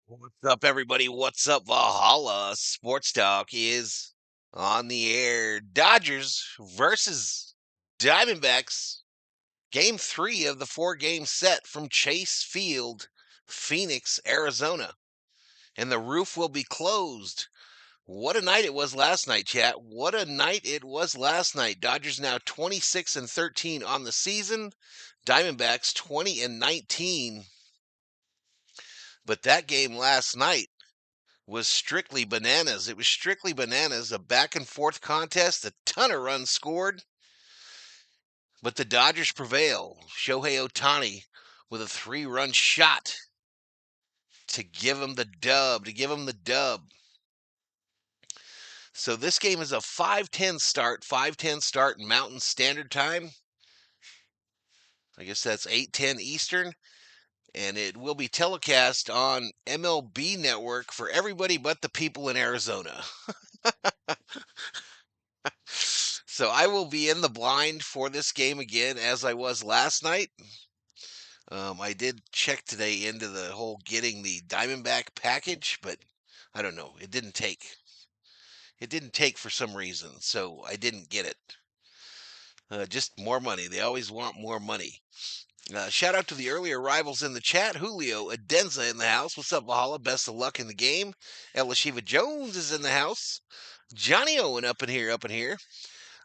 What's up, everybody? What's up, Valhalla? Sports Talk is on the air. Dodgers versus Diamondbacks. Game 3 of the 4-game set from Chase Field, Phoenix, Arizona. And the roof will be closed. What a night it was last night, chat. What a night it was last night. Dodgers now 26-13 on the season. Diamondbacks 20-19. But that game last night was strictly bananas. It was strictly bananas, a back and forth contest, a ton of runs scored, but the Dodgers prevail. Shohei Ohtani with a 3-run shot to give him the dub. So this game is a 5:10 start Mountain Standard Time. I guess that's 8:10 Eastern. And it will be telecast on MLB Network for everybody but the people in Arizona. So I will be in the blind for this game again, as I was last night. I did check today into the whole getting the Diamondback package, but I don't know. It didn't take. It didn't take for some reason, so I didn't get it. Just more money. They always want more money. Shout out to the early arrivals in the chat. Julio Adenza in the house. What's up, Valhalla? Best of luck in the game. Elishiva Jones is in the house. Johnny Owen up in here.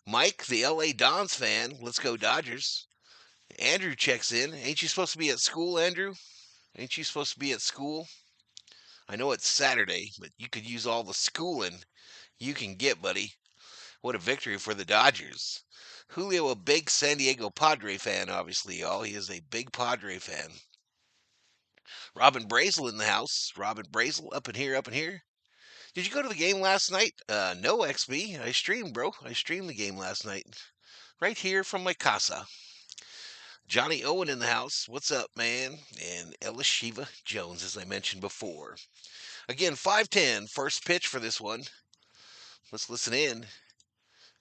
Mike, the LA Dons fan. Let's go Dodgers. Andrew checks in. Ain't you supposed to be at school, Andrew? Ain't you supposed to be at school? I know it's Saturday, but you could use all the schooling you can get, buddy. What a victory for the Dodgers. Julio, a big San Diego Padre fan, obviously, y'all. He is a big Padre fan. Robin Brazel in the house. Robin Brazel up in here. Did you go to the game last night? No, XB. I streamed, bro. I streamed the game last night. Right here from my casa. Johnny Owen in the house. What's up, man? And Elishiva Jones, as I mentioned before. Again, 5:10, first pitch for this one. Let's listen in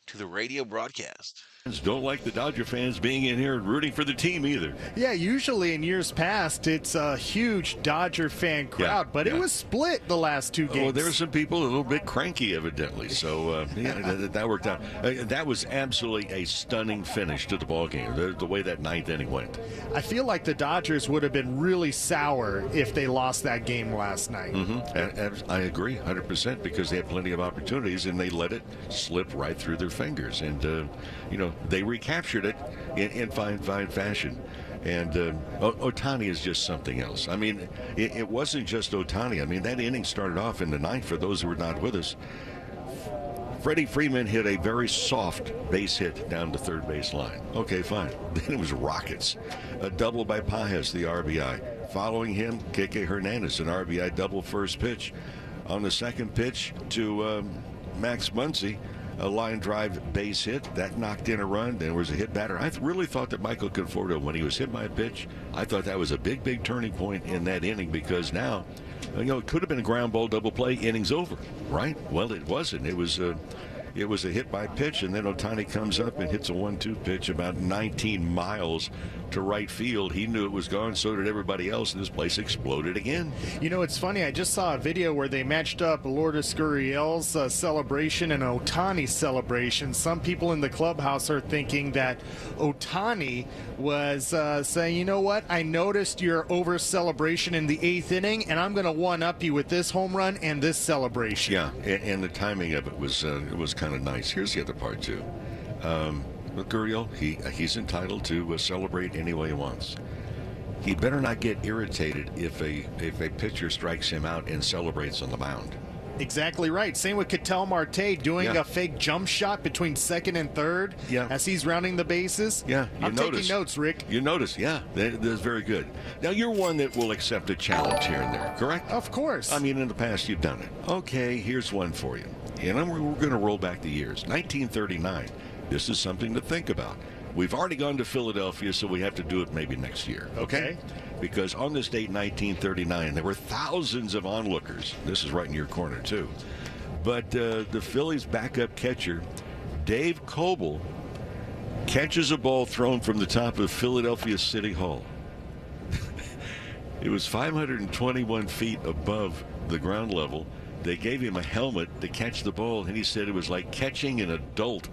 to the radio broadcast. Don't like the Dodger fans being in here and rooting for the team either. Yeah, usually in years past, it's a huge Dodger fan crowd, but it was split the last two games. Oh, there were some people a little bit cranky, evidently. So, that worked out. That was absolutely a stunning finish to the ball game, the way that ninth inning went. I feel like the Dodgers would have been really sour if they lost that game last night. Mm-hmm. I agree 100% because they had plenty of opportunities and they let it slip right through their fingers. And, they recaptured it in fine fashion. And Ohtani is just something else. I mean, it wasn't just Ohtani. I mean, that inning started off in the ninth, for those who were not with us. Freddie Freeman hit a very soft base hit down the third base line. Okay, fine. Then it was rockets. A double by Pajes, the RBI. Following him, Kike Hernandez, an RBI double first pitch. On the second pitch to Max Muncy, a line drive base hit that knocked in a run. There was a hit batter. I really thought that Michael Conforto, when he was hit by a pitch, I thought that was a big turning point in that inning, because now, it could have been a ground ball double play, innings over, right? Well, it wasn't. It was a hit by pitch, and then Ohtani comes up and hits a 1-2 pitch about 19 miles to right field. He knew it was gone, so did everybody else, and this place exploded again. It's funny. I just saw a video where they matched up Lourdes Gurriel's celebration and Ohtani's celebration. Some people in the clubhouse are thinking that Ohtani was saying, you know what, I noticed your over-celebration in the 8th inning, and I'm going to one-up you with this home run and this celebration. Yeah, and the timing of it was kind of nice. Here's the other part, too. Gurriel, he's entitled to celebrate any way he wants. He better not get irritated if a pitcher strikes him out and celebrates on the mound. Exactly right. Same with Ketel Marte doing a fake jump shot between second and third as he's rounding the bases. Yeah, I'm taking notes, Rick. You notice, that's very good. Now, you're one that will accept a challenge here and there, correct? Of course. I mean, in the past, you've done it. Okay, here's one for you. We're going to roll back the years. 1939. This is something to think about. We've already gone to Philadelphia, so we have to do it maybe next year. Okay? Because on this date, 1939, there were thousands of onlookers. This is right in your corner, too. But the Phillies' backup catcher, Dave Coble, catches a ball thrown from the top of Philadelphia City Hall. It was 521 feet above the ground level. They gave him a helmet to catch the ball, and he said it was like catching an adult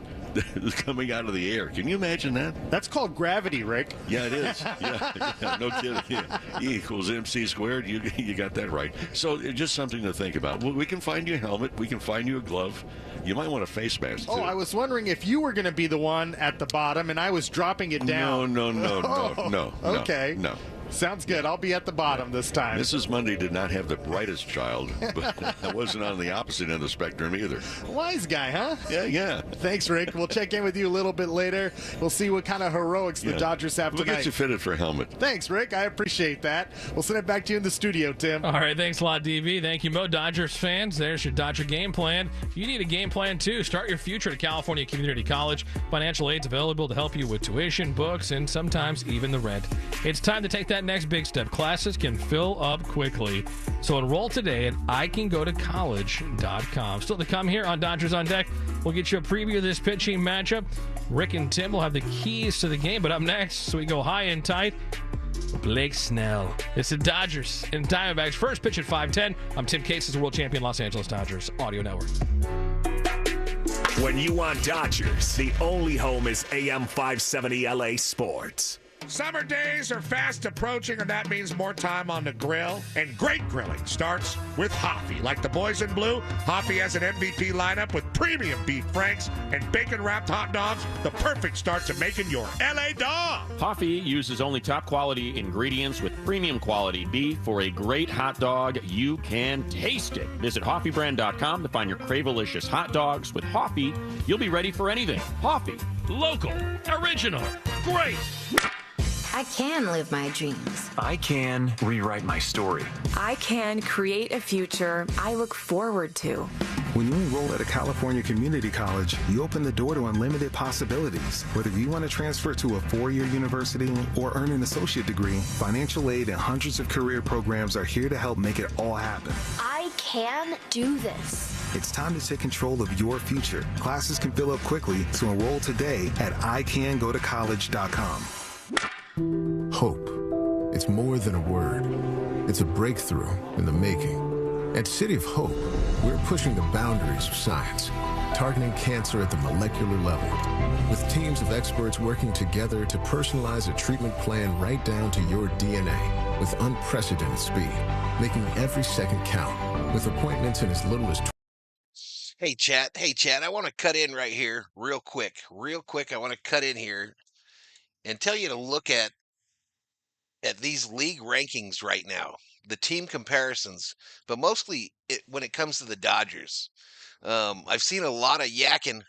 coming out of the air. Can you imagine that? That's called gravity, Rick. Yeah, it is. Yeah, no kidding. Yeah. E equals MC squared. You got that right. So just something to think about. Well, we can find you a helmet. We can find you a glove. You might want a face mask, too. Oh, I was wondering if you were going to be the one at the bottom and I was dropping it down. No. Okay. No. Sounds good. I'll be at the bottom this time. Mrs. Monday did not have the brightest child, but I wasn't on the opposite end of the spectrum either. Wise guy, huh? Yeah. Thanks, Rick. We'll check in with you a little bit later. We'll see what kind of heroics the Dodgers have tonight. We'll get you fitted for a helmet. Thanks, Rick. I appreciate that. We'll send it back to you in the studio, Tim. All right, thanks a lot, DV. Thank you, Mo. Dodgers fans, there's your Dodger game plan. If you need a game plan, too, start your future at California Community College. Financial aid's available to help you with tuition, books, and sometimes even the rent. It's time to take that next big step. Classes can fill up quickly. So enroll today at icangotocollege.com. Still to come here on Dodgers on Deck. We'll get you a preview of this pitching matchup. Rick and Tim will have the keys to the game. But up next, so we go high and tight, Blake Snell. It's the Dodgers and Diamondbacks. First pitch at 5:10. I'm Tim Cates, the world champion Los Angeles Dodgers Audio Network. When you want Dodgers, the only home is AM 570 LA Sports. Summer days are fast approaching, and that means more time on the grill. And great grilling starts with Hoffy. Like the boys in blue, Hoffy has an MVP lineup with premium beef franks and bacon-wrapped hot dogs. The perfect start to making your LA dog. Hoffy uses only top-quality ingredients with premium-quality beef for a great hot dog. You can taste it. Visit HoffyBrand.com to find your Cravelicious hot dogs. With Hoffy, you'll be ready for anything. Hoffy. Local, original, great. I can live my dreams. I can rewrite my story. I can create a future I look forward to. When you enroll at a California community college, you open the door to unlimited possibilities. Whether you want to transfer to a four-year university or earn an associate degree, financial aid and hundreds of career programs are here to help make it all happen. I can do this. It's time to take control of your future. Classes can fill up quickly, so enroll today at icangotocollege.com. Hope. It's more than a word. It's a breakthrough in the making. At City of Hope, we're pushing the boundaries of science, targeting cancer at the molecular level, with teams of experts working together to personalize a treatment plan right down to your DNA with unprecedented speed, making every second count, with appointments in as little as Hey, chat, I want to cut in right here real quick. I want to cut in here and tell you to look at these league rankings right now, the team comparisons, but mostly when it comes to the Dodgers. I've seen a lot of yakking,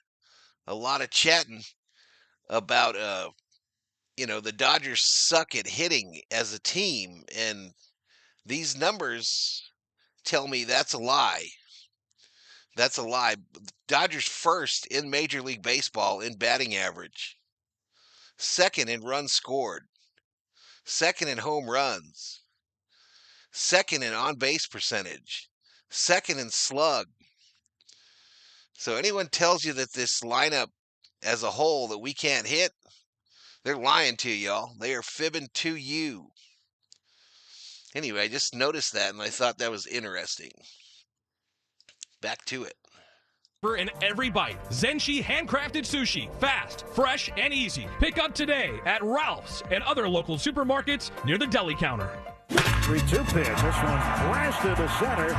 a lot of chatting about, the Dodgers suck at hitting as a team, and these numbers tell me that's a lie. That's a lie. Dodgers first in Major League Baseball in batting average. Second in runs scored, second in home runs, second in on-base percentage, second in slug. So anyone tells you that this lineup as a whole that we can't hit, they're lying to you, y'all. They are fibbing to you. Anyway, I just noticed that, and I thought that was interesting. Back to it. In every bite. Zenshi handcrafted sushi. Fast, fresh, and easy. Pick up today at Ralph's and other local supermarkets near the deli counter. 3-2 pitch. This one's blasted to center.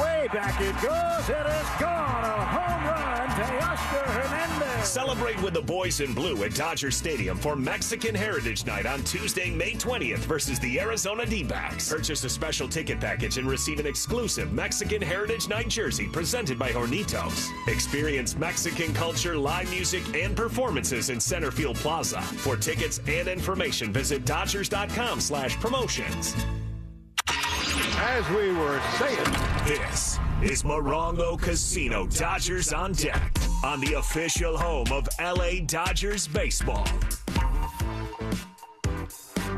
Way back it goes. It is gone. A home run to Oscar Hernandez. Celebrate with the boys in blue at Dodger Stadium for Mexican Heritage Night on Tuesday, May 20th versus the Arizona D-backs. Purchase a special ticket package and receive an exclusive Mexican Heritage Night jersey presented by Hornitos. Experience Mexican culture, live music, and performances in Centerfield Plaza. For tickets and information, visit Dodgers.com/promotions. As we were saying, this is Morongo Casino Dodgers on Deck on the official home of LA Dodgers baseball.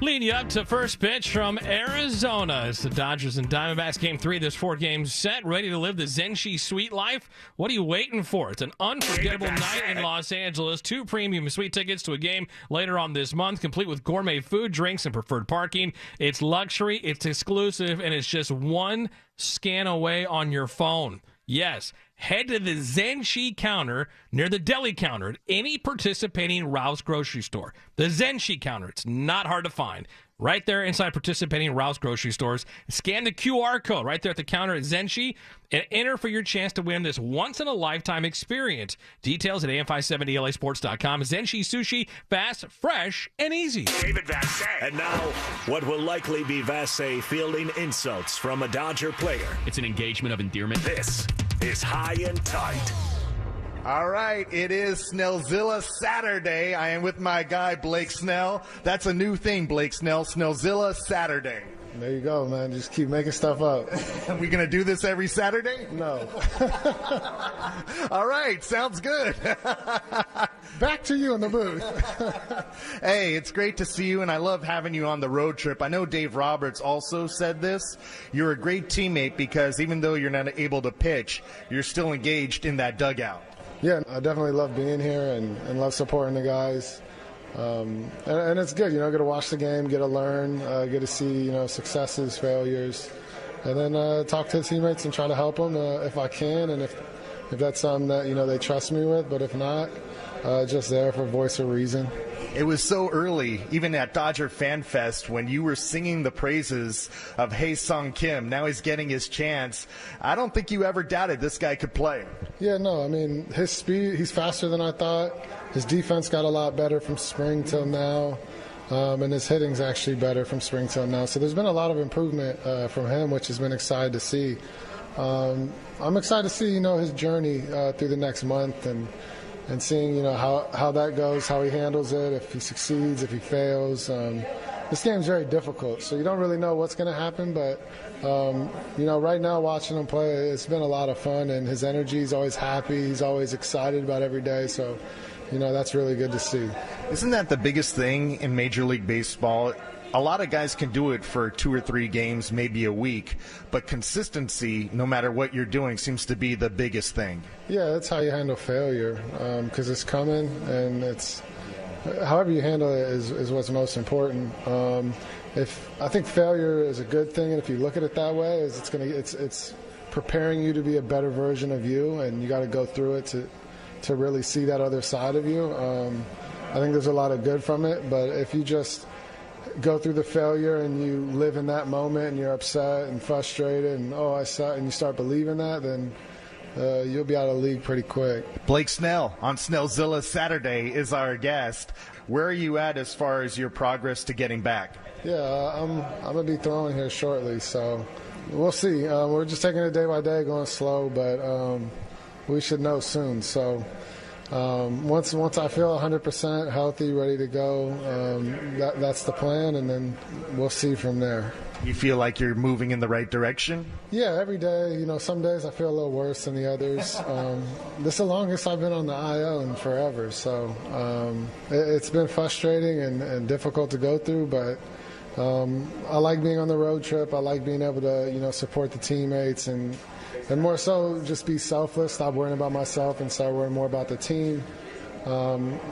Leading you up to first pitch from Arizona. It's the Dodgers and Diamondbacks Game 3 of this 4-game set. Ready to live the Zenshi Suite life? What are you waiting for? It's an unforgettable night in Los Angeles. 2 premium suite tickets to a game later on this month, complete with gourmet food, drinks, and preferred parking. It's luxury, it's exclusive, and it's just one scan away on your phone. Yes, head to the Zenshi counter near the deli counter at any participating Rouse grocery store. The Zenshi counter, it's not hard to find. Right there inside participating Rouse grocery stores. Scan the QR code right there at the counter at Zenshi and enter for your chance to win this once-in-a-lifetime experience. Details at am570lasports.com. Zenshi Sushi, fast, fresh, and easy. David Vassay. And now, what will likely be Vassay fielding insults from a Dodger player. It's an engagement of endearment. This is High and Tight. All right, it is Snellzilla Saturday. I am with my guy, Blake Snell. That's a new thing, Blake Snell. Snellzilla Saturday. There you go, man. Just keep making stuff up. Are we going to do this every Saturday? No. All right, sounds good. Back to you in the booth. Hey, it's great to see you, and I love having you on the road trip. I know Dave Roberts also said this. You're a great teammate because even though you're not able to pitch, you're still engaged in that dugout. Yeah, I definitely love being here and love supporting the guys. And it's good, get to watch the game, get to learn, get to see, successes, failures, and then talk to the teammates and try to help them if I can, and if that's something that, they trust me with. But if not, just there for voice of reason. It was so early, even at Dodger Fan Fest, when you were singing the praises of Hae-Sung Kim. Now he's getting his chance. I don't think you ever doubted this guy could play. Yeah, no, his speed, he's faster than I thought. His defense got a lot better from spring till now, and his hitting's actually better from spring till now. So there's been a lot of improvement from him, which has been exciting to see. I'm excited to see, his journey through the next month and seeing, how that goes, how he handles it, if he succeeds, if he fails. This game's very difficult, so you don't really know what's going to happen. But, right now watching him play, it's been a lot of fun, and his energy, he's always happy. He's always excited about every day. So, that's really good to see. Isn't that the biggest thing in Major League Baseball? A lot of guys can do it for 2 or 3 games, maybe a week, but consistency, no matter what you're doing, seems to be the biggest thing. Yeah, that's how you handle failure, because it's coming, and it's however you handle it is what's most important. I think failure is a good thing, and if you look at it that way, it's preparing you to be a better version of you, and you got to go through it to really see that other side of you. I think there's a lot of good from it, but if you just go through the failure and you live in that moment and you're upset and frustrated and I suck, and you start believing that, then you'll be out of the league pretty quick. Blake Snell on Snellzilla Saturday is our guest. Where are you at as far as your progress to getting back? Yeah, I'm going to be throwing here shortly, so we'll see. We're just taking it day by day, going slow, but we should know soon. So once I feel 100% healthy, ready to go, that's the plan, and then we'll see from there. You feel like you're moving in the right direction? Yeah, every day. Some days I feel a little worse than the others. This is the longest I've been on the IL in forever, so it's been frustrating and difficult to go through, but I like being on the road trip. I like being able to, support the teammates and more so just be selfless, stop worrying about myself and start worrying more about the team.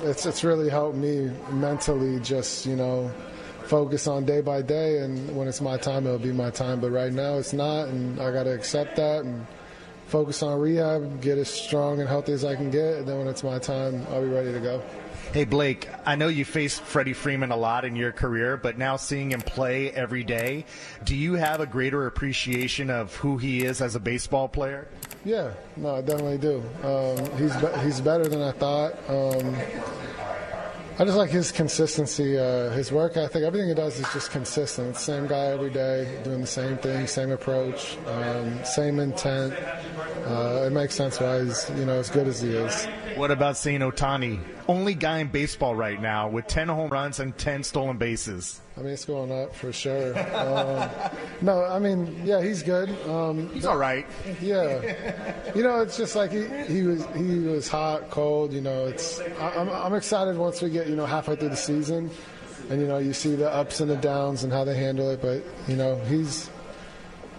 It's really helped me mentally just, focus on day by day, and when it's my time, it'll be my time. But right now it's not, and I got to accept that and focus on rehab, get as strong and healthy as I can get, and then when it's my time, I'll be ready to go. Hey, Blake, I know you faced Freddie Freeman a lot in your career, but now seeing him play every day, do you have a greater appreciation of who he is as a baseball player? Yeah, no, I definitely do. He's better than I thought. I just like his consistency, his work ethic. Everything he does is just consistent. Same guy every day, doing the same thing, same approach, same intent. It makes sense why he's, as good as he is. What about seeing Ohtani? Only guy in baseball right now with 10 home runs and 10 stolen bases. It's going up for sure. Yeah, he's good. He's all right. Yeah. It's just like he was hot, cold. I'm excited once we get, halfway through the season. And, you see the ups and the downs and how they handle it. But,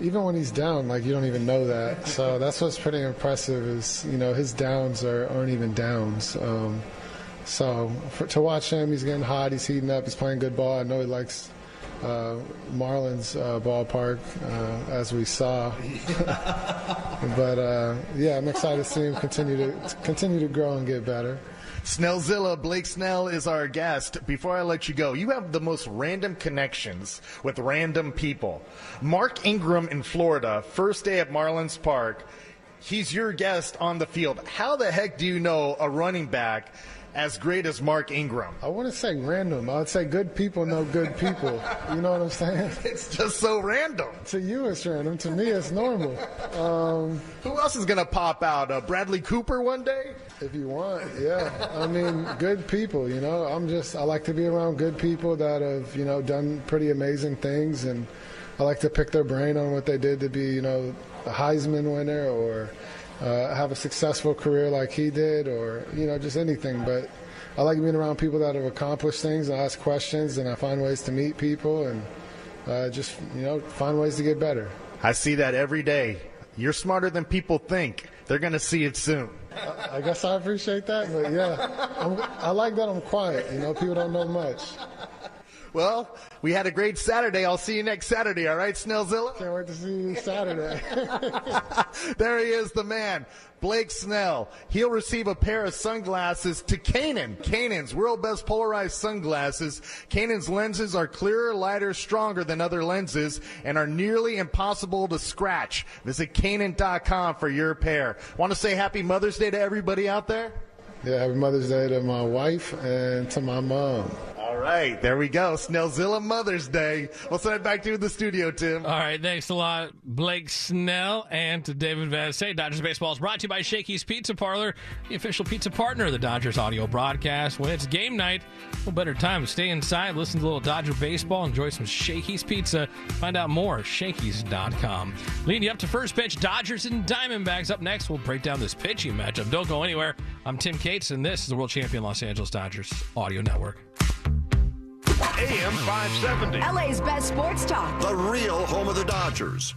even when he's down, you don't even know that. So that's what's pretty impressive is, his downs aren't even downs. To watch him, he's getting hot, he's heating up, he's playing good ball. I know he likes Marlins ballpark, as we saw. But, I'm excited to see him continue to grow and get better. Snellzilla, Blake Snell is our guest. Before I let you go, you have the most random connections with random people. Mark Ingram in Florida, first day at Marlins Park. He's your guest on the field. How the heck do you know a running back as great as Mark Ingram? I wouldn't say random. I would say good people know good people. You know what I'm saying? It's just so random. To you, it's random. To me, it's normal. Who else is going to pop out? Bradley Cooper one day? If you want, yeah. I mean, good people, I like to be around good people that have, done pretty amazing things. And I like to pick their brain on what they did to be, a Heisman winner or have a successful career like he did, or just anything. But I like being around people that have accomplished things. And I ask questions, and I find ways to meet people, and just find ways to get better. I see that every day. You're smarter than people think. They're going to see it soon. I guess I appreciate that, but yeah, I like that I'm quiet. People don't know much. Well, we had a great Saturday. I'll see you next Saturday, all right, Snellzilla? Can't wait to see you Saturday. There he is, the man, Blake Snell. He'll receive a pair of sunglasses to Kanen's world best polarized sunglasses. Kanen's lenses are clearer, lighter, stronger than other lenses and are nearly impossible to scratch. Visit Kanen.com for your pair. Want to say happy Mother's Day to everybody out there? Yeah, happy Mother's Day to my wife and to my mom. All right, there we go. Snellzilla Mother's Day. We'll send it back to the studio, Tim. All right, thanks a lot, Blake Snell, and to David Vaz. Dodgers Baseball is brought to you by Shakey's Pizza Parlor, the official pizza partner of the Dodgers audio broadcast. When it's game night, no better time to stay inside, listen to a little Dodger baseball, enjoy some Shakey's Pizza. Find out more at Shakey's.com. Leading you up to first pitch, Dodgers and Diamondbacks. Up next, we'll break down this pitching matchup. Don't go anywhere. I'm Tim Cates, and this is the world champion Los Angeles Dodgers audio network. AM 570. LA's best sports talk. The real home of the Dodgers.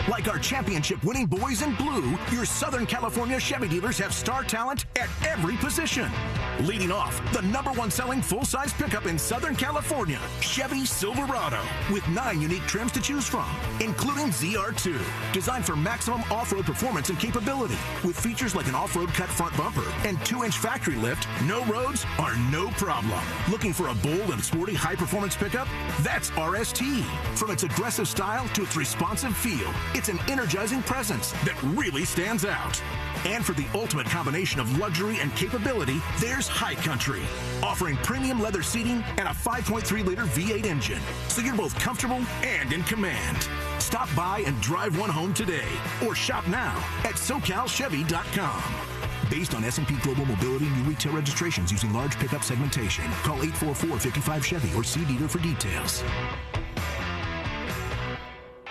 Like our championship-winning boys in blue, your Southern California Chevy dealers have star talent at every position. Leading off, the #1 selling full-size pickup in Southern California, Chevy Silverado, with 9 unique trims to choose from, including ZR2, designed for maximum off-road performance and capability. With features like an off-road cut front bumper and 2-inch factory lift, no roads are no problem. Looking for a bold and sporty high-performance pickup? That's RST. From its aggressive style to its responsive feel, it's an energizing presence that really stands out. And for the ultimate combination of luxury and capability, there's High Country, offering premium leather seating and a 5.3-liter V8 engine, so you're both comfortable and in command. Stop by and drive one home today, or shop now at SoCalChevy.com. Based on S&P Global Mobility new retail registrations using large pickup segmentation. Call 844-55-CHEVY or see dealer for details.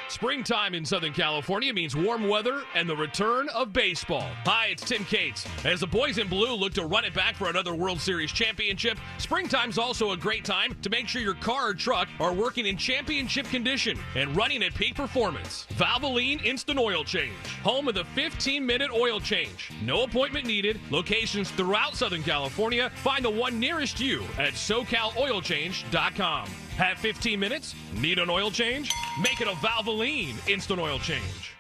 Springtime in Southern California means warm weather and the return of baseball. Hi, it's Tim Cates. As the boys in blue look to run it back for another World Series championship, springtime's also a great time to make sure your car or truck are working in championship condition and running at peak performance. Valvoline Instant Oil Change, home of the 15-minute oil change. No appointment needed. Locations throughout Southern California. Find the one nearest you at SoCalOilChange.com. Have 15 minutes? Need an oil change? Make it a Valvoline Instant Oil Change.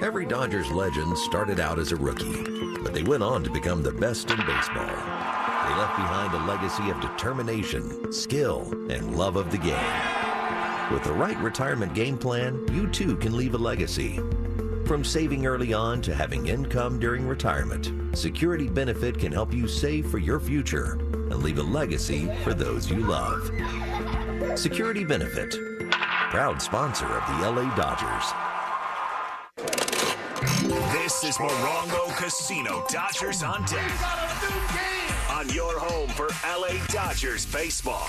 Every Dodgers legend started out as a rookie, but they went on to become the best in baseball. They left behind a legacy of determination, skill, and love of the game. With the right retirement game plan, you too can leave a legacy. From saving early on to having income during retirement, Security Benefit can help you save for your future and leave a legacy for those you love. Security Benefit, proud sponsor of the LA Dodgers. This is Morongo Casino Dodgers on deck. On your home for LA Dodgers baseball.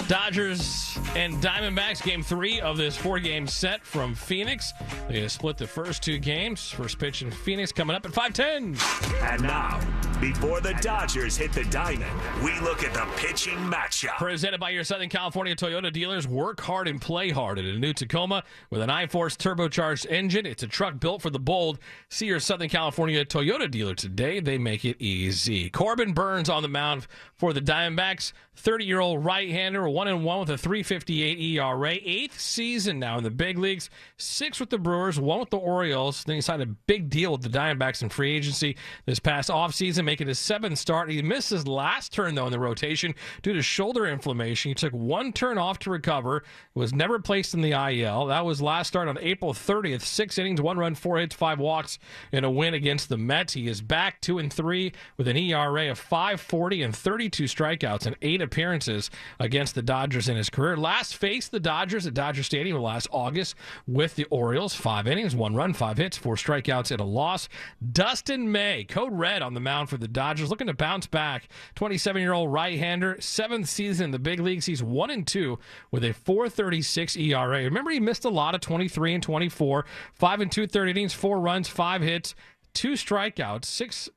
Dodgers and Diamondbacks, game 3 of this 4-game set from Phoenix. They split the first 2 games. First pitch in Phoenix coming up at 5:10. And now, before the Dodgers hit the diamond, we look at the pitching matchup. Presented by your Southern California Toyota dealers. Work hard and play hard in a new Tacoma with an I-Force turbocharged engine. It's a truck built for the bold. See your Southern California Toyota dealer today. They make it easy. Corbin Burns on the mound for the Diamondbacks. 30-year-old right-hander, 1-1 with a 3.58 ERA. 8th season now in the big leagues. 6 with the Brewers, 1 with the Orioles. Then he signed a big deal with the Diamondbacks in free agency this past offseason, making his 7th start. He missed his last turn, though, in the rotation due to shoulder inflammation. He took 1 turn off to recover. Was never placed in the IL. That was last start on April 30th. 6 innings, 1 run, 4 hits, 5 walks in a win against the Mets. He is back 2-3 with an ERA of 5.40 and 32 strikeouts and 8 appearances against the Dodgers in his career. Last faced the Dodgers at Dodger Stadium last August with the Orioles. 5 innings, 1 run, 5 hits, 4 strikeouts, and a loss. Dustin May, code red on the mound for the Dodgers, looking to bounce back. 27-year-old right-hander, 7th season in the big leagues. He's 1-2 with a 4.36 ERA. Remember, he missed a lot of 23 and 24. 5 2/3 innings, 4 runs, 5 hits, 2 strikeouts, 6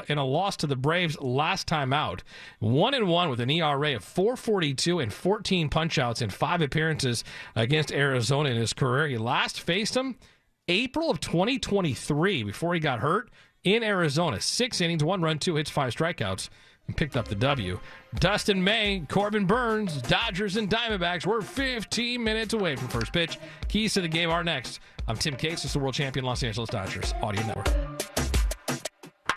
in a loss to the Braves last time out. 1-1 with an ERA of 4.42 and 14 punch-outs in 5 appearances against Arizona in his career. He last faced him April of 2023 before he got hurt in Arizona. 6 innings, 1 run, 2 hits, 5 strikeouts, and picked up the W. Dustin May, Corbin Burns, Dodgers and Diamondbacks. We're 15 minutes away from first pitch. Keys to the game are next. I'm Tim Cates. This is the world champion Los Angeles Dodgers Audio Network.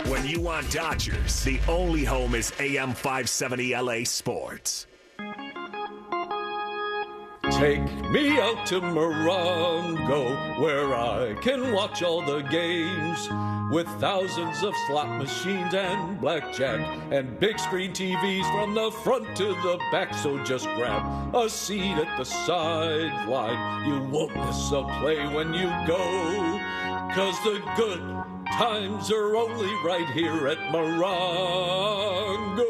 When you want Dodgers, the only home is AM 570 LA Sports. Take me out to Morongo, where I can watch all the games, with thousands of slot machines and blackjack and big screen TVs from the front to the back. So just grab a seat at the sideline. You won't miss a play when you go, 'cause the good times are only right here at Morongo.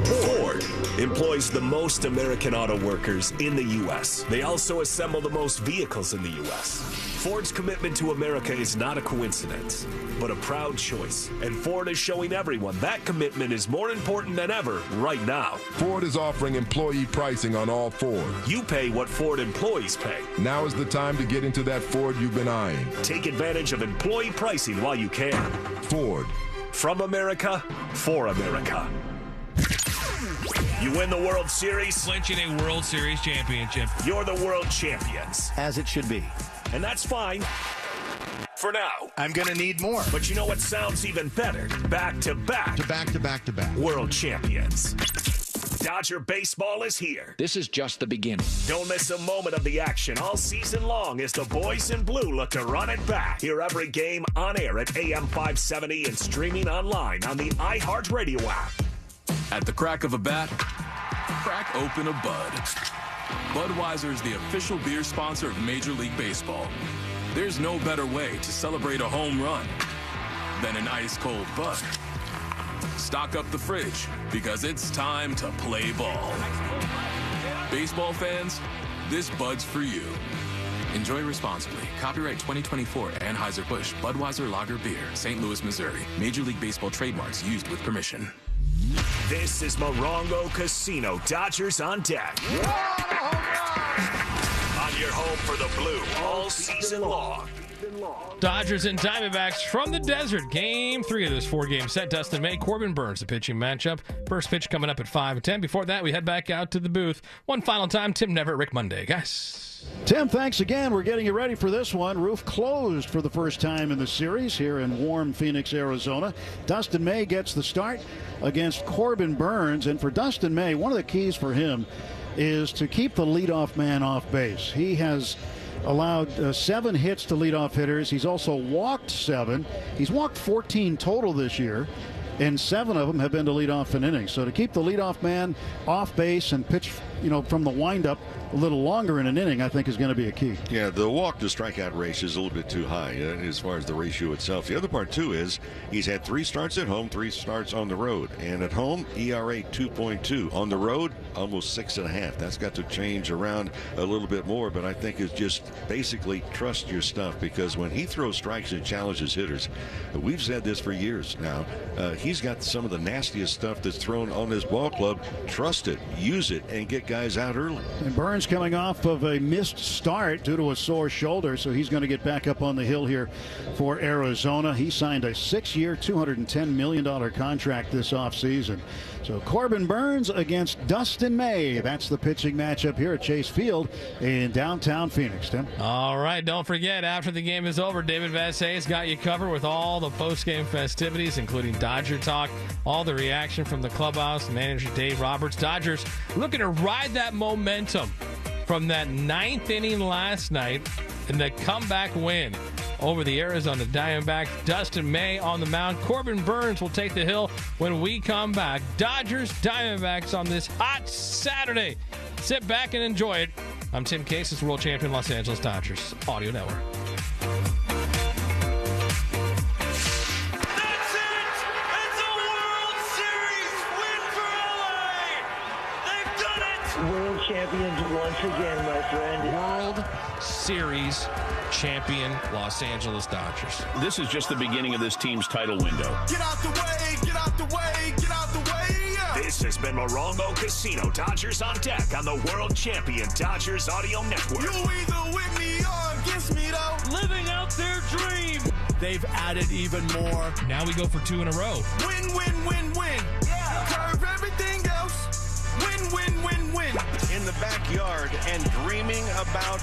Ford employs the most American auto workers in the U.S. They also assemble the most vehicles in the U.S. Ford's commitment to America is not a coincidence, but a proud choice. And Ford is showing everyone that commitment is more important than ever right now. Ford is offering employee pricing on all Ford. You pay what Ford employees pay. Now is the time to get into that Ford you've been eyeing. Take advantage of employee pricing while you can. Ford. From America, for America. You win the World Series. Clinching a World Series championship. You're the world champions. As it should be. And that's fine. For now. I'm going to need more. But you know what sounds even better? Back-to-back. Back-to-back-to-back. World champions. Dodger baseball is here. This is just the beginning. Don't miss a moment of the action all season long as the boys in blue look to run it back. Hear every game on air at AM 570 and streaming online on the iHeartRadio app. At the crack of a bat, crack open a Bud. Budweiser is the official beer sponsor of Major League Baseball. There's no better way to celebrate a home run than an ice-cold Bud. Stock up the fridge because it's time to play ball. Baseball fans, this Bud's for you. Enjoy responsibly. Copyright 2024 Anheuser-Busch Budweiser Lager Beer, St. Louis, Missouri. Major League Baseball trademarks used with permission. This is Morongo Casino. Dodgers on deck. On your home for the blue all season long. Dodgers and Diamondbacks from the desert. Game 3 of this 4-game set. Dustin May, Corbin Burns, the pitching matchup. First pitch coming up at 5:10. Before that, we head back out to the booth. One final time, Tim Neverett, Rick Monday. Guys. Tim, thanks again. We're getting you ready for this one. Roof closed for the first time in the series here in warm Phoenix, Arizona. Dustin May gets the start against Corbin Burns. And for Dustin May, one of the keys for him is to keep the leadoff man off base. He has allowed 7 hits to leadoff hitters. He's also walked 7. He's walked 14 total this year, and 7 of them have been to lead off an inning. So to keep the leadoff man off base and pitch from the windup a little longer in an inning, I think is going to be a key. Yeah, the walk to strikeout ratio is a little bit too high as far as the ratio itself. The other part, too, is he's had 3 starts at home, 3 starts on the road. And at home, ERA 2.2. On the road, almost 6.5. That's got to change around a little bit more, but I think it's just basically trust your stuff, because when he throws strikes and challenges hitters, we've said this for years now, he's got some of the nastiest stuff that's thrown on this ball club. Trust it, use it, and get guys out early. And Burns coming off of a missed start due to a sore shoulder, so he's going to get back up on the hill here for Arizona. He signed a 6-year, $210 million contract this offseason. So Corbin Burns against Dustin May. That's the pitching matchup here at Chase Field in downtown Phoenix, Tim. All right, don't forget, after the game is over, David Vassay's got you covered with all the post-game festivities, including Dodger talk, all the reaction from the clubhouse, manager Dave Roberts. Dodgers looking to ride that momentum from that 9th inning last night and the comeback win over the Arizona Diamondbacks. Dustin May on the mound. Corbin Burns will take the hill when we come back. Dodgers Diamondbacks on this hot Saturday. Sit back and enjoy it. I'm Tim Cases, world champion Los Angeles Dodgers Audio Network. That's it! It's a World Series win for LA! They've done it! World champions once again, my friend. World Series champion Los Angeles Dodgers. This is just the beginning of this team's title window. Get out the way, get out the way, get out the way. This has been Morongo Casino. Dodgers on deck on the world champion Dodgers Audio Network. You either with me or against me, though. Living out their dream. They've added even more. Now we go for 2 in a row. Win, win, win, win. Yeah. Curve everything else. Win, win, win, win. In the backyard and dreaming about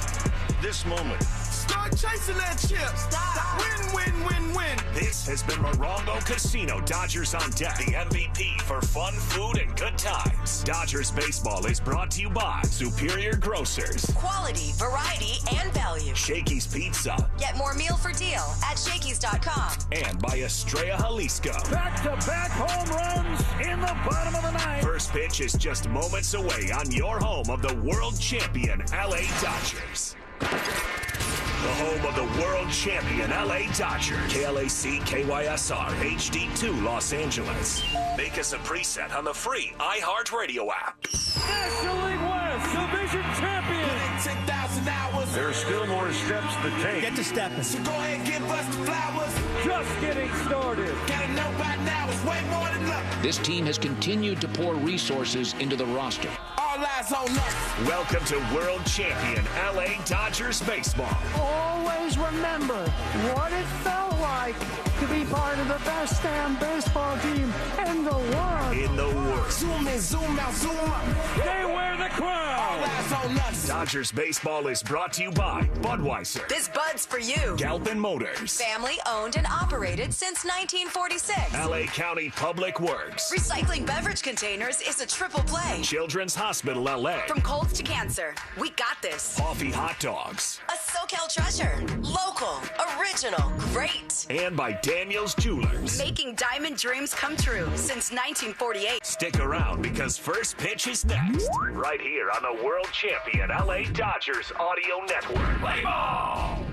this moment. Start chasing that chip. Stop. Win, win, win, win. This has been Morongo Casino. Dodgers on deck. The MVP for fun, food, and good times. Dodgers baseball is brought to you by Superior Grocers. Quality, variety, and value. Shakey's Pizza. Get more meal for deal at Shakey's.com. And by Estrella Jalisco. Back-to-back home runs in the bottom of the 9th. First pitch is just moments away on your home of the world champion LA Dodgers. The home of the world champion LA Dodgers. KLAC KYSR HD2 Los Angeles. Make us a preset on the free iHeartRadio app. National League West Division champion. 10,000 hours. There's still more steps to take. Get to stepping. So go ahead and give us the flowers. Just getting started. Gotta know by now it's way more than luck. This team has continued to pour resources into the roster. All eyes on us. Welcome to world champion LA Dodgers baseball. Always remember what it felt like to be part of the best damn baseball team in the world. In the world. Zoom in, zoom out, zoom up. They wear the crown. All eyes on us. Dodgers baseball is brought to you by Budweiser. This Bud's for you. Galpin Motors. Family owned and operated since 1946. LA County Public Works. Recycling beverage containers is a triple play. Children's Hospital LA. From colds to cancer, we got this. Coffee Hot Dogs. A SoCal treasure. Local. Original. Great. And by Daniel's Jewelers. Making diamond dreams come true since 1948. Stick around because first pitch is next. Right here on the world champion LA Dodgers Audio Network. Play ball!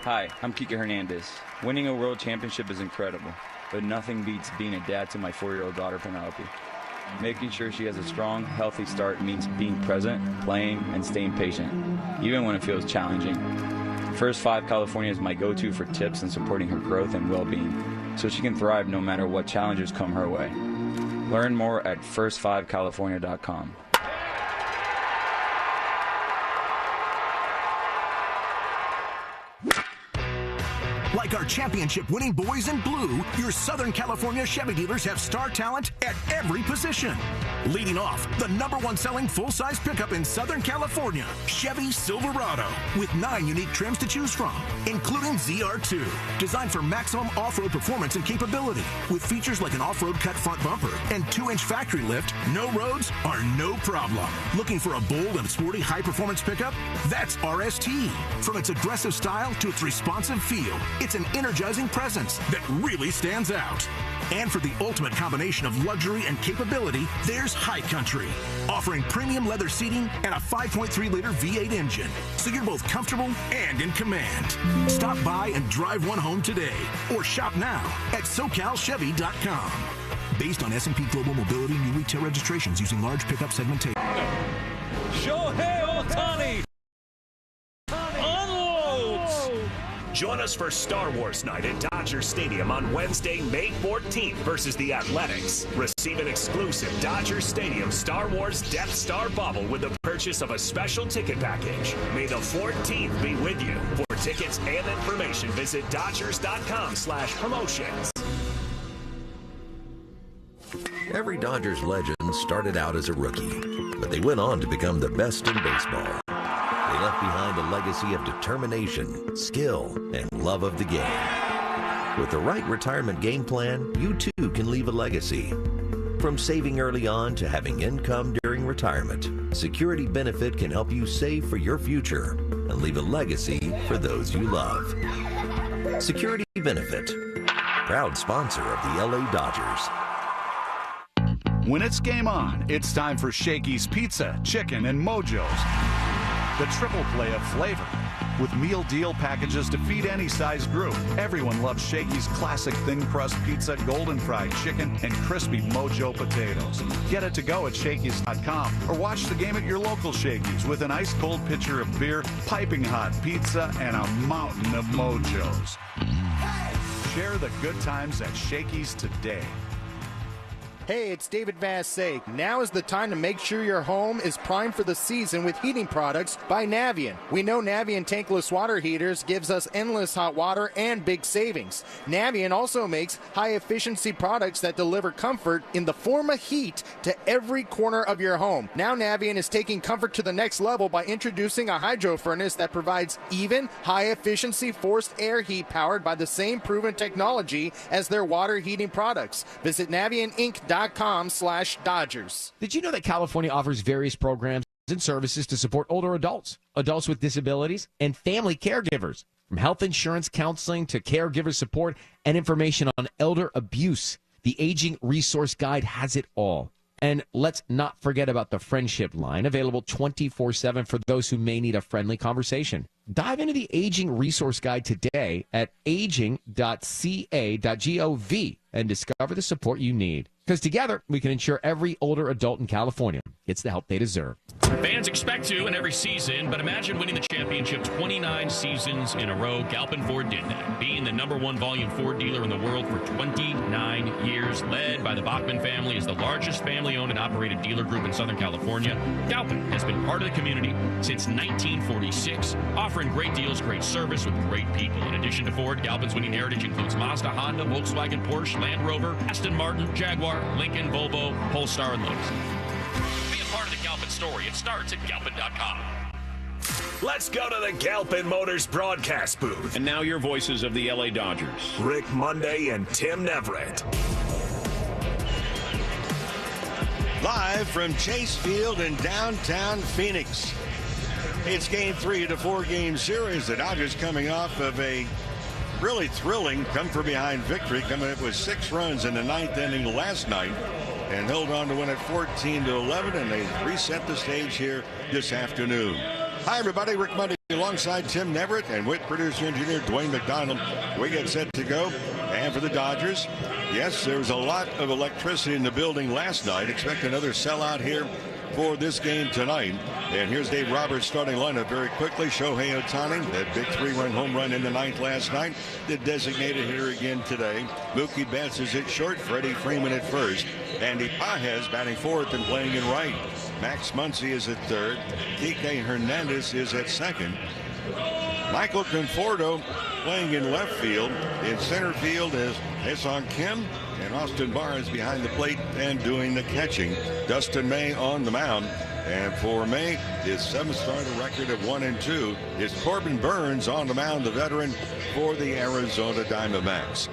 Hi, I'm Kike Hernandez. Winning a world championship is incredible, but nothing beats being a dad to my 4-year-old daughter, Penelope. Making sure she has a strong, healthy start means being present, playing, and staying patient, even when it feels challenging. First 5 California is my go-to for tips and supporting her growth and well-being, so she can thrive no matter what challenges come her way. Learn more at first5california.com. Like our championship-winning boys in blue, your Southern California Chevy dealers have star talent at every position. Leading off, the #1 selling full-size pickup in Southern California, Chevy Silverado, with 9 unique trims to choose from, including ZR2, designed for maximum off-road performance and capability. With features like an off-road cut front bumper and 2-inch factory lift, no roads are no problem. Looking for a bold and sporty high-performance pickup? That's RST. From its aggressive style to its responsive feel, it's an energizing presence that really stands out. And for the ultimate combination of luxury and capability, there's High Country, offering premium leather seating and a 5.3-liter V8 engine, so you're both comfortable and in command. Stop by and drive one home today, or shop now at SoCalChevy.com. Based on S&P Global Mobility new retail registrations using large pickup segmentation. Shohei Ohtani unloads. Join us for Star Wars Night at Dodger Stadium on Wednesday, May 14th versus the Athletics. Receive an exclusive Dodger Stadium Star Wars Death Star bubble with the purchase of a special ticket package. May the 14th be with you. For tickets and information, visit Dodgers.com/promotions. Every Dodgers legend started out as a rookie, but they went on to become the best in baseball. They left behind a legacy of determination, skill, and love of the game. With the right retirement game plan, you too can leave a legacy. From saving early on to having income during retirement, Security Benefit can help you save for your future and leave a legacy for those you love. Security Benefit, proud sponsor of the LA Dodgers. When it's game on, it's time for Shakey's Pizza, Chicken, and Mojo's. The triple play of flavor. With meal deal packages to feed any size group. Everyone loves Shakey's classic thin crust pizza, golden fried chicken, and crispy Mojo potatoes. Get it to go at Shakey's.com or watch the game at your local Shakey's with an ice cold pitcher of beer, piping hot pizza, and a mountain of Mojos. Share the good times at Shakey's today. Hey, it's David Vassay. Now is the time to make sure your home is primed for the season with heating products by Navien. We know Navien tankless water heaters gives us endless hot water and big savings. Navien also makes high-efficiency products that deliver comfort in the form of heat to every corner of your home. Now Navien is taking comfort to the next level by introducing a hydro furnace that provides even, high-efficiency forced air heat powered by the same proven technology as their water heating products. Visit NavienInc.com/Dodgers. Did you know that California offers various programs and services to support older adults, adults with disabilities, and family caregivers? From health insurance counseling to caregiver support and information on elder abuse, the Aging Resource Guide has it all. And let's not forget about the Friendship Line, available 24/7 for those who may need a friendly conversation. Dive into the Aging Resource Guide today at aging.ca.gov and discover the support you need. Because together, we can ensure every older adult in California gets the help they deserve. Fans expect to in every season, but imagine winning the championship 29 seasons in a row. Galpin Ford did that, being the #1 volume Ford dealer in the world for 29 years. Led by the Bachman family as the largest family-owned and operated dealer group in Southern California, Galpin has been part of the community since 1946, offering great deals, great service with great people. In addition to Ford, Galpin's winning heritage includes Mazda, Honda, Volkswagen, Porsche, Land Rover, Aston Martin, Jaguar, Lincoln, Volvo, Polestar, and Lowe's. Be a part of the Galpin story. It starts at Galpin.com. Let's go to the Galpin Motors broadcast booth. And now your voices of the LA Dodgers. Rick Monday and Tim Neverett. Live from Chase Field in downtown Phoenix. It's game 3 of the 4-game series. The Dodgers coming off of a really thrilling come-from-behind victory, coming up with 6 runs in the 9th inning last night and held on to win at 14-11, and they reset the stage here this afternoon. Hi, everybody. Rick Monday alongside Tim Neverett and with producer-engineer Dwayne McDonald. We get set to go. And for the Dodgers, yes, there was a lot of electricity in the building last night. Expect another sellout here for this game tonight. And here's Dave Roberts' starting lineup very quickly. Shohei Ohtani, that big 3-run home run in the 9th last night, the designated hitter again today. Mookie Betts is at short, Freddie Freeman at first. Andy Pages batting 4th and playing in right. Max Muncy is at 3rd. Kike Hernandez is at 2nd. Michael Conforto playing in left field. In center field is Haesung Kim, and Austin Barr is behind the plate and doing the catching. Dustin May on the mound. And for May, his 7th starter record of 1-2 is Corbin Burns on the mound, the veteran for the Arizona Diamondbacks.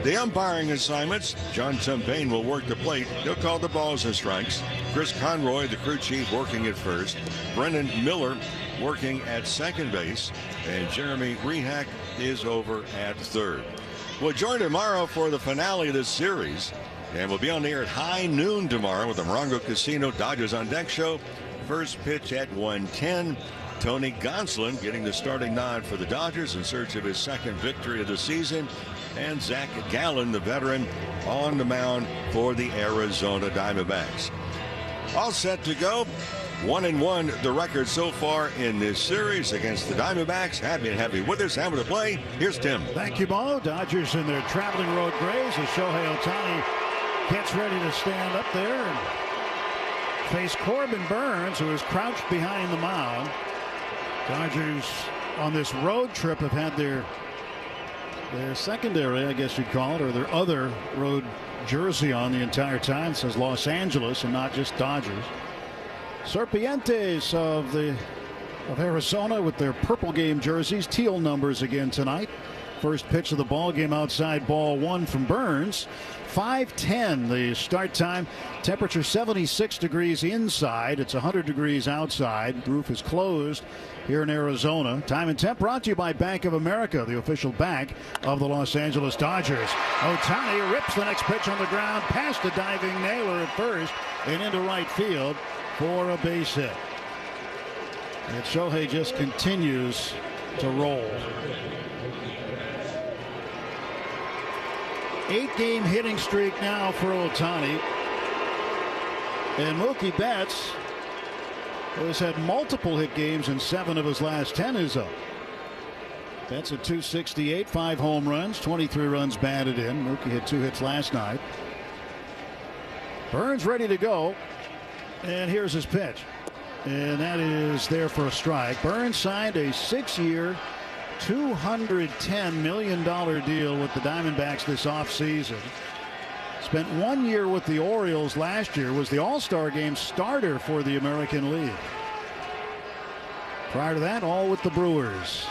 The umpiring assignments, John Tumpain will work the plate. He'll call the balls and strikes. Chris Conroy, the crew chief, working at first. Brendan Miller working at second base. And Jeremy Rehak is over at third. We'll join tomorrow for the finale of this series. And we'll be on the air at high noon tomorrow with the Morongo Casino Dodgers on Deck show. First pitch at 1:10. Tony Gonsolin getting the starting nod for the Dodgers in search of his second victory of the season. And Zach Gallen, the veteran, on the mound for the Arizona Diamondbacks. All set to go. 1-1 the record so far in this series against the Diamondbacks. Happy to have you with us. Having to play. Here's Tim. Thank you, Mo. Dodgers in their traveling road grays as Shohei Ohtani gets ready to stand up there and face Corbin Burnes, who is crouched behind the mound. Dodgers on this road trip have had their secondary, I guess you'd call it, or their other road jersey on the entire time. It says Los Angeles and not just Dodgers. Serpientes of Arizona with their purple game jerseys, teal numbers again tonight. First pitch of the ball game outside, ball one from Burnes. 5:10 the start time. Temperature 76 degrees inside. It's 100 degrees outside. Roof is closed here in Arizona. Time and temp brought to you by Bank of America, the official bank of the Los Angeles Dodgers. Ohtani rips the next pitch on the ground past a diving Naylor at first and into right field for a base hit. And Shohei just continues to roll. 8-game hitting streak now for Ohtani. And Mookie Betts, who has had multiple hit games in 7 of his last 10, is up. Betts at 268, 5 home runs, 23 runs batted in. Mookie had 2 hits last night. Burnes ready to go. And here's his pitch. And that is there for a strike. Burnes signed a 6-year, $210 million deal with the Diamondbacks this offseason. Spent 1 year with the Orioles last year. Was the All-Star Game starter for the American League. Prior to that, all with the Brewers.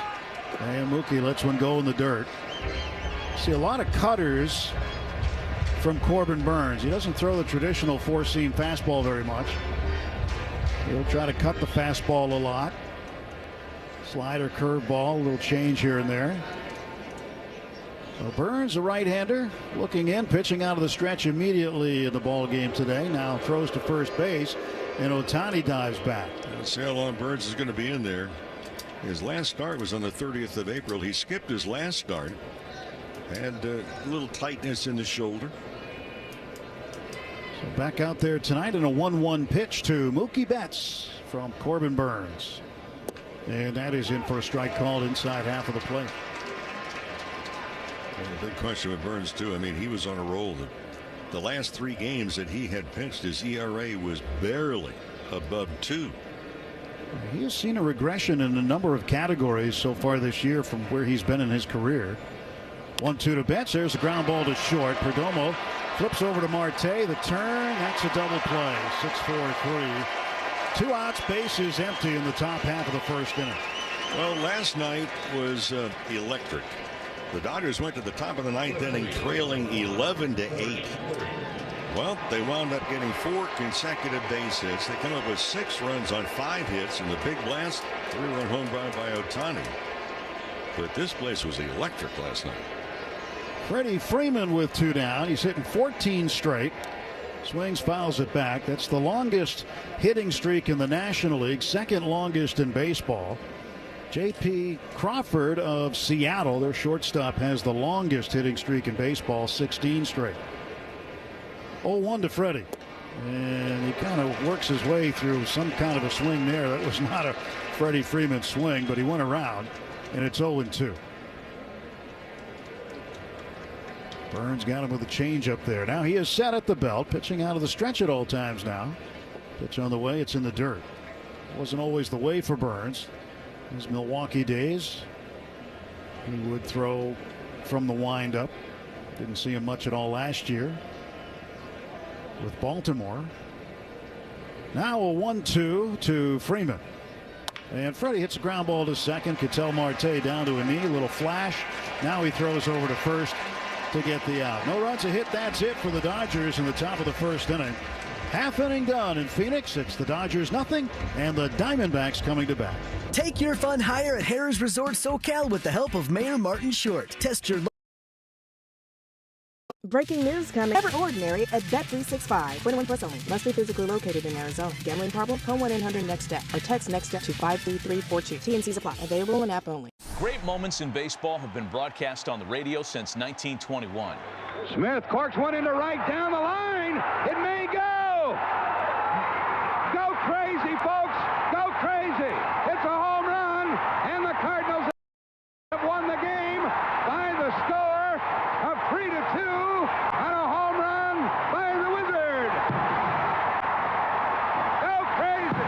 And Mookie lets one go in the dirt. See a lot of cutters from Corbin Burnes. He doesn't throw the traditional 4-seam fastball very much. He'll try to cut the fastball a lot. Slider, curveball, a little change here and there. So Burnes, a right-hander, looking in, pitching out of the stretch immediately in the ball game today. Now throws to first base, and Ohtani dives back. Let's see how long Burnes is going to be in there. His last start was on the 30th of April. He skipped his last start. Had a little tightness in the shoulder. So back out there tonight in a 1-1 pitch to Mookie Betts from Corbin Burnes. And that is in for a strike called inside half of the plate. And a big question with Burnes, too. I mean, he was on a roll. The last 3 games that he had pitched, his ERA was barely above 2. He has seen a regression in a number of categories so far this year from where he's been in his career. 1-2 to Betts. There's a ground ball to short. Perdomo flips over to Marte. The turn. That's a double play. 6-4-3. 2 outs, bases empty in the top half of the first inning. Well, last night was electric. The Dodgers went to the top of the 9th inning trailing 11-8. Well, they wound up getting 4 consecutive base hits. They come up with 6 runs on 5 hits in the big blast. 3-run home run by Ohtani. But this place was electric last night. Freddie Freeman with 2 down. He's hitting 14 straight. Swings, fouls it back. That's the longest hitting streak in the National League, second longest in baseball. J.P. Crawford of Seattle, their shortstop, has the longest hitting streak in baseball, 16 straight. 0-1 to Freddie. And he kind of works his way through some kind of a swing there. That was not a Freddie Freeman swing, but he went around, and it's 0-2. Burnes got him with a change up there. Now he is set at the belt, pitching out of the stretch at all times now. Pitch on the way, it's in the dirt. Wasn't always the way for Burnes. His Milwaukee days, he would throw from the windup. Didn't see him much at all last year with Baltimore. Now a 1-2 to Freeman. And Freddie hits a ground ball to second. Ketel Marte down to a knee. A little flash. Now he throws over to first to get the out. No runs, a hit. That's it for the Dodgers in the top of the first inning. Half inning done in Phoenix. It's the Dodgers nothing and the Diamondbacks coming to bat. Take your fun higher at Harrah's Resort SoCal with the help of Mayor Martin Short. Test your Breaking news coming. Never ordinary at Bet365. 21 plus only. Must be physically located in Arizona. Gambling problem? Call 1-800-NEXT-STEP or text NEXT-STEP to 53342. T&Cs apply. Available in app only. Great moments in baseball have been broadcast on the radio since 1921. Smith corks one into right down the line. It may go. Go crazy, folks. Go crazy. It's a home run, and the Cardinals have won the game by the score of 3-2 on a home run by the Wizard. Go crazy.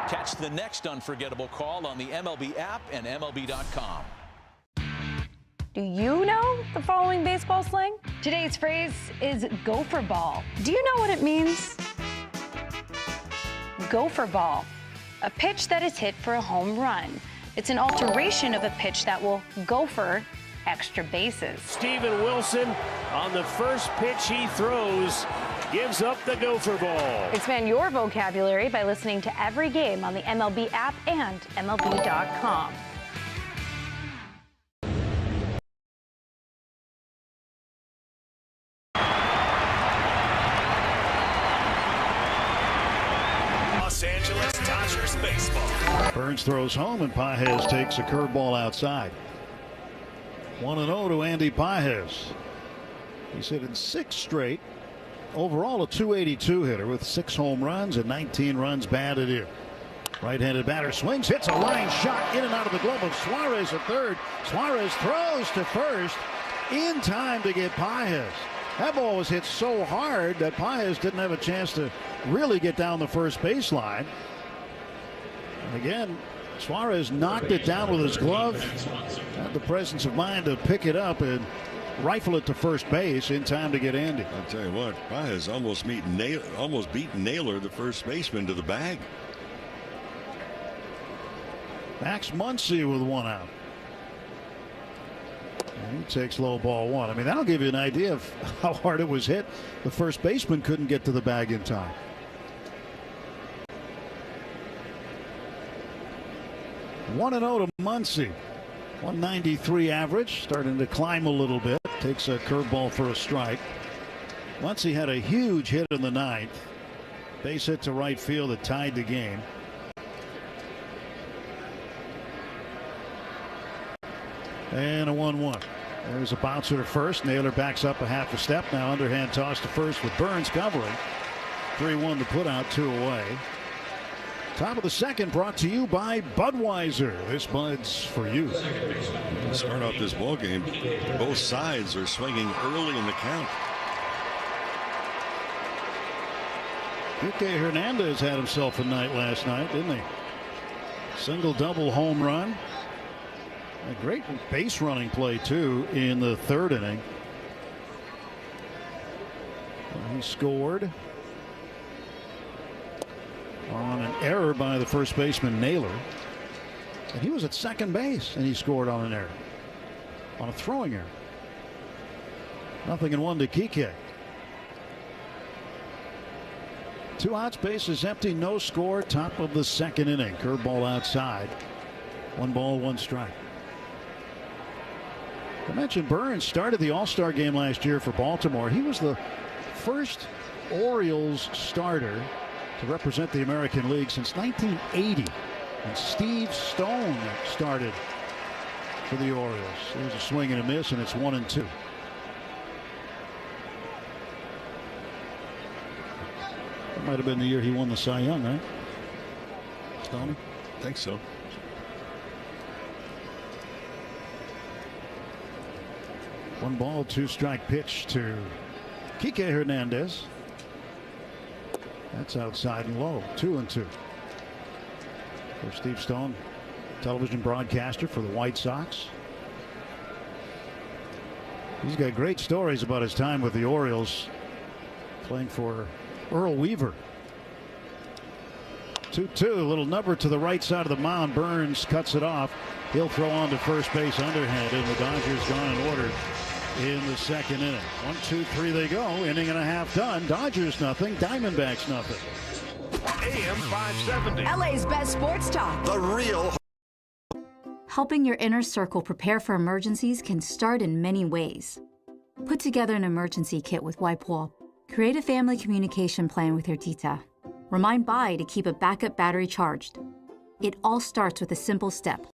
Catch the next unforgettable call on the MLB app and MLB.com. Do you know the following baseball slang? Today's phrase is gopher ball. Do you know what it means? Gopher ball, a pitch that is hit for a home run. It's an alteration of a pitch that will gopher extra bases. Steven Wilson on the first pitch he throws gives up the gopher ball. Expand your vocabulary by listening to every game on the MLB app and MLB.com. Los Angeles Dodgers baseball. Burns throws home, and Pages takes a curveball outside. 1-0 to Andy Pages. He's hit in 6 straight. Overall, a .282 hitter with 6 home runs and 19 runs batted in. Right-handed batter swings, hits a line shot in and out of the glove of Suarez at third. Suarez throws to first in time to get Pages. That ball was hit so hard that Pages didn't have a chance to really get down the first baseline. And again, Suarez knocked it down with his glove. Had the presence of mind to pick it up and rifle it to first base in time to get Andy. I'll tell you what, Pages almost beat Naylor, the first baseman, to the bag. Max Muncy with 1 out. And he takes low ball 1. I mean, that'll give you an idea of how hard it was hit. The first baseman couldn't get to the bag in time. One and 0 to Muncy. 193 average, starting to climb a little bit. Takes a curveball for a strike. Muncy had a huge hit in the 9th. Base hit to right field that tied the game. And a 1-1. There's a bouncer to first. Naylor backs up a half a step. Now underhand toss to first with Burns covering. 3-1 to put out, 2 away. Top of the second brought to you by Budweiser. This Bud's for you. Start off this ball game, both sides are swinging early in the count. Kike Hernandez had himself a night last night, didn't he? Single double home run. A great base running play too in the 3rd inning. He scored on an error by the first baseman Naylor, and he was at second base and he scored on an error, on a throwing error. 0-1 to Kike. 2 outs, bases empty, no score. Top of the 2nd inning. Curveball outside. 1 ball, 1 strike. I mentioned Burns started the All-Star game last year for Baltimore. He was the first Orioles starter to represent the American League since 1980. And Steve Stone started for the Orioles. There's a swing and a miss, and it's 1-2. That might have been the year he won the Cy Young, right? Stone? I think so. One ball, 2 strike pitch to Kike Hernandez. That's outside and low. 2-2. For Steve Stone, television broadcaster for the White Sox. He's got great stories about his time with the Orioles, playing for Earl Weaver. 2-2, a little number to the right side of the mound. Burns cuts it off. He'll throw on to first base underhand, and the Dodgers gone in order in the 2nd inning. 1, 2, 3 they go. Inning and a half done. Dodgers nothing. Diamondbacks nothing. AM 570. LA's best sports talk. The real. Helping your inner circle prepare for emergencies can start in many ways. Put together an emergency kit with WipeWall. Create a family communication plan with your Dita. Remind Bai to keep a backup battery charged. It all starts with a simple step.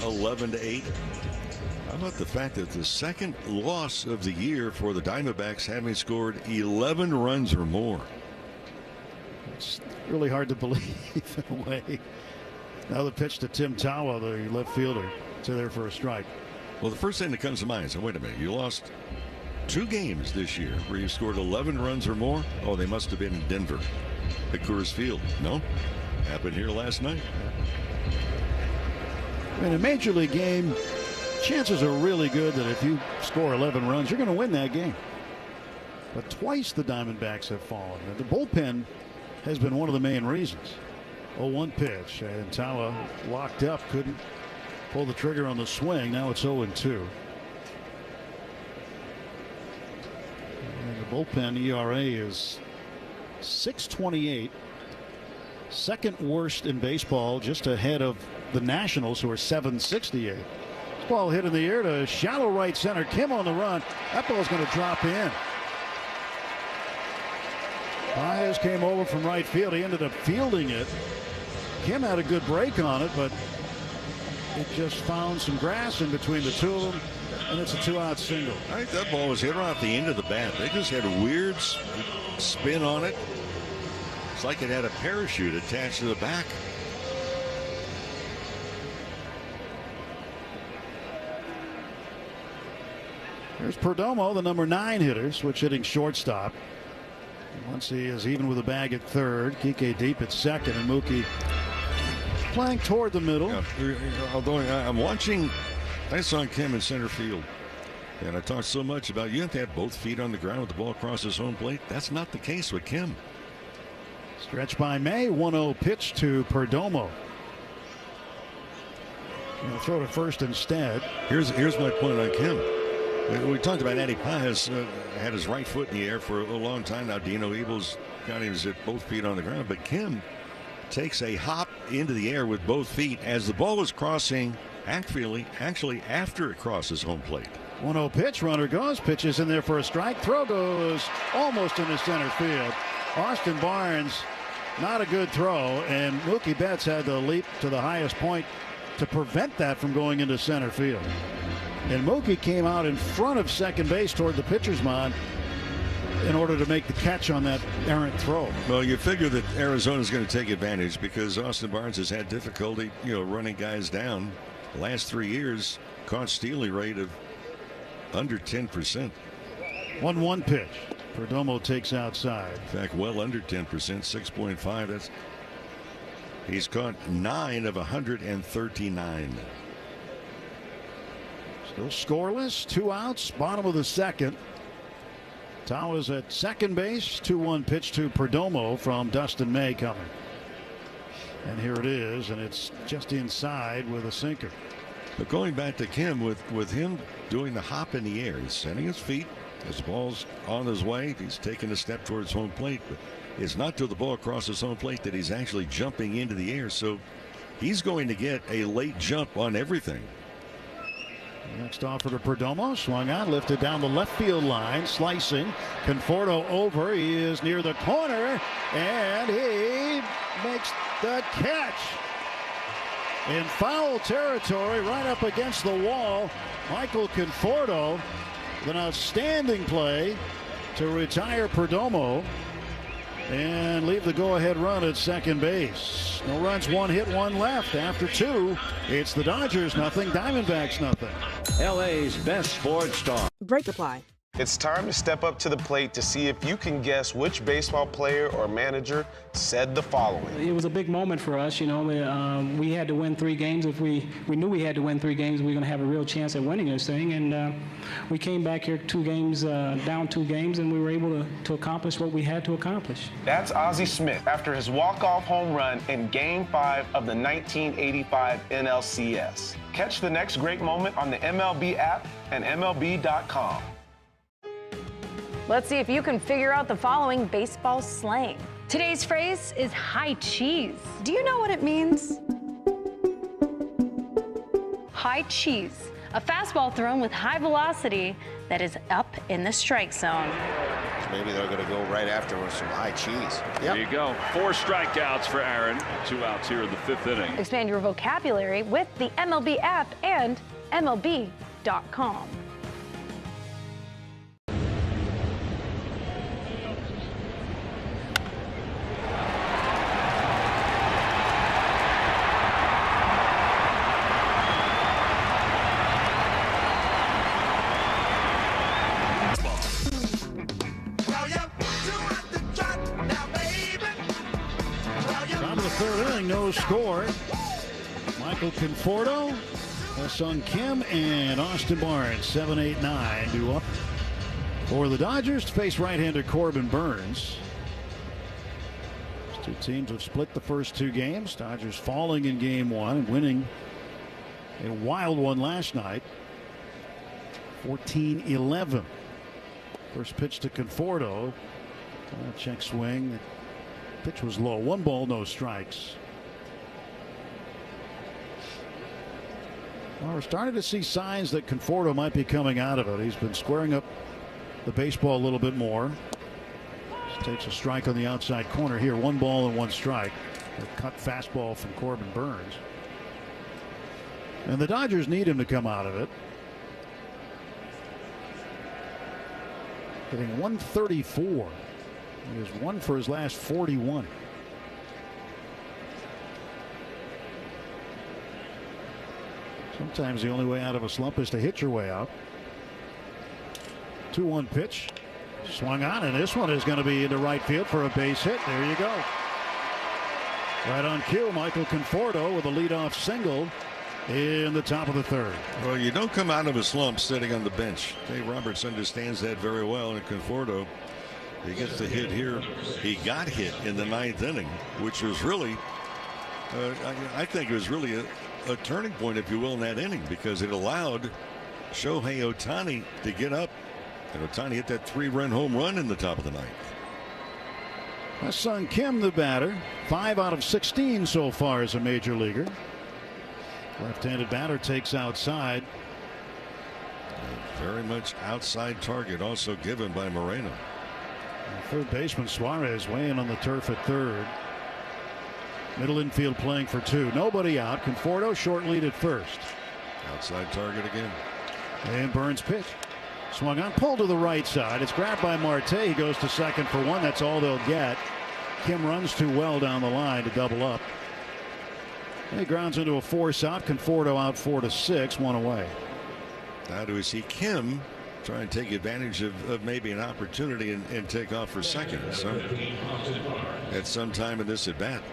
(11-8). How about the fact that the second loss of the year for the Diamondbacks, having scored 11 runs or more? It's really hard to believe in a way. Now the pitch to Tim Tawa, the left fielder, to there for a strike. Well, the first thing that comes to mind is, wait a minute, you lost 2 games this year where you scored 11 runs or more? Oh, they must have been in Denver at Coors Field. No, happened here last night. In a major league game, chances are really good that if you score 11 runs, you're going to win that game. But twice the Diamondbacks have fallen. And the bullpen has been one of the main reasons. 0-1 pitch, and Tawa locked up, couldn't pull the trigger on the swing. Now it's 0-2. And the bullpen ERA is 6.28, second worst in baseball, just ahead of the Nationals, who are 7.68. This ball hit in the air to shallow right center. Kim on the run. That ball's going to drop in. Baez came over from right field. He ended up fielding it. Kim had a good break on it, but it just found some grass in between the two of them, and it's a 2-out single. I think that ball was hit off the end of the bat. They just had a weird spin on it. It's like it had a parachute attached to the back. Here's Perdomo, the number 9 hitter, switch hitting shortstop. Once he is even with a bag at third, Kike deep at second, and Mookie playing toward the middle. Yeah, although I'm watching, I saw Kim in center field, and I talked so much about you have to have both feet on the ground with the ball across his home plate. That's not the case with Kim. Stretch by May, 1-0 pitch to Perdomo. He'll throw to first instead. Here's my point on Kim. We talked about Eddie Paz had his right foot in the air for a long time now. Dino Ebel's got his both feet on the ground, but Kim takes a hop into the air with both feet as the ball was crossing, actually after it crosses home plate. 1-0 pitch, runner goes, pitches in there for a strike, throw goes almost into center field. Austin Barnes, not a good throw, and Mookie Betts had to leap to the highest point to prevent that from going into center field. And Mookie came out in front of second base toward the pitcher's mound in order to make the catch on that errant throw. Well, you figure that Arizona's going to take advantage because Austin Barnes has had difficulty, running guys down. The last 3 years, caught stealing rate of under 10%. 1-1 pitch. Perdomo takes outside. In fact, well under 10%, 6.5. He's caught 9 of 139. Still scoreless, 2 outs, bottom of the second. Tawa's at second base, 2-1 pitch to Perdomo from Dustin May coming. And here it is, and it's just inside with a sinker. But going back to Kim, with him doing the hop in the air, he's sending his feet. His ball's on his way. He's taking a step towards home plate, but it's not till the ball crosses home plate that he's actually jumping into the air. So he's going to get a late jump on everything. Next offer to Perdomo, swung on, lifted down the left field line, slicing. Conforto over. He is near the corner, and he makes the catch. In foul territory, right up against the wall, Michael Conforto with an outstanding play to retire Perdomo and leave the go-ahead run at second base. No runs, 1 hit, 1 left. After 2, it's the Dodgers nothing, Diamondbacks nothing. LA's best sports star. Break reply. It's time to step up to the plate to see if you can guess which baseball player or manager said the following. It was a big moment for us. We had to win 3 games. If we knew we had to win 3 games, we were going to have a real chance at winning this thing. And we came back here 2 games, down 2 games, and we were able to accomplish what we had to accomplish. That's Ozzie Smith after his walk-off home run in Game 5 of the 1985 NLCS. Catch the next great moment on the MLB app and MLB.com. Let's see if you can figure out the following baseball slang. Today's phrase is high cheese. Do you know what it means? High cheese, a fastball thrown with high velocity that is up in the strike zone. Maybe they're going to go right after with some high cheese. There you go. 4 strikeouts for Aaron. 2 outs here in the 5th inning. Expand your vocabulary with the MLB app and MLB.com. No score. Michael Conforto, Sung Kim, and Austin Barnes, 7-8-9 due up for the Dodgers to face right-hander Corbin Burns. These 2 teams have split the first 2 games. Dodgers falling in game 1 and winning a wild one last night, 14-11. First pitch to Conforto. Check swing. Pitch was low. 1 ball, no strikes. Well, we're starting to see signs that Conforto might be coming out of it. He's been squaring up the baseball a little bit more. Just takes a strike on the outside corner here. 1 ball and 1 strike. A cut fastball from Corbin Burnes. And the Dodgers need him to come out of it. Hitting 134. He has 1 for his last 41. Sometimes the only way out of a slump is to hit your way out. 2-1 pitch. Swung on, and this one is going to be into right field for a base hit. There you go. Right on cue, Michael Conforto with a leadoff single in the top of the 3rd. Well, you don't come out of a slump sitting on the bench. Dave Roberts understands that very well. And Conforto, he gets the hit here. He got hit in the 9th inning, which was really, I think it was really a turning point, if you will, in that inning, because it allowed Shohei Ohtani to get up. And Ohtani hit that 3-run home run in the top of the 9th. My son Kim, the batter, 5 out of 16 so far as a major leaguer. Left-handed batter takes outside. Very much outside target also given by Moreno. Third baseman Suarez weighing on the turf at 3rd. Middle infield playing for 2. Nobody out. Conforto short lead at 1st. Outside target again. And Burnes pitch. Swung on, pulled to the right side. It's grabbed by Marte. He goes to second for 1. That's all they'll get. Kim runs too well down the line to double up. He grounds into a force out. Conforto out 4-6, 1 away. Now do we see Kim try and take advantage of maybe an opportunity and take off for second at some time in this at bat.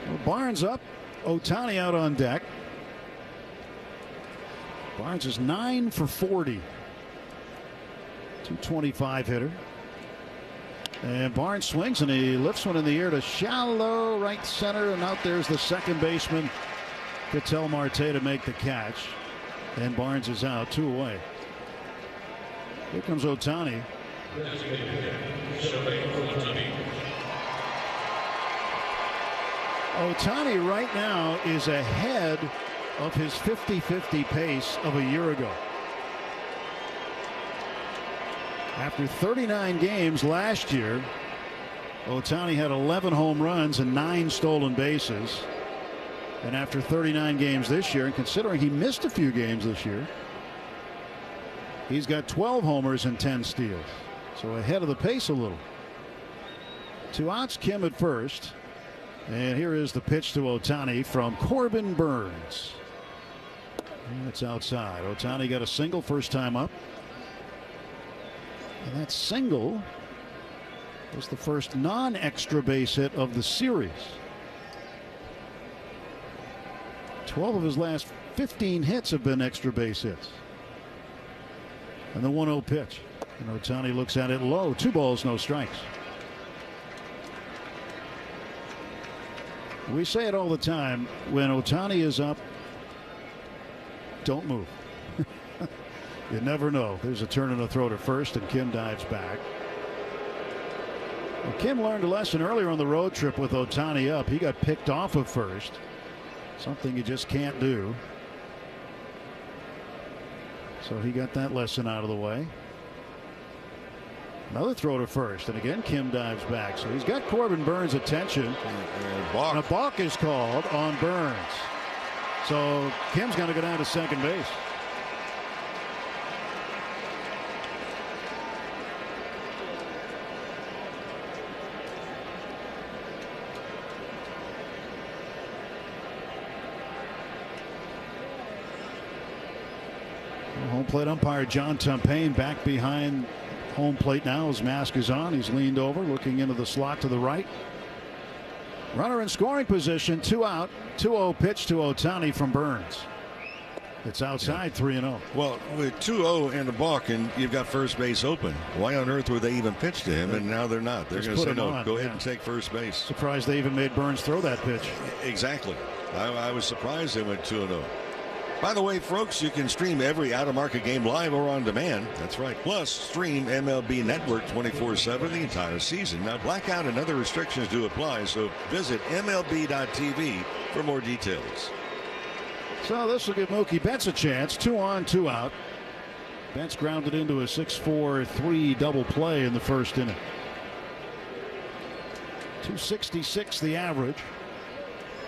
Well, Barnes up. Ohtani out on deck. Barnes is 9 for 40. 225 hitter. And Barnes swings and he lifts one in the air to shallow right center, and out there's the second baseman Ketel Marte to make the catch. And Barnes is out, 2 away. Here comes Ohtani. Ohtani right now is ahead of his 50-50 pace of a year ago. After 39 games last year, Ohtani had 11 home runs and 9 stolen bases. And after 39 games this year, and considering he missed a few games this year, he's got 12 homers and 10 steals. So ahead of the pace a little. 2 outs, Kim at first. And here is the pitch to Ohtani from Corbin Burnes. And it's outside. Ohtani got a single first time up. And that single was the first non-extra base hit of the series. 12 of his last 15 hits have been extra base hits. And the 1-0 pitch. And Ohtani looks at it low. 2 balls, no strikes. We say it all the time. When Ohtani is up, don't move. You never know. There's a turn and a throw to first, and Kim dives back. Well, Kim learned a lesson earlier on the road trip with Ohtani up. He got picked off of first. Something you just can't do. So he got that lesson out of the way. Another throw to first, and again Kim dives back. So he's got Corbin Burnes' attention. And a balk is called on Burnes. So Kim's going to go down to second base. Home plate umpire John Tumpain back behind home plate now. His mask is on. He's leaned over, looking into the slot to the right. Runner in scoring position, 2 out. 2-0 pitch to Ohtani from Burnes. It's outside, 3-0. Well, with 2-0 and a balk, and you've got first base open. Why on earth would they even pitch to him? And now they're not. They're going to say, no, go ahead and take first base. Surprised they even made Burnes throw that pitch. Exactly. I was surprised they went 2-0. By the way, folks, you can stream every out-of-market game live or on demand. That's right. Plus, stream MLB Network 24/7 the entire season. Now, blackout and other restrictions do apply, so visit MLB.tv for more details. So this will give Mookie Betts a chance. 2 on, 2 out. Betts grounded into a 6-4-3 double play in the first inning. 266 the average.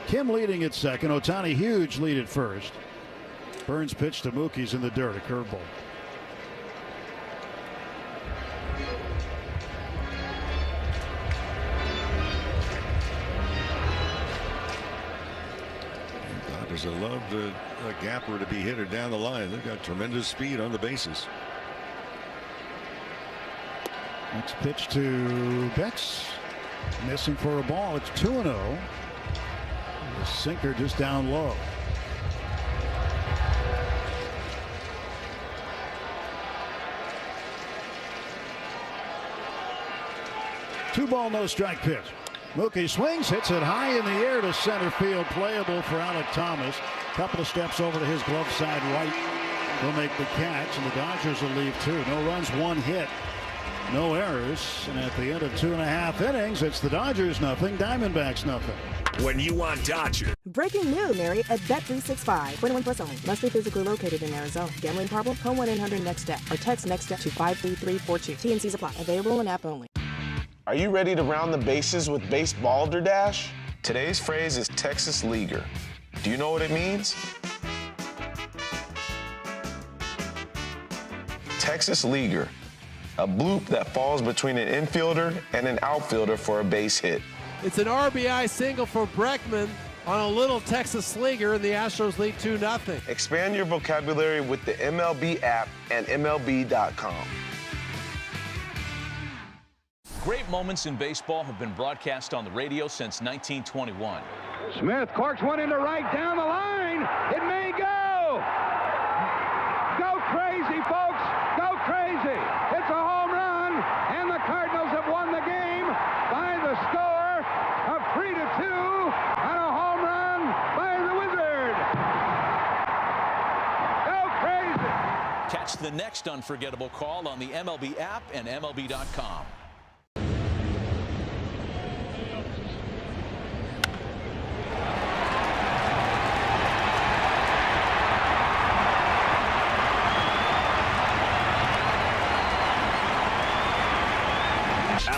Kim leading at second. Ohtani huge lead at first. Burns pitch to Mookie's in the dirt. A curveball. Dodgers have loved a gapper to be hit or down the line. They've got tremendous speed on the bases. Next pitch to Betts. Missing for a ball. It's 2-0. The sinker just down low. Two ball, no strike pitch. Mookie swings, hits it high in the air to center field. Playable for Alec Thomas. Couple of steps over to his glove side right. He'll make the catch, and the Dodgers will leave two. No runs, one hit. No errors. And at the end of 2.5 innings, it's the Dodgers nothing, Diamondbacks nothing. When you want Dodgers. Breaking news, Mary, at Bet365. 21 plus only. Must be physically located in Arizona. Gambling problem? Call 1-800-NEXT-STEP or text NEXT-STEP to 53342. T&Cs apply. Available in app only. Are you ready to round the bases with Base Balderdash? Today's phrase is Texas Leaguer. Do you know what it means? Texas Leaguer, a bloop that falls between an infielder and an outfielder for a base hit. It's an RBI single for Breckman on a little Texas Leaguer, and the Astros lead 2-0. Expand your vocabulary with the MLB app and MLB.com. Great moments in baseball have been broadcast on the radio since 1921. Smith corks one into right down the line. It may go. Go crazy, folks. Go crazy. It's a home run, and the Cardinals have won the game by the score of 3-2 on a home run by the Wizard. Go crazy. Catch the next unforgettable call on the MLB app and MLB.com.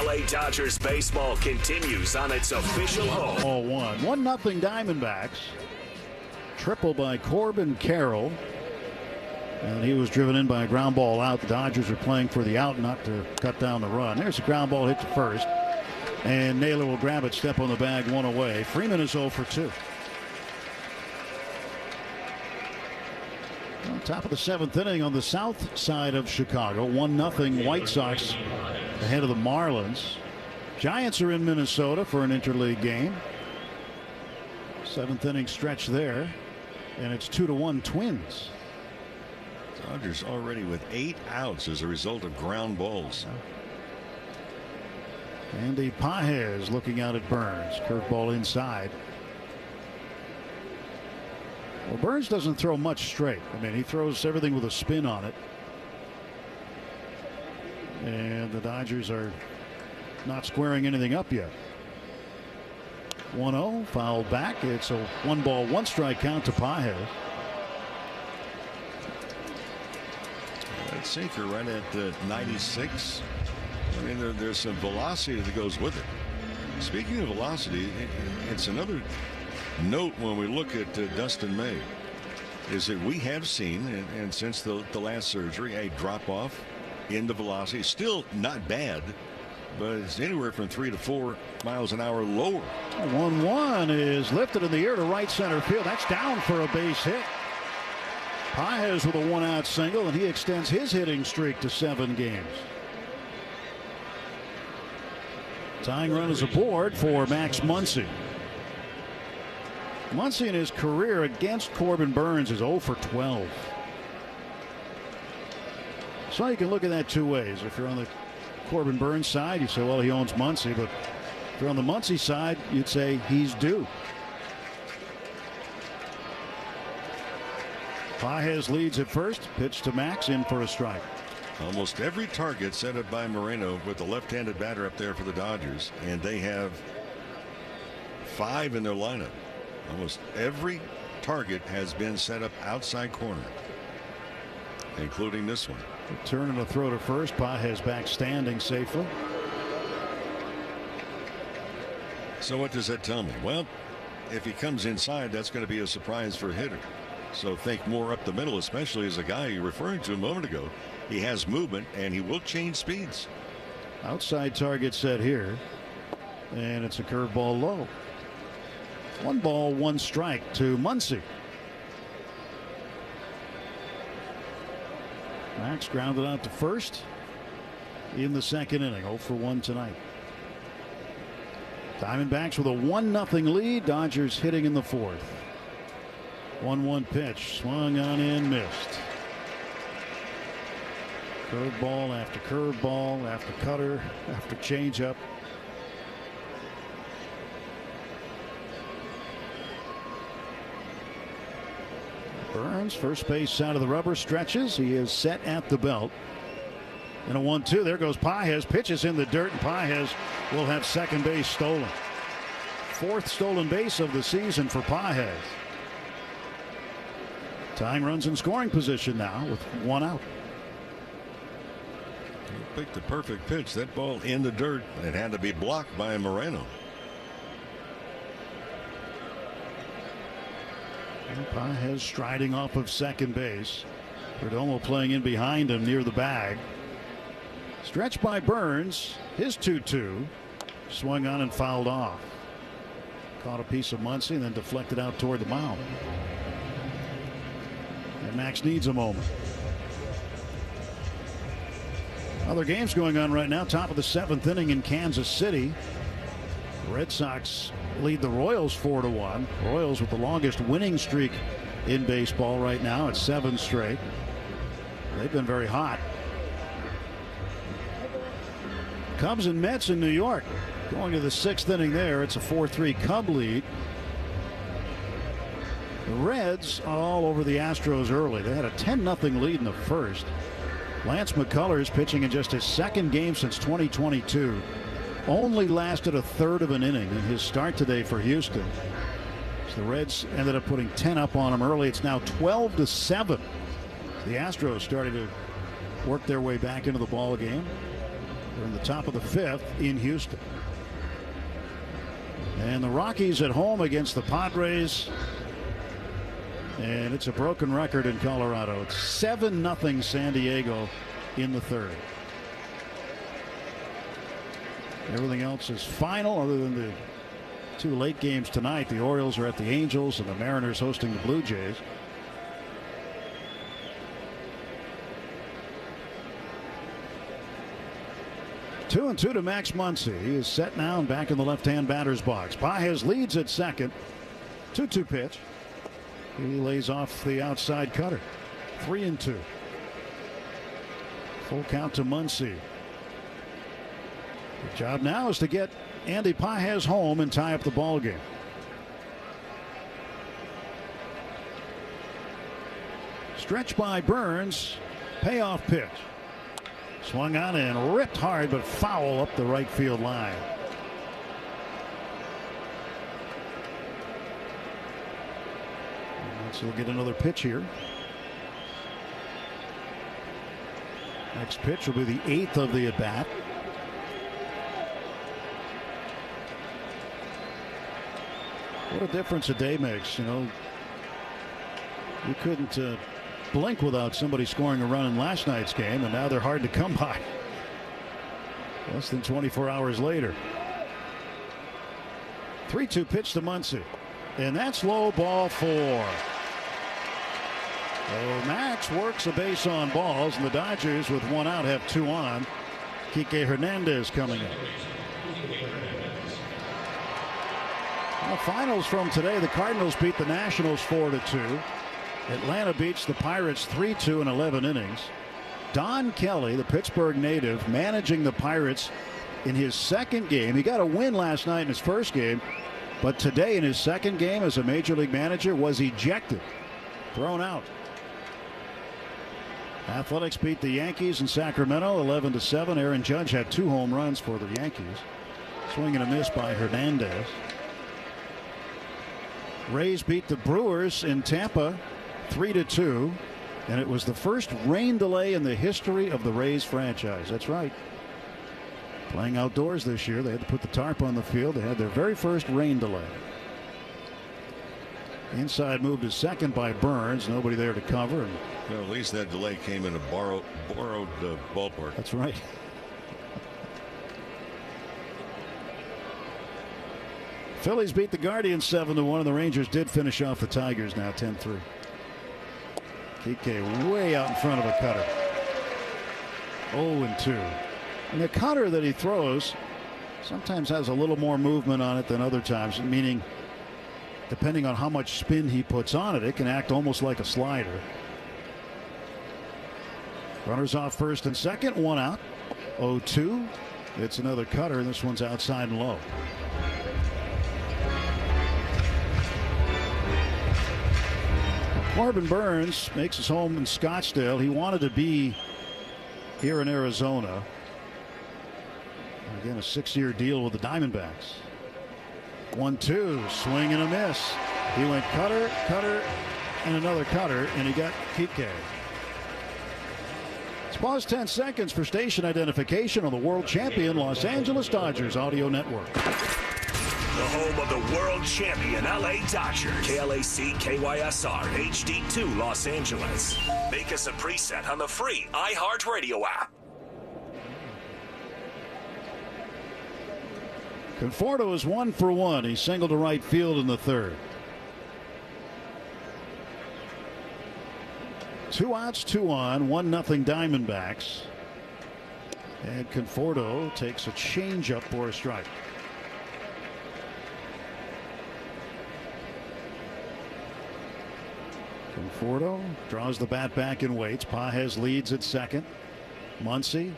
LA Dodgers baseball continues on its official home. All 1-0 Diamondbacks. Triple by Corbin Carroll. And he was driven in by a ground ball out. The Dodgers are playing for the out, not to cut down the run. There's a ground ball hit to first. And Naylor will grab it, step on the bag, one away. Freeman is 0 for 2. On top of the 7th inning on the south side of Chicago. 1-0 White Sox ahead of the Marlins. Giants are in Minnesota for an interleague game. 7th inning stretch there. And it's 2-1 Twins. Dodgers already with 8 outs as a result of ground balls. Andy Pages looking out at Burns. Curveball inside. Well, Burns doesn't throw much straight. I mean, he throws everything with a spin on it. And the Dodgers are not squaring anything up yet. 1-0 fouled back. It's a 1-ball 1-strike count to Pages. That sinker right at 96. I mean, there's some velocity that goes with it. Speaking of velocity, it's another note when we look at Dustin May is that we have seen, and since the last surgery, a drop off in the velocity. Still not bad, but it's anywhere from 3 to 4 miles an hour lower. 1-1 is lifted in the air to right center field. That's down for a base hit. Pages with a 1-out single, and he extends his hitting streak to 7 games. Tying run is aboard for Max Muncy. Muncy in his career against Corbin Burns is 0 for 12. So you can look at that two ways. If you're on the Corbin Burns side, you say, well, he owns Muncy. But if you're on the Muncy side, you'd say he's due. Pages leads at first. Pitch to Max, in for a strike. Almost every target set up by Moreno with the left-handed batter up there for the Dodgers, and they have 5 in their lineup. Almost every target has been set up outside corner. including this one. A turn and a throw to first. Pages back standing safely. So what does that tell me? Well, if he comes inside, that's going to be a surprise for a hitter. So think more up the middle, especially as a guy you're referring to a moment ago. He has movement and he will change speeds. Outside target set here. And it's a curveball low. 1 ball, 1 strike to Muncy. Max grounded out to first in the second inning. 0 for 1 tonight. Diamondbacks with a 1-0 lead. Dodgers hitting in the 4th. 1-1 pitch. Swung on in, missed. Curveball after curveball after cutter after changeup. Burns, first base side of the rubber, stretches. He is set at the belt. And a 1-2. There goes Pages. Pitches in the dirt, and Pages will have second base stolen. 4th stolen base of the season for Pages. Tying runs in scoring position now with 1 out. He picked the perfect pitch. That ball in the dirt. It had to be blocked by Moreno. Pages striding off of second base. Perdomo playing in behind him near the bag. Stretched by Burns. His 2-2. Swung on and fouled off. Caught a piece of Muncy and then deflected out toward the mound. And Max needs a moment. Other games going on right now. Top of the 7th inning in Kansas City. The Red Sox lead the Royals 4-1. Royals with the longest winning streak in baseball right now at 7 straight. They've been very hot. Cubs and Mets in New York going to the 6th inning there. It's a 4-3 Cub lead. The Reds are all over the Astros early. They had a 10-0 lead in the first. Lance McCullers pitching in just his 2nd game since 2022. Only lasted a 1/3 of an inning in his start today for Houston. So the Reds ended up putting 10 up on him early. It's now 12-7. The Astros starting to work their way back into the ball game. They're in the top of the 5th in Houston. And the Rockies at home against the Padres. And it's a broken record in Colorado. It's 7-0 San Diego in the 3rd. Everything else is final other than the 2 late games tonight. The Orioles are at the Angels and the Mariners hosting the Blue Jays. Two and 2 to Max Muncy. He is set now and back in the left-hand batter's box. Pages leads at second. 2-2 pitch. He lays off the outside cutter. 3-2. Full count to Muncy. The job now is to get Andy Pages home and tie up the ball game. Stretched by Burns. Payoff pitch. Swung on and ripped hard, but foul up the right field line. So we'll get another pitch here. Next pitch will be the 8th of the at-bat. What a difference a day makes. You know, you couldn't blink without somebody scoring a run in last night's game, and now they're hard to come by. Less than 24 hours later. 3-2 pitch to Muncy. And that's low, ball 4. So Max works a base on balls, and the Dodgers with 1 out have 2 on. Kike Hernandez coming in. Well, finals from today. The Cardinals beat the Nationals 4-2. Atlanta beats the Pirates 3-2 in 11 innings. Don Kelly, the Pittsburgh native, managing the Pirates in his 2nd game. He got a win last night in his 1st game, but today in his 2nd game as a major league manager was ejected, thrown out. Athletics beat the Yankees in Sacramento 11-7. Aaron Judge had 2 home runs for the Yankees. Swing and a miss by Hernandez. Rays beat the Brewers in Tampa 3-2. And it was the first rain delay in the history of the Rays franchise. That's right. Playing outdoors this year, they had to put the tarp on the field. They had their very first rain delay. Inside move to second by Burns. Nobody there to cover. And well, at least that delay came in a borrowed ballpark. That's right. Phillies beat the Guardians 7-1, and the Rangers did finish off the Tigers now 10-3. Kike way out in front of a cutter. 0-2. And the cutter that he throws sometimes has a little more movement on it than other times, meaning depending on how much spin he puts on it, it can act almost like a slider. Runners off first and second, one out. 0-2. It's another cutter, and this one's outside and low. Corbin Burns makes his home in Scottsdale. He wanted to be here in Arizona. Again, a 6-year deal with the Diamondbacks. 1-2, swing and a miss. He went cutter, and another cutter, and he got Kike. Let's pause 10 seconds for station identification on the world champion Los Angeles Dodgers audio network. The home of the world champion LA Dodgers. KLAC KYSR HD2 Los Angeles. Make us a preset on the free iHeartRadio app. Conforto is 1 for 1. He singled to right field in the third. 2 outs, 2 on, 1-0 Diamondbacks. And Conforto takes a changeup for a strike. Conforto draws the bat back and waits. Pages leads at second. Muncy,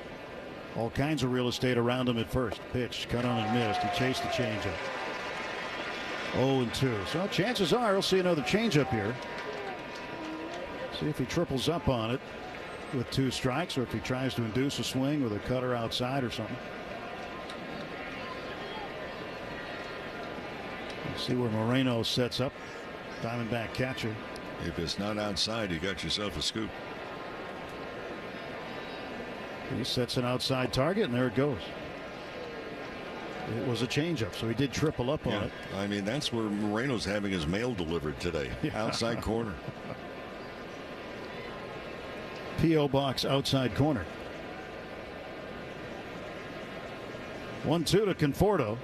all kinds of real estate around him at first. Pitch cut on and missed. He chased the changeup. 0-2. So chances are we'll see another changeup here. See if he triples up on it with 2 strikes, or if he tries to induce a swing with a cutter outside or something. Let's see where Moreno sets up. Diamondback catcher. If it's not outside, you got yourself a scoop. He sets an outside target, and there it goes. It was a changeup, so he did triple up on it. I mean, that's where Moreno's having his mail delivered today. Outside corner. P.O. Box outside corner. 1-2 to Conforto.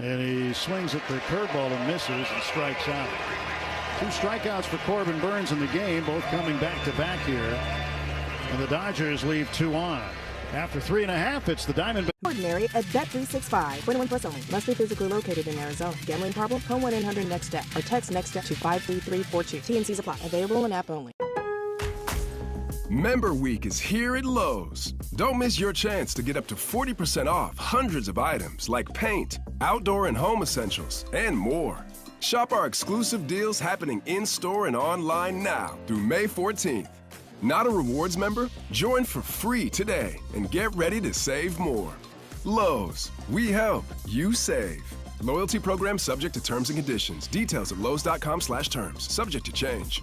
And he swings at the curveball and misses and strikes out. 2 strikeouts for Corbin Burns in the game, both coming back to back here. And the Dodgers leave 2 on. After 3.5, it's the Diamondbacks. Ordinary at Bet365. 21 plus only. Must be physically located in Arizona. Gambling problem? Call 1-800-NEXT-STEP or text NEXT-STEP to 53342. T&Cs apply. Available in app only. Member Week is here at Lowe's. Don't miss your chance to get up to 40% off hundreds of items like paint, outdoor and home essentials, and more. Shop our exclusive deals happening in-store and online now through May 14th. Not a rewards member? Join for free today and get ready to save more. Lowe's, we help, you save. Loyalty program subject to terms and conditions. Details at lowes.com/terms. Subject to change.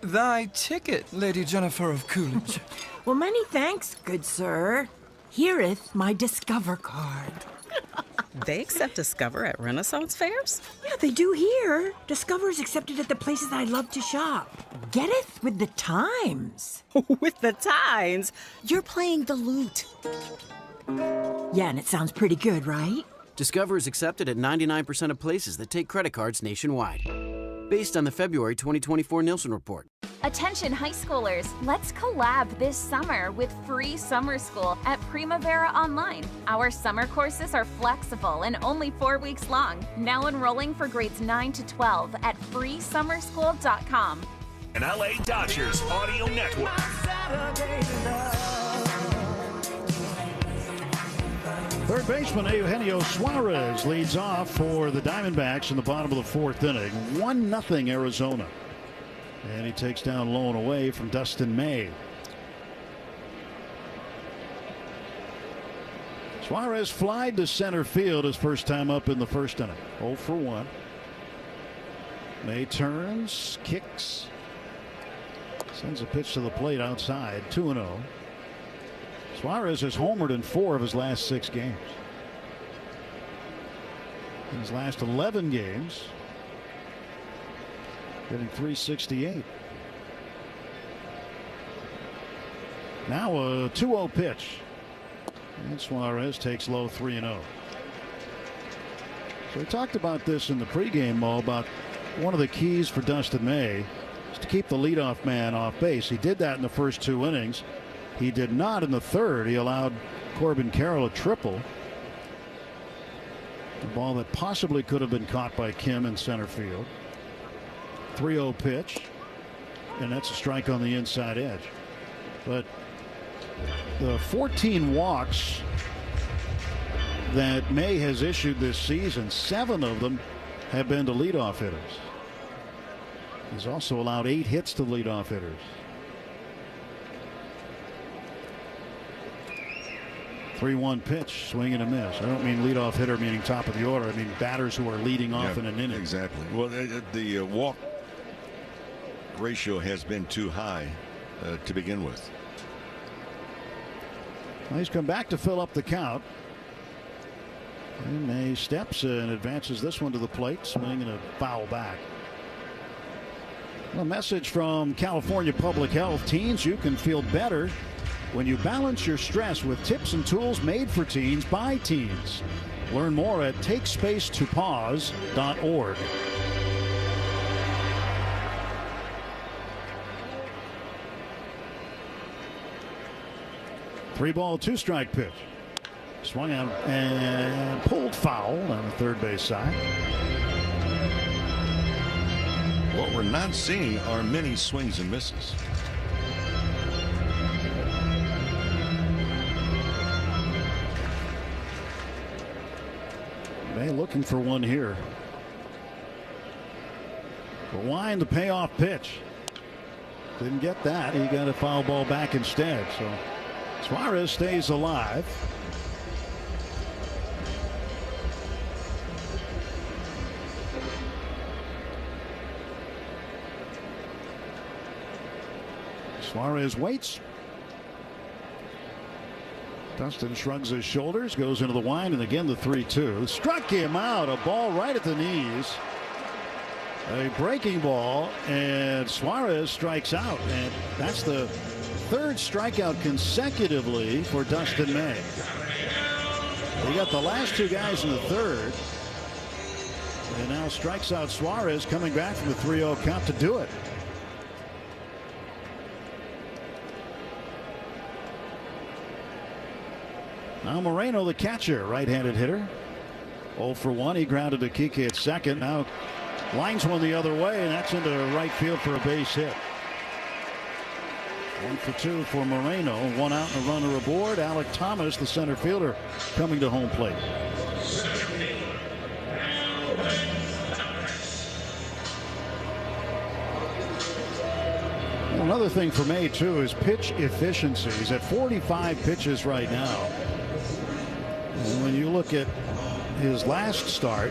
Thy ticket, Lady Jennifer of Coolidge. Well, many thanks, good sir. Here'th my Discover card. They accept Discover at Renaissance fairs? Yeah, they do here. Discover's accepted at the places I love to shop. Getteth with the times. With the times? You're playing the lute. Yeah, and it sounds pretty good, right? Discover is accepted at 99% of places that take credit cards nationwide. Based on the February 2024 Nielsen report. Attention high schoolers, let's collab this summer with free summer school at Primavera Online. Our summer courses are flexible and only 4 weeks long. Now enrolling for grades 9 to 12 at freesummerschool.com. An LA Dodgers audio network. Third baseman Eugenio Suarez leads off for the Diamondbacks in the bottom of the 4th inning. 1-0 Arizona. And he takes down low and away from Dustin May. Suarez flied to center field his first time up in the first inning. 0 for 1. May turns, kicks, Sends a pitch to the plate outside, 2-0. Suarez has homered in 4 of his last 6 games. In his last 11 games, getting 368. Now a 2-0 pitch. And Suarez takes low, 3-0. So we talked about this in the pregame, Mo, about one of the keys for Dustin May is to keep the leadoff man off base. He did that in the first 2 innings. He did not in the third. He allowed Corbin Carroll a triple. A ball that possibly could have been caught by Kim in center field. 3-0 pitch. And that's a strike on the inside edge. But the 14 walks that May has issued this season, 7 of them have been to leadoff hitters. He's also allowed 8 hits to leadoff hitters. 3-1 pitch, swing and a miss. I don't mean leadoff hitter meaning top of the order. I mean batters who are leading off in an inning. Exactly. Well, the walk ratio has been too high to begin with. Well, he's come back to fill up the count. And May steps and advances this one to the plate, swing and a foul back. A message from California Public Health. Teens, you can feel better when you balance your stress with tips and tools made for teens by teens. Learn more at takespacetopause.org. 3-ball, 2-strike pitch. Swung out and pulled foul on the third base side. What we're not seeing are many swings and misses. May looking for one here. Rewind the payoff pitch. Didn't get that. He got a foul ball back instead. So Suarez stays alive. Suarez waits. Dustin shrugs his shoulders, goes into the wind, and again the 3-2. Struck him out. A ball right at the knees. A breaking ball, and Suarez strikes out. And that's the 3rd strikeout consecutively for Dustin May. He got the last 2 guys in the 3rd. And now strikes out Suarez, coming back from the 3-0 count to do it. Now Moreno, the catcher, right-handed hitter. 0 for 1. He grounded to Kike at second. Now lines one the other way, and that's into right field for a base hit. 1 for 2 for Moreno. 1 out and a runner aboard. Alec Thomas, the center fielder, coming to home plate. Another thing for May, too, is pitch efficiency. He's at 45 pitches right now. And when you look at his last start,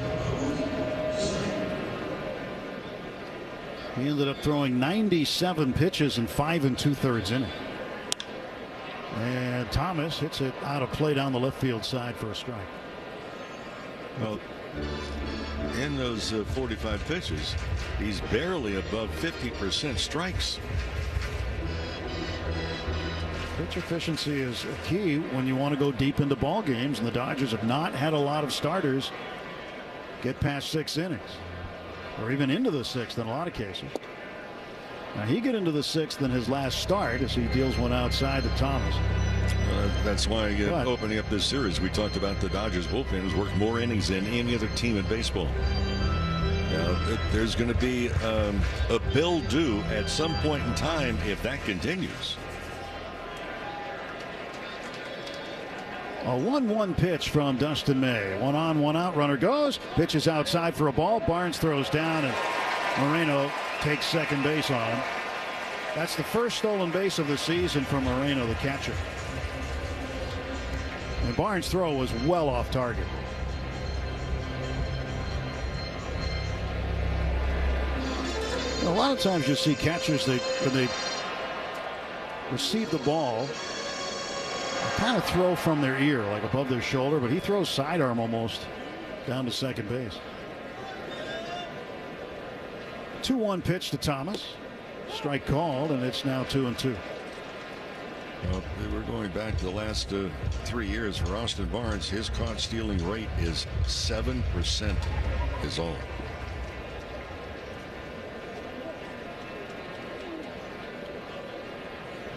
he ended up throwing 97 pitches in 5 2/3 innings. And Thomas hits it out of play down the left field side for a strike. Well, in those 45 pitches, he's barely above 50% strikes. Pitch efficiency is a key when you want to go deep into ball games, and the Dodgers have not had a lot of starters get past 6 innings, or even into the 6th in a lot of cases. Now he get into the 6th in his last start as he deals one outside to Thomas. That's why opening up this series, we talked about the Dodgers bullpen has worked more innings than any other team in baseball. Now, there's going to be a bill due at some point in time if that continues. A 1-1 pitch from Dustin May. 1 on, 1 out. Runner goes. Pitches outside for a ball. Barnes throws down, and Moreno takes second base on him. That's the first stolen base of the season for Moreno, the catcher. And Barnes' throw was well off target. A lot of times you see catchers, when they receive the ball, kind of throw from their ear, like above their shoulder, but he throws sidearm almost down to second base. 2-1 pitch to Thomas. Strike called, and it's now 2-2. Well, we're going back to the last 3 years for Austin Barnes. His caught stealing rate is 7% is all.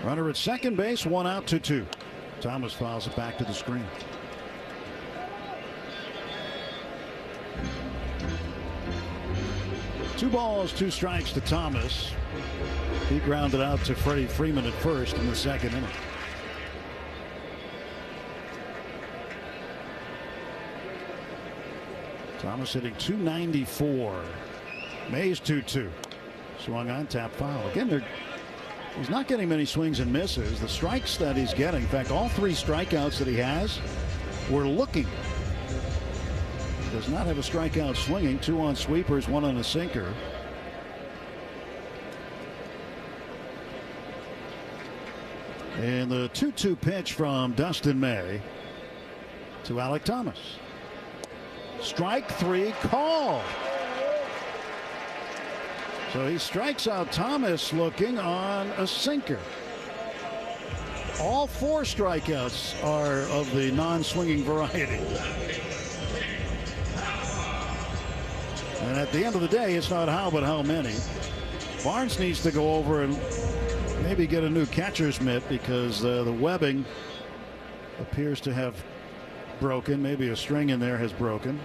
Runner at second base, 1 out, 2-2. Thomas fouls it back to the screen. Two balls, 2 strikes to Thomas. He grounded out to Freddie Freeman at first in the second inning. Thomas hitting .294. Mays 2-2. Swung on, tap foul. Again, he's not getting many swings and misses. The strikes that he's getting, in fact, all 3 strikeouts that he has were looking. Does not have a strikeout swinging. 2 on sweepers, 1 on a sinker. And the 2-2 pitch from Dustin May to Alek Thomas. Strike 3 called. So he strikes out Thomas looking on a sinker. All 4 strikeouts are of the non-swinging variety. And at the end of the day, it's not how, but how many. Barnes needs to go over and maybe get a new catcher's mitt because the webbing appears to have broken. Maybe a string in there has broken.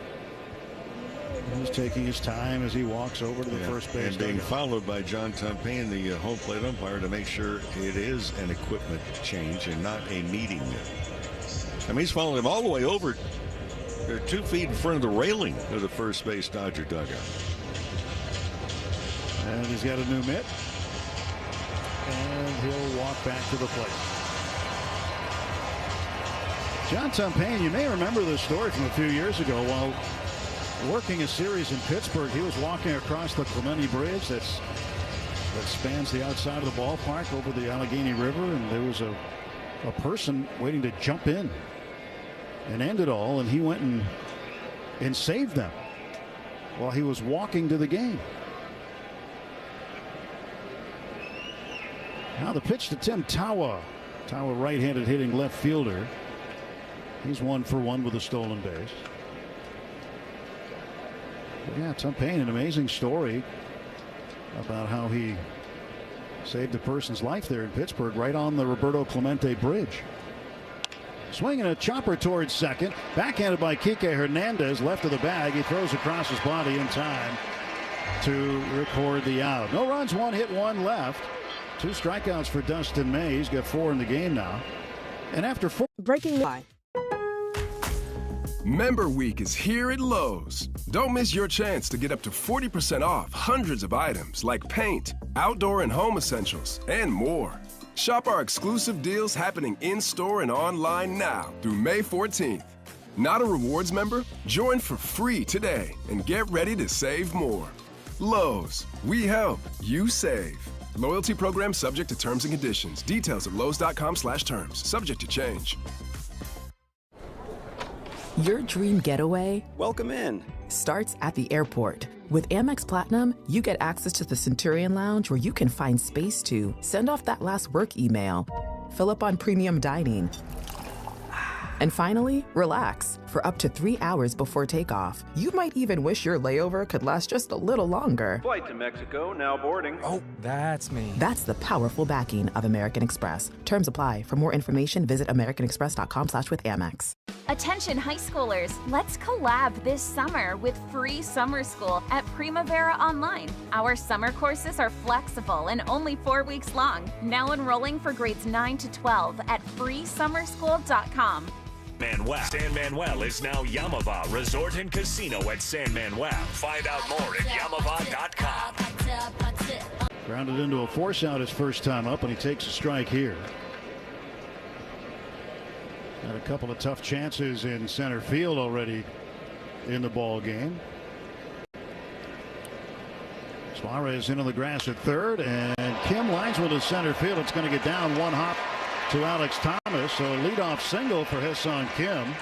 He's taking his time as he walks over to the first base. And being followed by John Tumpane, the home plate umpire, to make sure it is an equipment change and not a meeting. I mean, he's following him all the way over. They're 2 feet in front of the railing of the first base Dodger dugout. And he's got a new mitt. And he'll walk back to the plate. John Tumpane, you may remember this story from a few years ago. While working a series in Pittsburgh, he was walking across the Clemente Bridge that spans the outside of the ballpark over the Allegheny River, and there was a person waiting to jump in and end it all, and he went and saved them while he was walking to the game. Now the pitch to Tim Tawa. Tawa, right-handed hitting left fielder. He's 1 for 1 with a stolen base. But yeah, Tumpane, an amazing story about how he saved a person's life there in Pittsburgh, right on the Roberto Clemente Bridge. Swinging a chopper towards second. Backhanded by Kike Hernandez, left of the bag. He throws across his body in time to record the out. No runs, 1 hit, 1 left. 2 strikeouts for Dustin May. He's got 4 in the game now. And after 4. Breaking news. Member Week is here at Lowe's. Don't miss your chance to get up to 40% off hundreds of items like paint, outdoor and home essentials, and more. Shop our exclusive deals happening in-store and online now through May 14th. Not a rewards member? Join for free today and get ready to save more. Lowe's, we help, you save. Loyalty program subject to terms and conditions. Details at lowes.com/terms. Subject to change. Your dream getaway, welcome in, starts at the airport. With Amex Platinum, you get access to the Centurion Lounge where you can find space to send off that last work email, fill up on premium dining, and finally, relax for up to 3 hours before takeoff. You might even wish your layover could last just a little longer. Flight to Mexico, now boarding. Oh, that's me. That's the powerful backing of American Express. Terms apply. For more information, visit americanexpress.com/withAmex. Attention high schoolers, let's collab this summer with free summer school at Primavera Online. Our summer courses are flexible and only 4 weeks long. Now enrolling for grades 9 to 12 at freesummerschool.com. San Manuel is now Yamava Resort and Casino at San Manuel. Find out more at yamava.com. Grounded into a force out his first time up, and he takes a strike here. Had a couple of tough chances in center field already in the ball game. Suarez into the grass at third, and Kim lines one to center field. It's going to get down one hop to Alex Thomas. So a leadoff single for Ha-Seong Kim.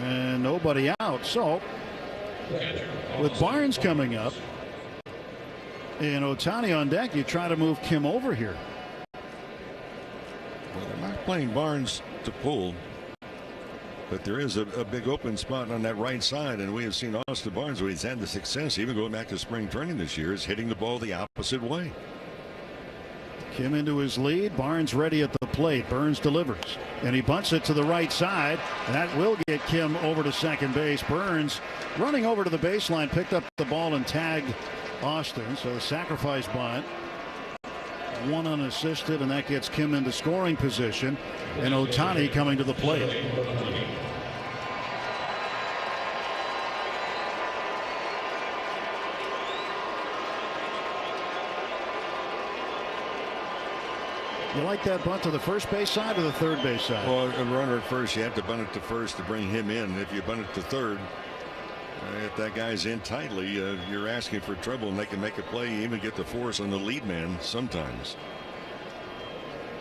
And nobody out. So with Barnes coming up and Ohtani on deck, you try to move Kim over here. Well, they're not playing Barnes to pull, but there is a big open spot on that right side, and we have seen Austin Barnes, where he's had the success, even going back to spring training this year, is hitting the ball the opposite way. Kim into his lead. Barnes ready at the plate. Burns delivers, and he bunts it to the right side. That will get Kim over to second base. Burns running over to the baseline, picked up the ball and tagged Austin. So the sacrifice bunt, one unassisted, and that gets Kim into scoring position. And Ohtani coming to the plate. You like that bunt to the first base side or the third base side? Well, a runner at first, you have to bunt it to first to bring him in. If you bunt it to third, if that guy's in tightly, you're asking for trouble, and they can make a play. You even get the force on the lead man sometimes.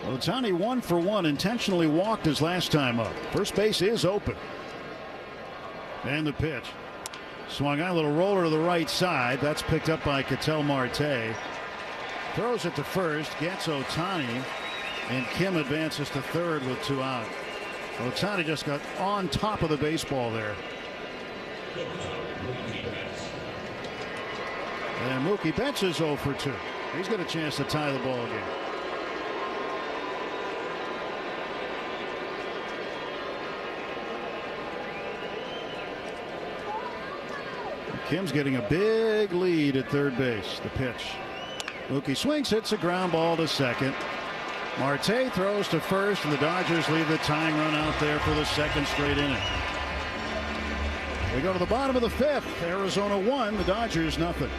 Ohtani 1 for 1, intentionally walked his last time up. First base is open. And the pitch. Swung on, a little roller to the right side. That's picked up by Ketel Marte. Throws it to first, gets Ohtani, and Kim advances to third with 2 out. Ohtani just got on top of the baseball there. And Mookie Betts is 0 for 2. He's got a chance to tie the ball game. Kim's getting a big lead at third base. The pitch. Mookie swings, hits a ground ball to second. Marte throws to first, and the Dodgers leave the tying run out there for the second straight inning. We go to the bottom of the 5th. Arizona 1, the Dodgers nothing.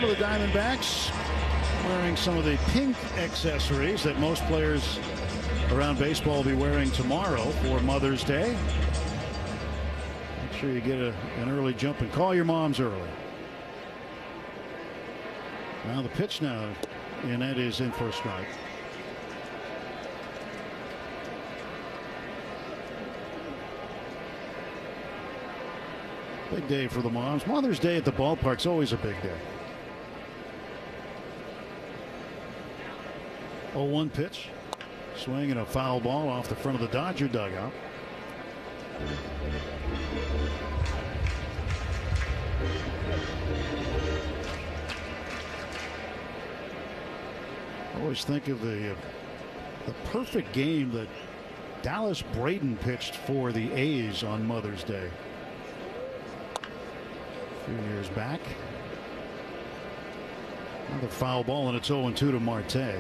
of the Diamondbacks wearing some of the pink accessories that most players around baseball will be wearing tomorrow for Mother's Day. Make sure you get an early jump and call your moms early. Now the pitch now, and that is in for a strike. Big day for the moms. Mother's Day at the ballpark's always a big day. 0-1 pitch. Swing and a foul ball off the front of the Dodger dugout. I always think of the perfect game that Dallas Braden pitched for the A's on Mother's Day a few years back. Another foul ball, and it's 0-2 to Marte.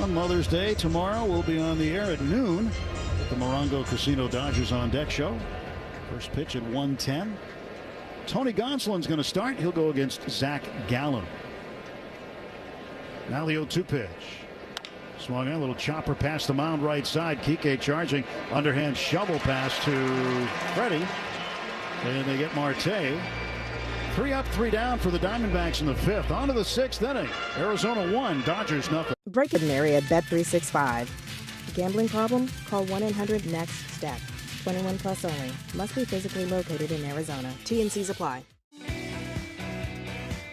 On Mother's Day tomorrow, we'll be on the air at noon at the Morongo Casino Dodgers on Deck show. First pitch at 1:10. Tony Gonsolin's going to start. He'll go against Zach Gallen. Now the 0-2 pitch. Swung in, a little chopper past the mound right side. Kike charging. Underhand shovel pass to Freddie. And they get Marte. 3 up, 3 down for the Diamondbacks in the 5th. On to the 6th inning. Arizona 1, Dodgers nothing. Break it Mary at Bet365. Gambling problem? Call 1-800-NEXT-STEP. 21 plus only. Must be physically located in Arizona. T&Cs apply.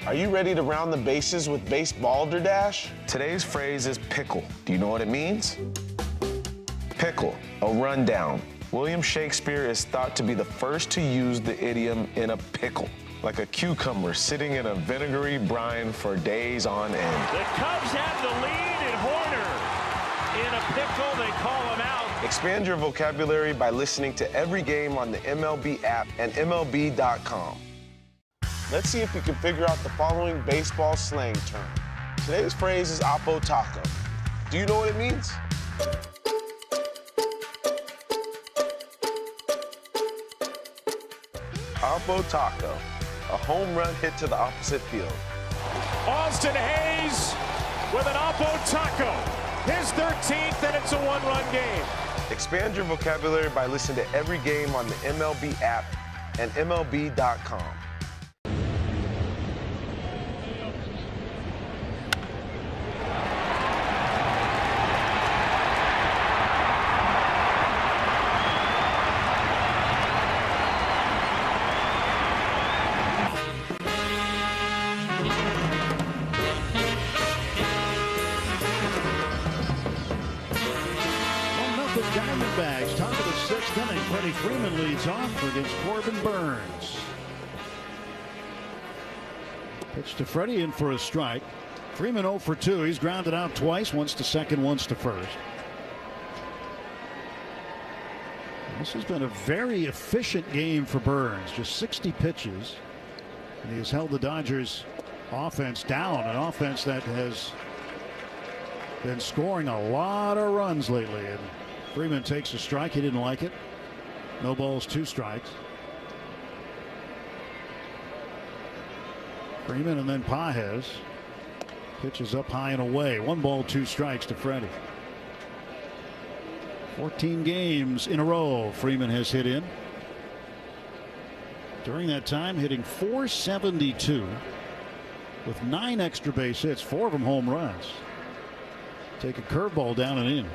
Are you ready to round the bases with Base Balderdash? Today's phrase is pickle. Do you know what it means? Pickle, a rundown. William Shakespeare is thought to be the first to use the idiom in a pickle, like a cucumber sitting in a vinegary brine for days on end. The Cubs have the lead in Horner. In a pickle, they call him out. Expand your vocabulary by listening to every game on the MLB app and MLB.com. Let's see if you can figure out the following baseball slang term. Today's phrase is Oppo Taco. Do you know what it means? Oppo Taco, a home run hit to the opposite field. Austin Hayes with an Oppo Taco. His 13th, and it's a one-run game. Expand your vocabulary by listening to every game on the MLB app and MLB.com. Diamondbacks, top of the 6th inning. Freddie Freeman leads off against Corbin Burns. Pitch to Freddie, in for a strike. Freeman 0 for 2. He's grounded out twice, once to second, once to first. This has been a very efficient game for Burns. Just 60 pitches. And he has held the Dodgers offense down, an offense that has been scoring a lot of runs lately. And Freeman takes a strike. He didn't like it. No balls, 2 strikes. Freeman and then Pages. Pitches up high and away. 1 ball, 2 strikes to Freddie. 14 games in a row Freeman has hit in. During that time, hitting .472 with 9 extra base hits, 4 of them home runs. Take a curveball down and in.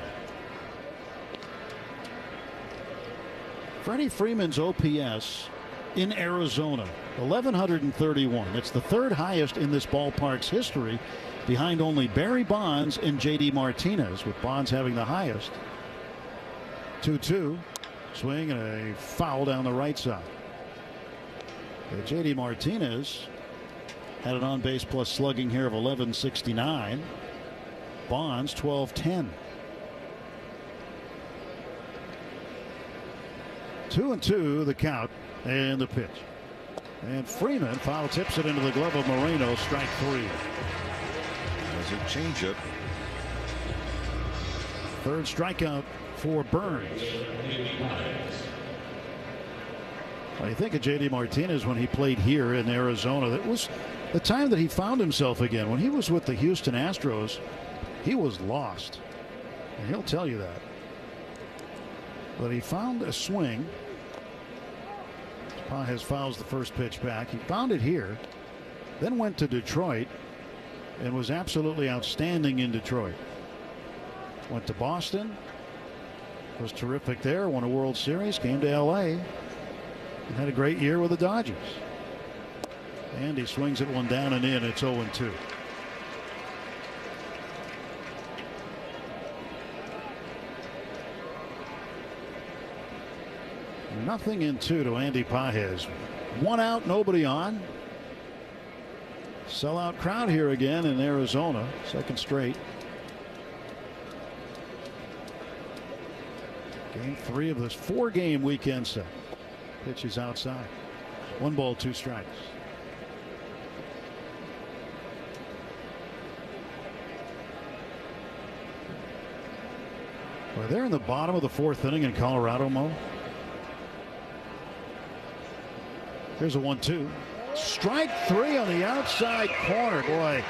Freddie Freeman's OPS in Arizona, 1,131. It's the 3rd highest in this ballpark's history, behind only Barry Bonds and J.D. Martinez, with Bonds having the highest. 2-2. Swing and a foul down the right side. J.D. Martinez had an on-base plus slugging here of 1169. Bonds 1210. 2-2 the count and the pitch. And Freeman foul tips it into the glove of Moreno. Strike 3. As a changeup. 3rd strikeout for Burns. I think of J.D. Martinez when he played here in Arizona. That was the time that he found himself again. When he was with the Houston Astros, he was lost. And he'll tell you that. But he found a swing. Pages fouls the first pitch back. He found it here, then went to Detroit and was absolutely outstanding in Detroit. Went to Boston, was terrific there, won a World Series, came to L.A., and had a great year with the Dodgers. And he swings it one down and in. It's 0-2. Nothing in 2 to Andy Pages. 1 out, nobody on. Sellout crowd here again in Arizona. Second straight. Game 3 of this 4-game weekend set. Pitch is outside. 1 ball, 2 strikes. Well, they're in the bottom of the 4th inning in Colorado, Mo. Here's a 1-2. Strike 3 on the outside corner. Boy,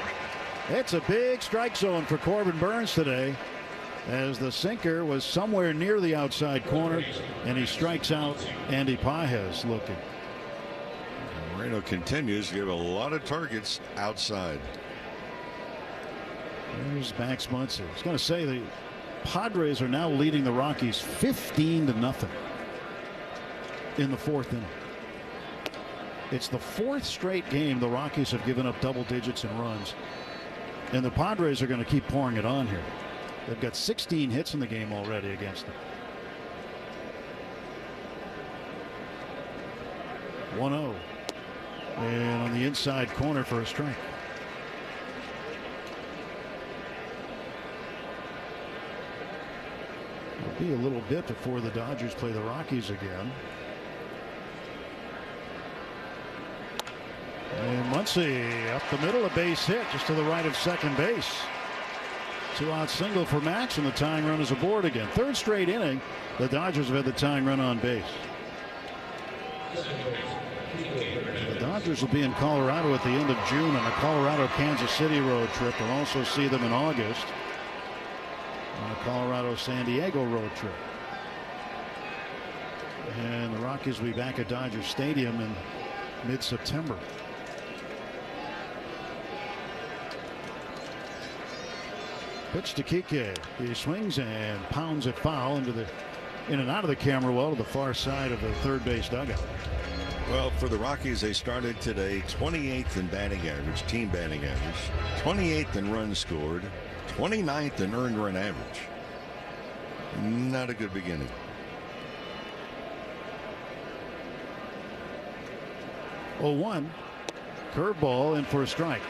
it's a big strike zone for Corbin Burnes today, as the sinker was somewhere near the outside corner, and he strikes out Andy Pages looking. Moreno continues to give a lot of targets outside. There's Max Muncy. I was going to say the Padres are now leading the Rockies 15-0 in the 4th inning. It's the 4th straight game the Rockies have given up double digits in runs, and the Padres are going to keep pouring it on here. They've got 16 hits in the game already against them. 1-0, and on the inside corner for a strike. It'll be a little bit before the Dodgers play the Rockies again. And Muncy up the middle, a base hit just to the right of second base. 2-out single for Max, and the tying run is aboard again. 3rd straight inning, the Dodgers have had the tying run on base. The Dodgers will be in Colorado at the end of June on a Colorado-Kansas City road trip. We'll also see them in August on a Colorado-San Diego road trip. And the Rockies will be back at Dodger Stadium in mid-September. Pitch to Kike. He swings and pounds it foul into the in and out of the camera well to the far side of the third base dugout. Well, for the Rockies, they started today 28th in batting average, team batting average, 28th in runs scored, 29th in earned run average. Not a good beginning. Oh, 1 curveball in for a strike.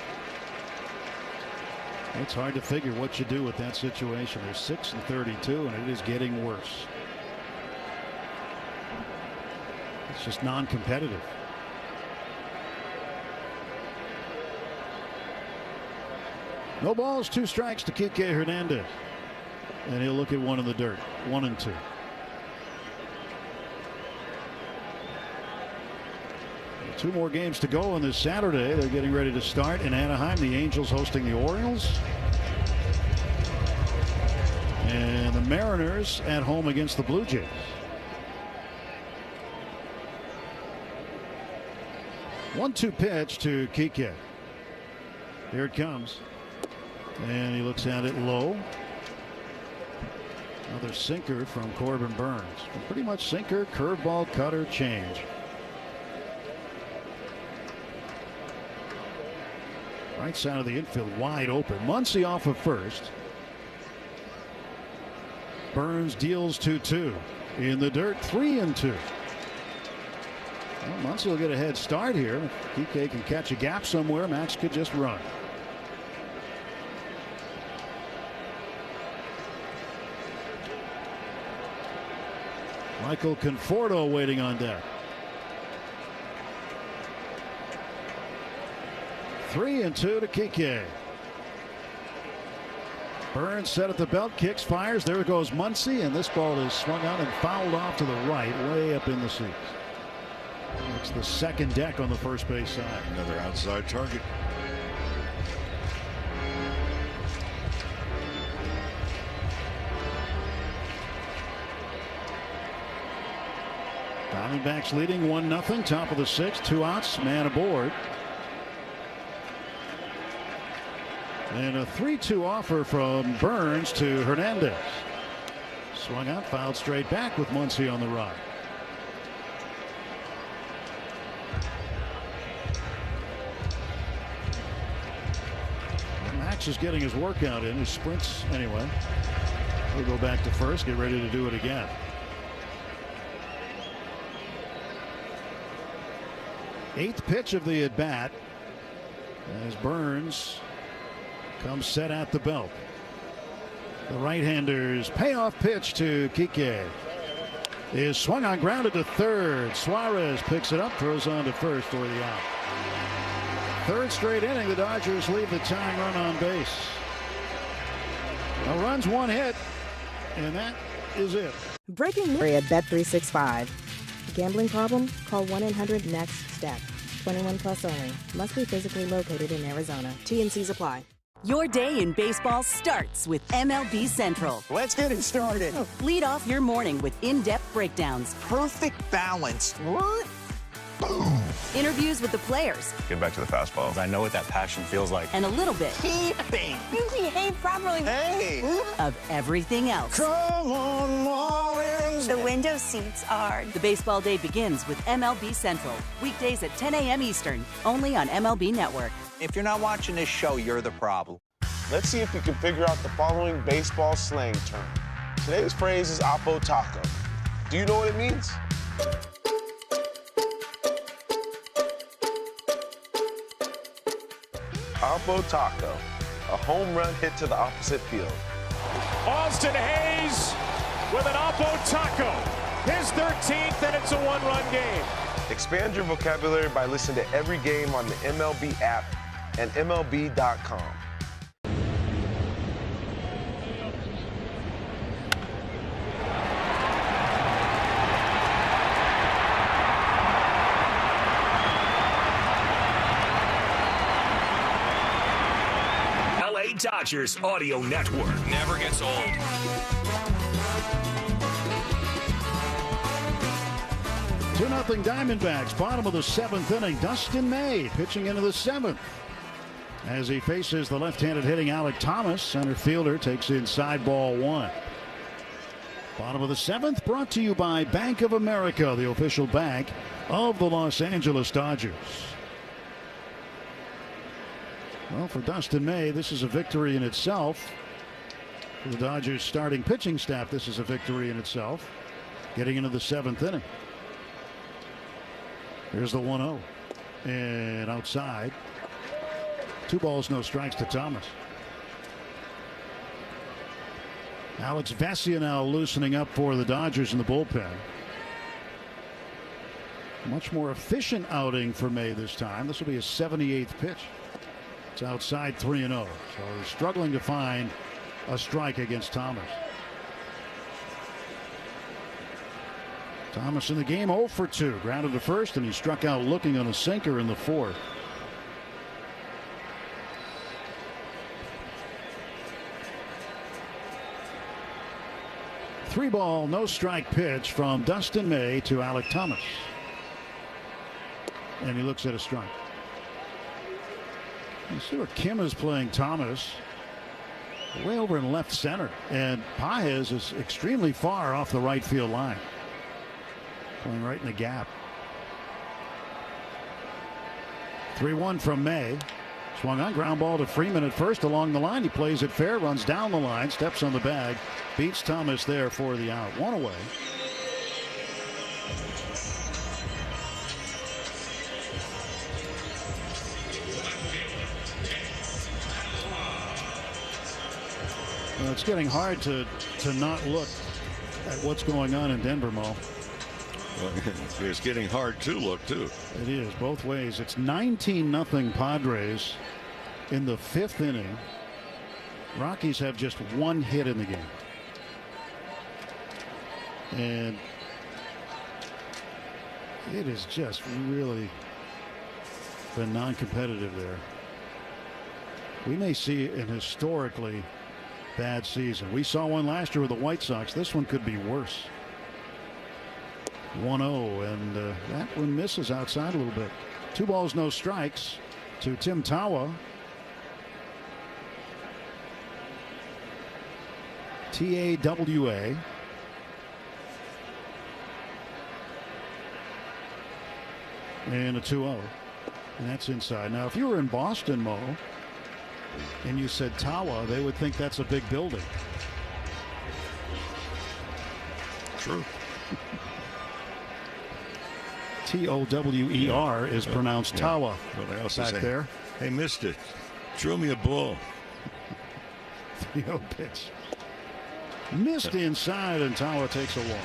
It's hard to figure what you do with that situation. They're 6-32, and it is getting worse. It's just non-competitive. No balls, 2 strikes to Kike Hernandez, and he'll look at 1 in the dirt. 1-2. Two more games to go on this Saturday. They're getting ready to start in Anaheim. The Angels hosting the Orioles. And the Mariners at home against the Blue Jays. 1-2 pitch to Kike. Here it comes. And he looks at it low. Another sinker from Corbin Burnes. Pretty much sinker, curveball, cutter, change. Right side of the infield wide open. Muncy off of first. Burnes deals 2-2. In the dirt, 3-2. Well, Muncy will get a head start here. If Kike can catch a gap somewhere, Max could just run. Michael Conforto waiting on deck. 3-2 to Kike. Burnes set at the belt, kicks, fires. There goes Muncy, and this ball is swung out and fouled off to the right, way up in the seats. It's the second deck on the first base side. Another outside target. Diamondbacks leading 1-0, top of the sixth, 2 outs, man aboard. And a 3-2 offer from Burns to Hernandez. Swung out, fouled straight back with Muncy on the run. Max is getting his workout in, his sprints anyway. He'll go back to first, get ready to do it again. Eighth pitch of the at bat as Burns comes set at the belt. The right-hander's payoff pitch to Kike is swung on, grounded to third. Suarez picks it up, throws on to first for the out. Third straight inning, the Dodgers leave the tying run on base. A run's one hit, and that is it. Breaking news at Bet365. Gambling problem? Call 1-800-NEXT-STEP. 21 plus only. Must be physically located in Arizona. T&Cs apply. Your day in baseball starts with MLB Central. Let's get it started. Lead off your morning with in-depth breakdowns. Perfect balance. What? Boom. Interviews with the players. Get back to the fastball. I know what that passion feels like. And a little bit. Keeping. You behave properly. Hey. Of everything else. Come on, Marlins. The window seats are. The baseball day begins with MLB Central. Weekdays at 10 a.m. Eastern. Only on MLB Network. If you're not watching this show, you're the problem. Let's see if you can figure out the following baseball slang term. Today's phrase is Oppo Taco. Do you know what it means? Oppo Taco, a home run hit to the opposite field. Austin Hayes with an Oppo Taco. His 13th, and it's a one-run game. Expand your vocabulary by listening to every game on the MLB app and MLB.com. LA Dodgers Audio Network. Never gets old. Two 2-0 Diamondbacks, bottom of the seventh inning. Dustin May pitching into the seventh as he faces the left-handed hitting Alec Thomas. Center fielder takes inside ball one. Bottom of the seventh, brought to you by Bank of America, the official bank of the Los Angeles Dodgers. Well, for Dustin May, this is a victory in itself. For the Dodgers starting pitching staff, this is a victory in itself. Getting into the seventh inning. Here's the 1-0. And outside. 2 balls, no strikes to Thomas. Alex Vesia now loosening up for the Dodgers in the bullpen. Much more efficient outing for May this time. This will be his 78th pitch. It's outside 3-0. So he's struggling to find a strike against Thomas. Thomas in the game 0 for 2. Grounded to first, and he struck out looking on a sinker in the fourth. Three ball, no strike pitch from Dustin May to Alec Thomas. And he looks at a strike. You see where Kim is playing Thomas. Way over in left center. And Paez is extremely far off the right field line. Playing right in the gap. 3-1 from May. Swung on, ground ball to Freeman at first along the line. He plays it fair, runs down the line, steps on the bag, beats Thomas there for the out. One away. Well, it's getting hard to not look at what's going on in Denver, Mo. Well, it's getting hard to look, too. It is, both ways. It's 19-0 Padres in the fifth inning. Rockies have just 1 hit in the game. And It has just really been non-competitive there. We may see an historically bad season. We saw one last year with the White Sox. This one could be worse. 1-0, and that one misses outside a little bit. 2 balls, no strikes to Tim Tawa. Tawa. And a 2-0. And that's inside. Now, if you were in Boston, Mo, and you said Tawa, they would think that's a big building. True. Tower is pronounced Tawa. Well, they also back say, there. Hey, missed it. Throw me a ball. 3-0 pitch. Missed inside, and Tawa takes a walk.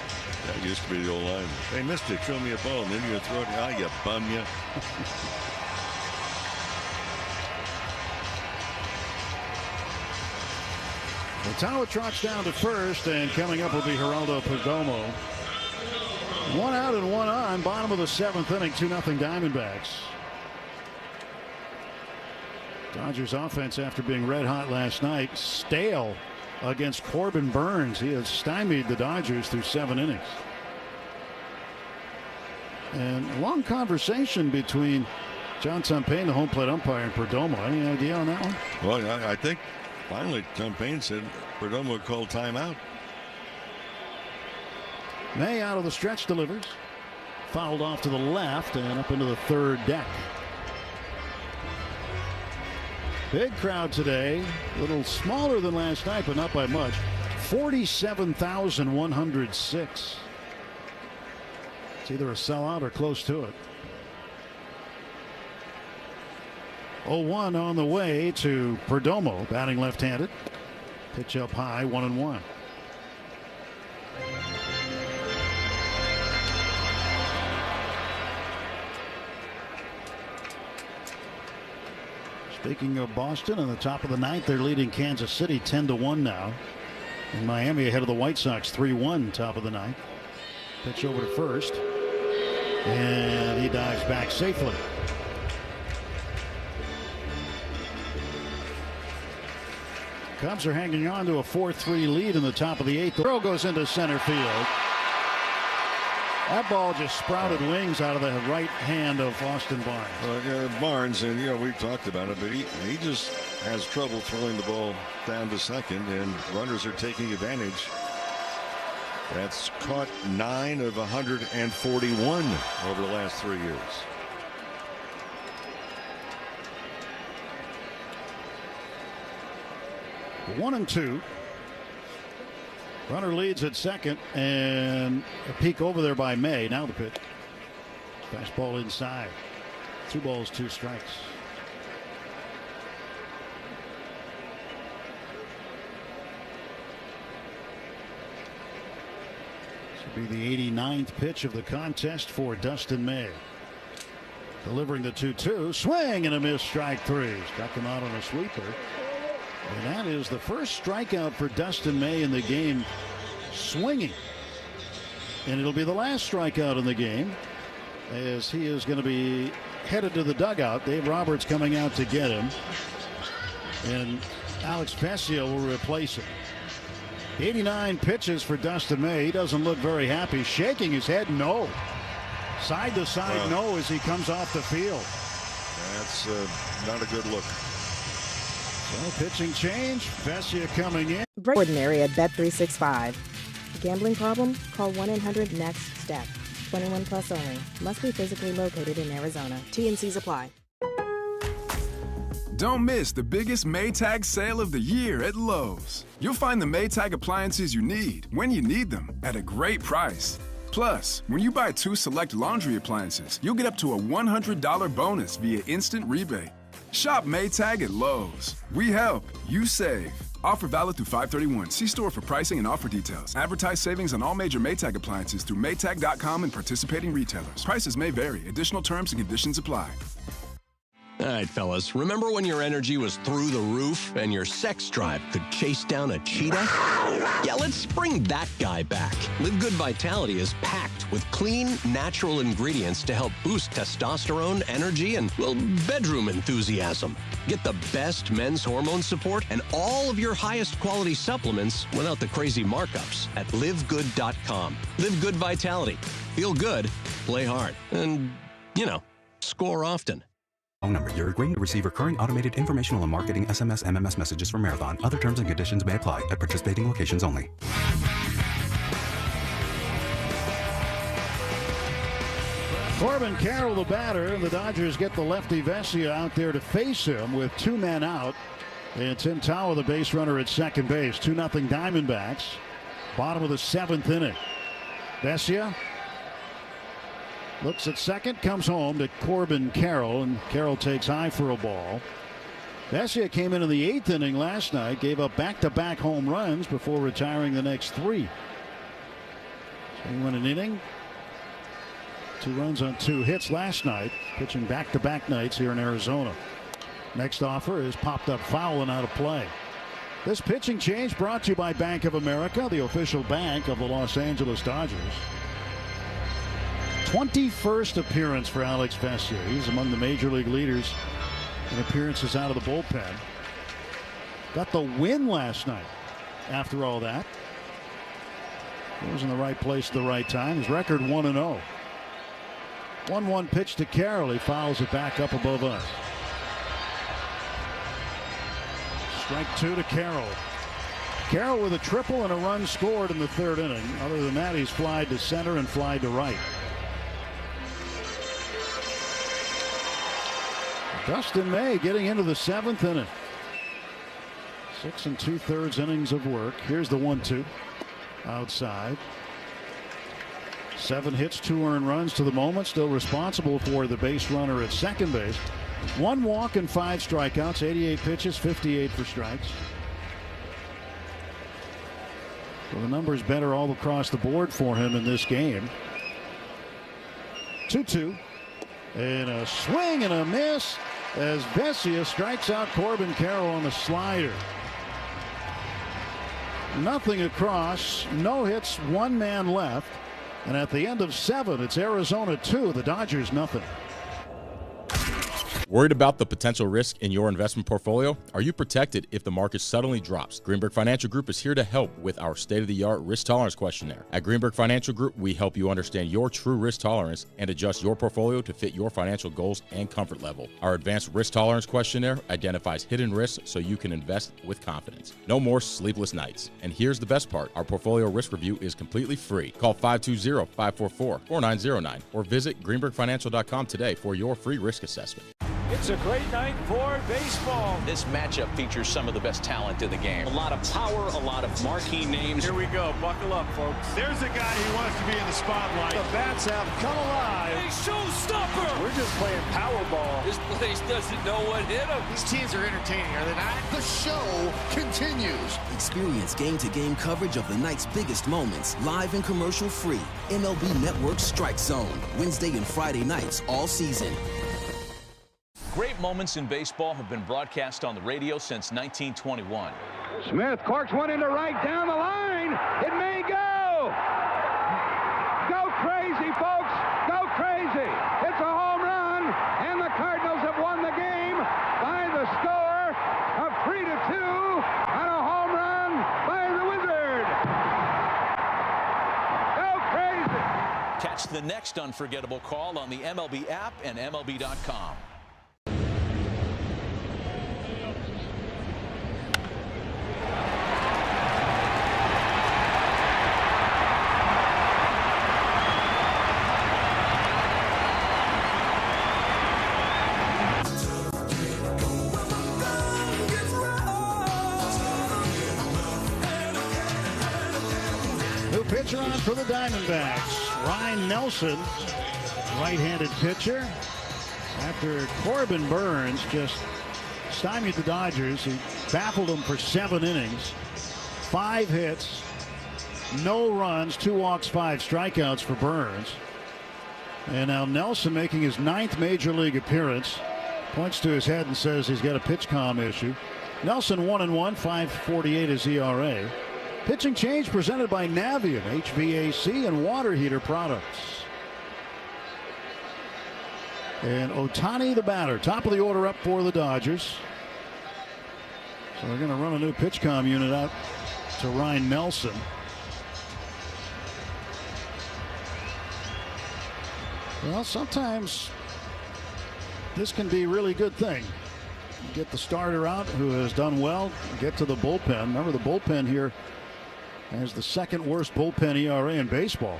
That used to be the old line. Hey, missed it. Throw me a ball, and then you throw it. Ah, you bum, you. Tawa trots down to first, and coming up will be Geraldo Perdomo. 1 out and 1 on, bottom of the 7th inning, 2-0 Diamondbacks. Dodgers offense, after being red hot last night, stale against Corbin Burns. He has stymied the Dodgers through 7 innings. And a long conversation between John Tumpane, the home plate umpire, and Perdomo. Any idea on that one? Well, I think finally Tumpane said Perdomo called timeout. May out of the stretch delivers. Fouled off to the left and up into the 3rd deck. Big crowd today. A little smaller than last night, but not by much. 47,106. It's either a sellout or close to it. 0-1 on the way to Perdomo, batting left-handed. Pitch up high, 1-1. Speaking of Boston, in the top of the 9th, they're leading Kansas City 10-1 now. And Miami ahead of the White Sox 3-1, top of the 9th. Pitch over to first. And he dives back safely. Cubs are hanging on to a 4-3 lead in the top of the 8th. The throw goes into center field. That ball just sprouted wings out of the right hand of Austin Barnes. Barnes, and we've talked about it, but he just has trouble throwing the ball down to second, and runners are taking advantage. That's caught 9 of 141 over the last 3 years. One and 2. Runner leads at second, and a peek over there by May. Now the pitch. Fastball inside. 2 balls, 2 strikes. This will be the 89th pitch of the contest for Dustin May. Delivering the 2-2. Swing and a miss, strike 3. Struck him out on a sweeper. And that is the first strikeout for Dustin May in the game, swinging. And it'll be the last strikeout in the game, as he is going to be headed to the dugout. Dave Roberts coming out to get him. And Alex Pescia will replace him. 89 pitches for Dustin May. He doesn't look very happy. Shaking his head, no. Side to side, no, as he comes off the field. That's not a good look. So pitching change. Pescia coming in. Ordinary at Bet365. Gambling problem? Call 1-800-NEXT-STEP. 21 plus only. Must be physically located in Arizona. T&Cs apply. Don't miss the biggest Maytag sale of the year at Lowe's. You'll find the Maytag appliances you need when you need them at a great price. Plus, when you buy 2 select laundry appliances, you'll get up to a $100 bonus via instant rebate. Shop Maytag at Lowe's. We help, you save. Offer valid through 5/31. See store for pricing and offer details. Advertise savings on all major Maytag appliances through Maytag.com and participating retailers. Prices may vary. Additional terms and conditions apply. All right, fellas, remember when your energy was through the roof and your sex drive could chase down a cheetah? Yeah, let's bring that guy back. Live Good Vitality is packed with clean, natural ingredients to help boost testosterone, energy, and, well, bedroom enthusiasm. Get the best men's hormone support and all of your highest quality supplements without the crazy markups at livegood.com. Live Good Vitality. Feel good, play hard, and, you know, score often. Phone number. You're agreeing to receive recurring automated informational and marketing SMS, MMS messages from Marathon. Other terms and conditions may apply at participating locations only. Corbin Carroll, the batter, and the Dodgers get the lefty Vesia out there to face him with 2 men out. And Tim Tao, the base runner at second base. 2-0 Diamondbacks. Bottom of the 7th inning. Vesia looks at second, comes home to Corbin Carroll, and Carroll takes high for a ball. Vesia came in the 8th inning last night, gave up back-to-back home runs before retiring the next 3. So he went an inning, 2 runs on 2 hits last night, pitching back-to-back nights here in Arizona. Next offer is popped up foul and out of play. This pitching change brought to you by Bank of America, the official bank of the Los Angeles Dodgers. 21st appearance for Alex Vesia. He's among the major league leaders in appearances out of the bullpen. Got the win last night after all that. He was in the right place at the right time. His record 1-0. 1-1 pitch to Carroll. He fouls it back up above us. Strike 2 to Carroll. Carroll with a triple and a run scored in the 3rd inning. Other than that, he's flied to center and flied to right. Dustin May getting into the 7th inning. 6 2/3 innings of work. Here's the 1-2 outside. 7 hits, 2 earned runs to the moment. Still responsible for the base runner at second base. 1 walk and 5 strikeouts. 88 pitches, 58 for strikes. So the numbers better all across the board for him in this game. 2-2. And a swing and a miss as Vesia strikes out Corbin Carroll on a slider. Nothing across, no hits, 1 man left. And at the end of 7, it's Arizona 2, the Dodgers nothing. Worried about the potential risk in your investment portfolio? Are you protected if the market suddenly drops? Greenberg Financial Group is here to help with our state-of-the-art risk tolerance questionnaire. At Greenberg Financial Group, we help you understand your true risk tolerance and adjust your portfolio to fit your financial goals and comfort level. Our advanced risk tolerance questionnaire identifies hidden risks so you can invest with confidence. No more sleepless nights. And here's the best part. Our portfolio risk review is completely free. Call 520-544-4909 or visit greenbergfinancial.com today for your free risk assessment. It's a great night for baseball. This matchup features some of the best talent in the game. A lot of power, a lot of marquee names. Here we go. Buckle up, folks. There's a guy who wants to be in the spotlight. The bats have come alive. A showstopper. We're just playing Powerball. This place doesn't know what hit them. These teams are entertaining, are they not? The show continues. Experience game-to-game coverage of the night's biggest moments, live and commercial-free. MLB Network Strike Zone, Wednesday and Friday nights all season. Great moments in baseball have been broadcast on the radio since 1921. Smith corks one into right down the line. It may go. Go crazy, folks. Go crazy. It's a home run, and the Cardinals have won the game by the score of 3-2 on a home run by the Wizard. Go crazy. Catch the next unforgettable call on the MLB app and MLB.com. Pitcher on for the Diamondbacks. Ryan Nelson, right-handed pitcher. After Corbin Burns just stymied the Dodgers, he baffled them for 7 innings. 5 hits, no runs, 2 walks, 5 strikeouts for Burns. And now Nelson making his 9th major league appearance. Points to his head and says he's got a pitch comm issue. Nelson 1-1, 5.48 is ERA. Pitching change presented by Navien, HVAC and water heater products. And Ohtani, the batter, top of the order up for the Dodgers. So they're going to run a new pitch comm unit out to Ryan Nelson. Well, sometimes this can be a really good thing. Get the starter out who has done well, get to the bullpen. Remember, the bullpen here has the second worst bullpen ERA in baseball.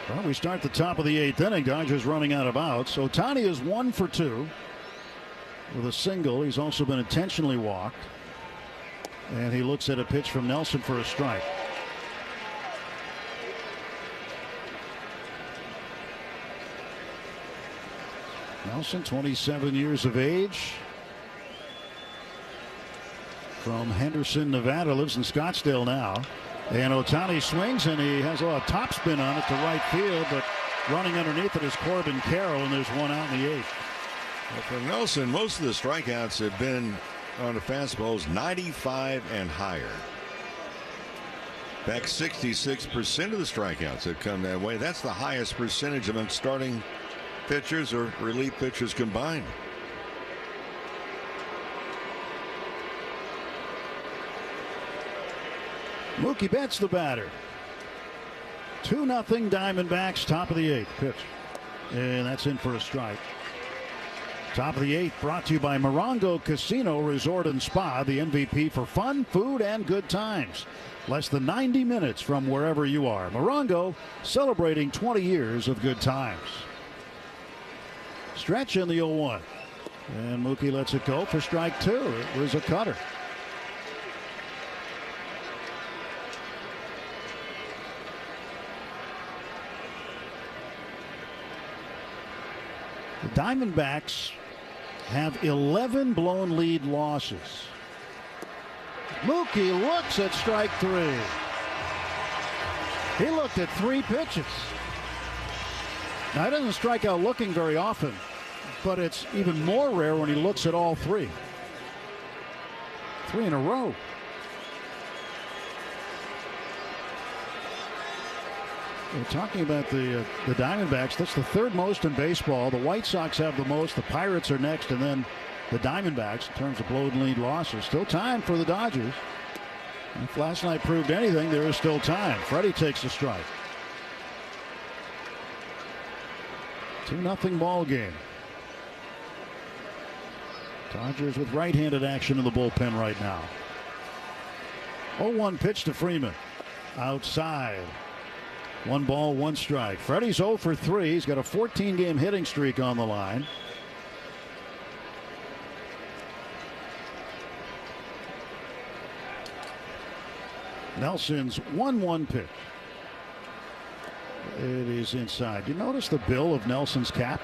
Well, we start the top of the 8th inning. Dodgers running out of outs. Ohtani is 1 for 2 with a single. He's also been intentionally walked. And he looks at a pitch from Nelson for a strike. Nelson, 27 years of age. From Henderson, Nevada, lives in Scottsdale now. And Ohtani swings, and he has a lot of topspin on it to right field, but running underneath it is Corbin Carroll, and there's one out in the 8th. Well, for Nelson, most of the strikeouts have been on the fastballs 95 and higher. Back 66% of the strikeouts have come that way. That's the highest percentage among starting pitchers or relief pitchers combined. Mookie Betts, the batter. 2-0 Diamondbacks, top of the 8th pitch. And that's in for a strike. Top of the 8th brought to you by Morongo Casino Resort and Spa, the MVP for fun, food, and good times. Less than 90 minutes from wherever you are. Morongo celebrating 20 years of good times. Stretch in the 0-1. And Mookie lets it go for strike 2. It was a cutter. The Diamondbacks have 11 blown lead losses. Mookie looks at strike 3. He looked at 3 pitches. Now, he doesn't strike out looking very often, but it's even more rare when he looks at all 3. 3 in a row. We're talking about the Diamondbacks. That's the 3rd most in baseball. The White Sox have the most. The Pirates are next, and then the Diamondbacks in terms of blown lead losses. Still time for the Dodgers. If last night proved anything, there is still time. Freddie takes a strike. 2-0 ball game. Dodgers with right-handed action in the bullpen right now. 0-1 pitch to Freeman. Outside. 1 ball, 1 strike. Freddie's 0 for 3. He's got a 14-game hitting streak on the line. Nelson's 1-1 pitch. It is inside. You notice the bill of Nelson's cap?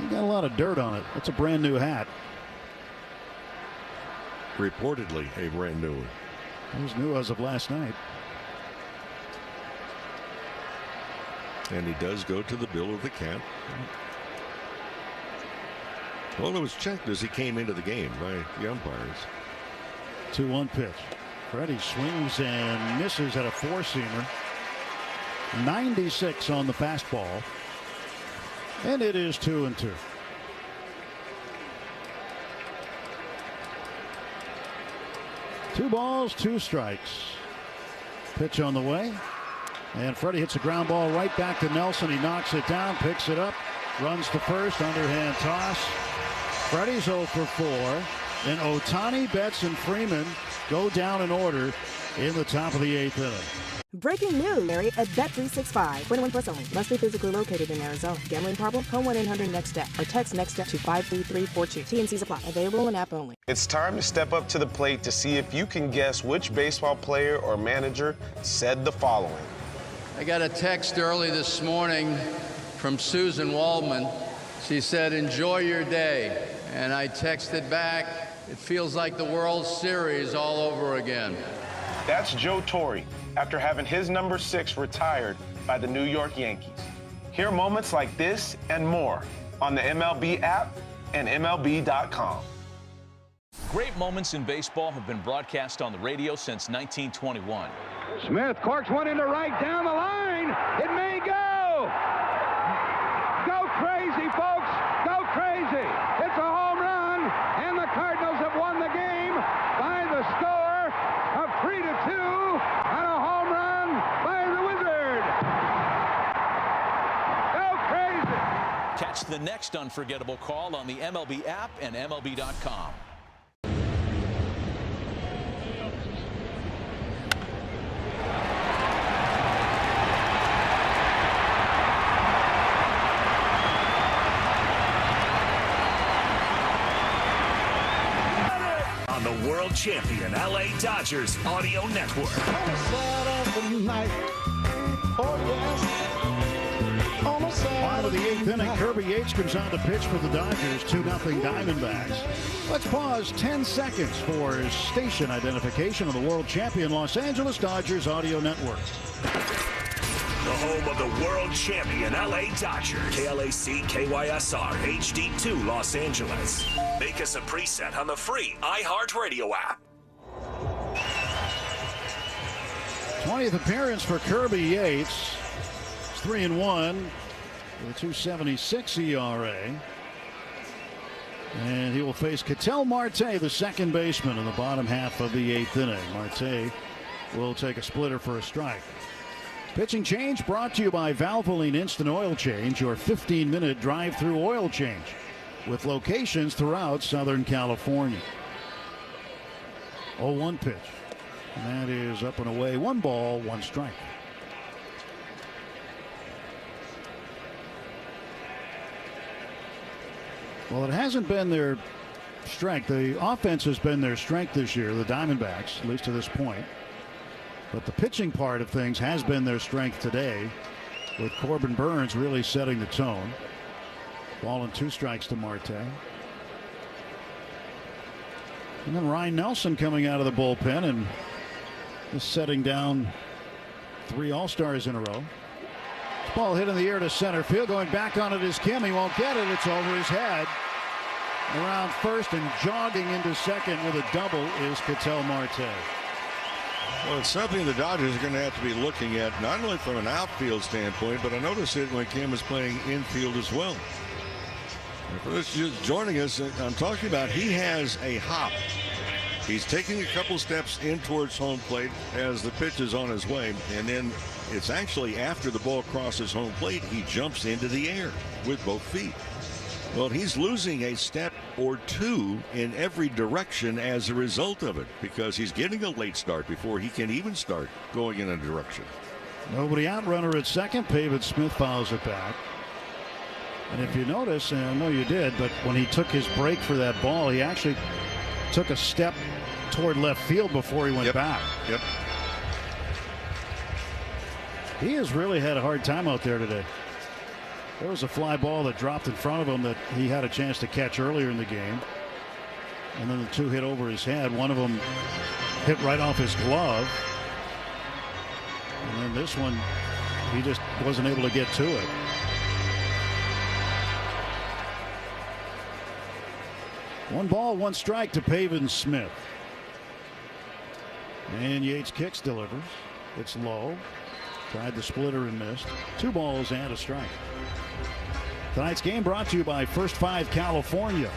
He got a lot of dirt on it. That's a brand new hat. Reportedly a brand new one. It was new as of last night. And he does go to the bill of the cap. Well, it was checked as he came into the game by the umpires. 2-1 pitch. Freddie swings and misses at a 4-seamer. 96 on the fastball. And it is 2-2. Two balls, 2 strikes. Pitch on the way. And Freddie hits a ground ball right back to Nelson. He knocks it down, picks it up, runs to first, underhand toss. Freddie's 0 for 4. And Ohtani, Betts, and Freeman go down in order in the top of the 8th inning. Breaking news, Mary, at Bet365. 21 plus only. Must be physically located in Arizona. Gambling problem? Call 1-800-NEXT-STEP or text NEXT-STEP to 53342. T&Cs apply. Available in app only. It's time to step up to the plate to see if you can guess which baseball player or manager said the following. I got a text early this morning from Susan Waldman. She said, "Enjoy your day." And I texted back, "It feels like the World Series all over again." That's Joe Torre after having his number 6 retired by the New York Yankees. Hear moments like this and more on the MLB app and MLB.com. Great moments in baseball have been broadcast on the radio since 1921. Smith corks one into right down the line. It may go. Go crazy, folks. Go crazy. It's a home run, and the Cardinals have won the game by the score of 3-2 on a home run by the Wizard. Go crazy. Catch the next unforgettable call on the MLB app and MLB.com. On the world champion LA Dodgers audio network. Bottom of the 8th inning, Kirby Yates comes on to pitch for the Dodgers, 2-0 Diamondbacks. Let's pause 10 seconds for station identification of the world champion Los Angeles Dodgers audio network. The home of the world champion LA Dodgers. KLAC KYSR HD2 Los Angeles. Make us a preset on the free iHeartRadio app. 20th appearance for Kirby Yates. It's 3-1 with a 2.76 ERA. And he will face Ketel Marte, the second baseman, in the bottom half of the 8th inning. Marte will take a splitter for a strike. Pitching change brought to you by Valvoline Instant Oil Change, your 15-minute drive-through oil change with locations throughout Southern California. 0-1 pitch. And that is up and away. 1 ball, 1 strike. Well, it hasn't been their strength. The offense has been their strength this year, the Diamondbacks, at least to this point. But the pitching part of things has been their strength today, with Corbin Burnes really setting the tone. Ball and 2 strikes to Marte. And then Ryan Nelson coming out of the bullpen and just setting down 3 All-Stars in a row. This ball hit in the air to center field. Going back on it is Kim. He won't get it. It's over his head. Around first and jogging into second with a double is Ketel Marte. Well, it's something the Dodgers are going to have to be looking at, not only from an outfield standpoint, but I noticed it when Kim was playing infield as well. And for those just joining us, I'm talking about he has a hop. He's taking a couple steps in towards home plate as the pitch is on his way, and then it's actually after the ball crosses home plate, he jumps into the air with both feet. Well, he's losing a step or 2 in every direction as a result of it, because he's getting a late start before he can even start going in a direction. Nobody out, runner at second. Pavin Smith fouls it back. And if you notice, and I know you did, but when he took his break for that ball, he actually took a step toward left field before he went back. Yep. He has really had a hard time out there today. There was a fly ball that dropped in front of him that he had a chance to catch earlier in the game. And then the 2 hit over his head. One of them hit right off his glove. And then this one, he just wasn't able to get to it. One ball, 1 strike to Pavin Smith. And Yates kicks, delivers. It's low. Tried the splitter and missed. 2 balls and a strike. Tonight's game brought to you by First 5 California.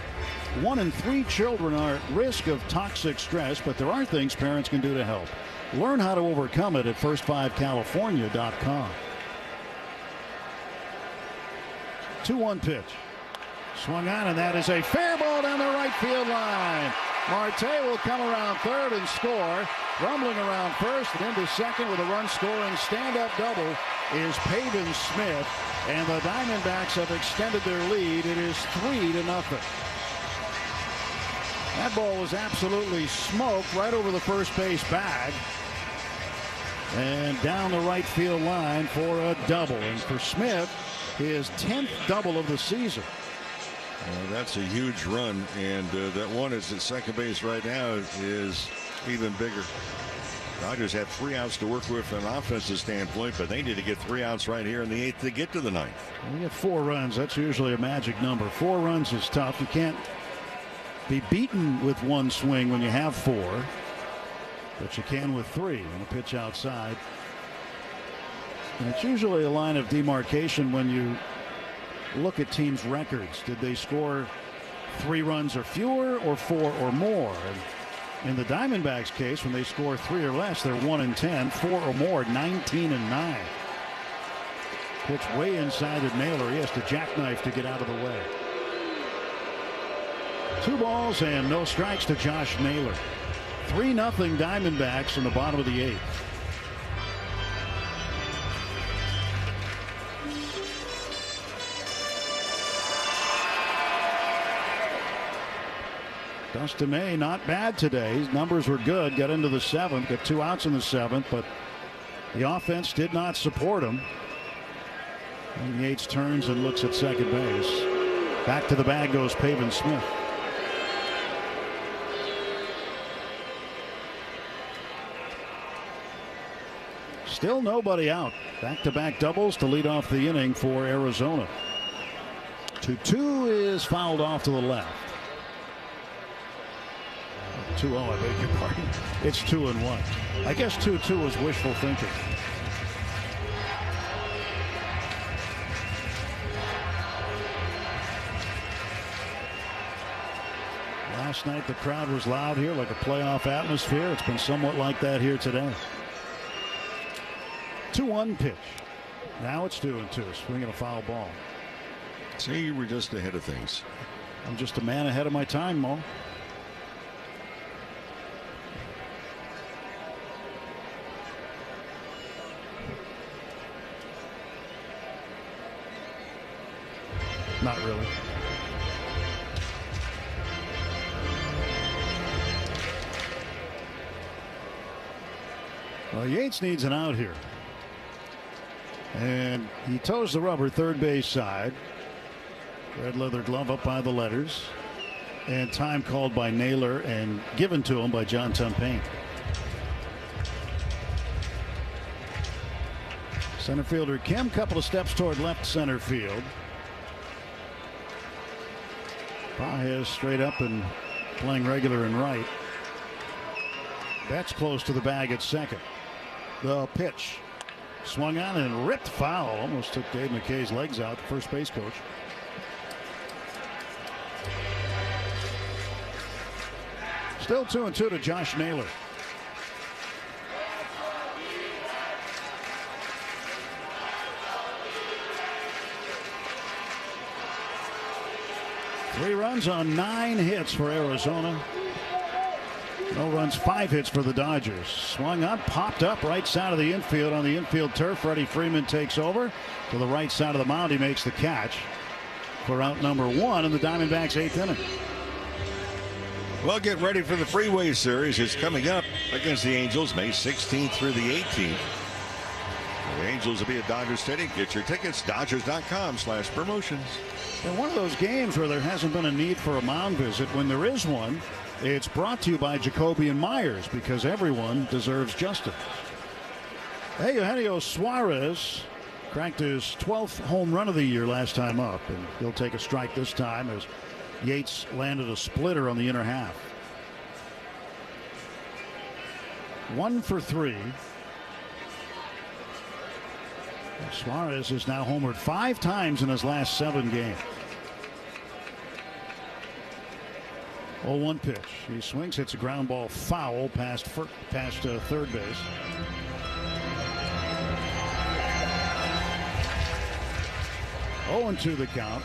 1 in 3 children are at risk of toxic stress, but there are things parents can do to help. Learn how to overcome it at first5california.com. 2-1 pitch. Swung on, and that is a fair ball down the right field line. Marte will come around third and score. Rumbling around first and into second with a run-scoring stand-up double is Pavin Smith. And the Diamondbacks have extended their lead. It is 3-0. That ball was absolutely smoked right over the first base bag. And down the right field line for a double. And for Smith, his 10th double of the season. That's a huge run, and that one is at second base right now is even bigger. Dodgers have 3 outs to work with from an offensive standpoint, but they need to get 3 outs right here in the 8th to get to the 9th. You get 4 runs. That's usually a magic number. 4 runs is tough. You can't be beaten with 1 swing when you have 4, but you can with 3 on a pitch outside. And it's usually a line of demarcation when you look at teams' records. Did they score 3 runs or fewer, or 4 or more? And in the Diamondbacks case, when they score 3 or less, they're 1-10. 4 or more, 19-9. Pitch way inside of Naylor. He has to jackknife to get out of the way. 2 balls and no strikes to Josh Naylor. 3-0 Diamondbacks in the bottom of the 8th. Dustin May not bad today. His numbers were good. Got into the 7th. Got 2 outs in the 7th, but the offense did not support him. And Yates turns and looks at second base. Back to the bag goes Pavin Smith. Still nobody out. Back-to-back doubles to lead off the inning for Arizona. 2-2 is fouled off to the left. 2-0, I beg your pardon. It's 2-1. I guess 2-2 was wishful thinking. Last night the crowd was loud here, like a playoff atmosphere. It's been somewhat like that here today. 2-1 pitch. Now it's 2-2. Swinging a foul ball. Say you were just ahead of things. I'm just a man ahead of my time, Mo. Not really. Well, Yates needs an out here. And he toes the rubber third base side. Red leather glove up by the letters. And time called by Naylor and given to him by John Tumpane. Center fielder Kim, couple of steps toward left center field. Pages straight up and playing regular and right. That's close to the bag at second. The pitch. Swung on and ripped foul. Almost took Dave McKay's legs out, the first base coach. Still 2-2 to Josh Naylor. Three runs on 9 hits for Arizona. No runs, 5 hits for the Dodgers. Swung up, popped up right side of the infield on the infield turf. Freddie Freeman takes over to the right side of the mound. He makes the catch for out number 1 in the Diamondbacks' 8th inning. Well, get ready for the Freeway Series. It's coming up against the Angels May 16th through the 18th. The Angels will be at Dodger Stadium. Get your tickets, Dodgers.com/promotions. And one of those games where there hasn't been a need for a mound visit. When there is one, it's brought to you by Jacoby and Myers, because everyone deserves justice. Hey, Eugenio Suarez cracked his 12th home run of the year last time up, and he'll take a strike this time as Yates landed a splitter on the inner half. 1 for 3. Suarez has now homered 5 times in his last 7 games. 0-1 pitch. He swings, hits a ground ball foul past third base. Oh, 0-2 the count.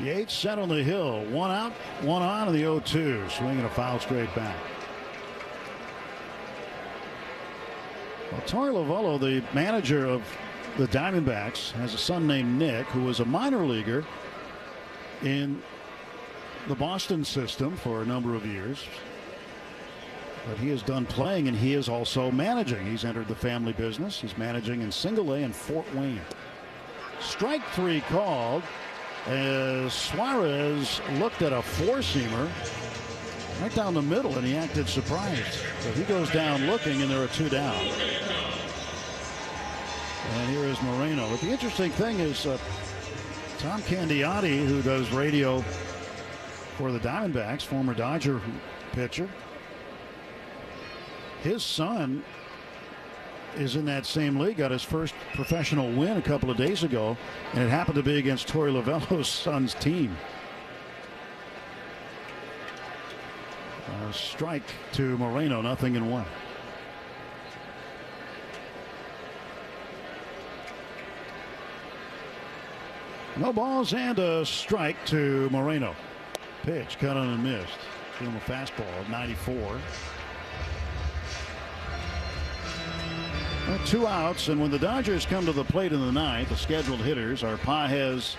Yates set on the hill. 1 out, 1 on in the 0-2. Swinging a foul straight back. Well, Torey Lovullo, the manager of the Diamondbacks, has a son named Nick who was a minor leaguer in the Boston system for a number of years. But he is done playing, and he is also managing. He's entered the family business. He's managing in Single A in Fort Wayne. Strike 3 called as Suarez looked at a four-seamer right down the middle, and he acted surprised. So he goes down looking, and there are 2 down. And here is Moreno. But the interesting thing is Tom Candiotti, who does radio for the Diamondbacks, former Dodger pitcher, his son is in that same league, got his first professional win a couple of days ago, and it happened to be against Torey Lovullo's son's team. Strike to Moreno, 0-1. No balls and a strike to Moreno. Pitch cut on and missed. Give him a fastball at 94. 2 outs, and when the Dodgers come to the plate in the ninth, the scheduled hitters are Pages,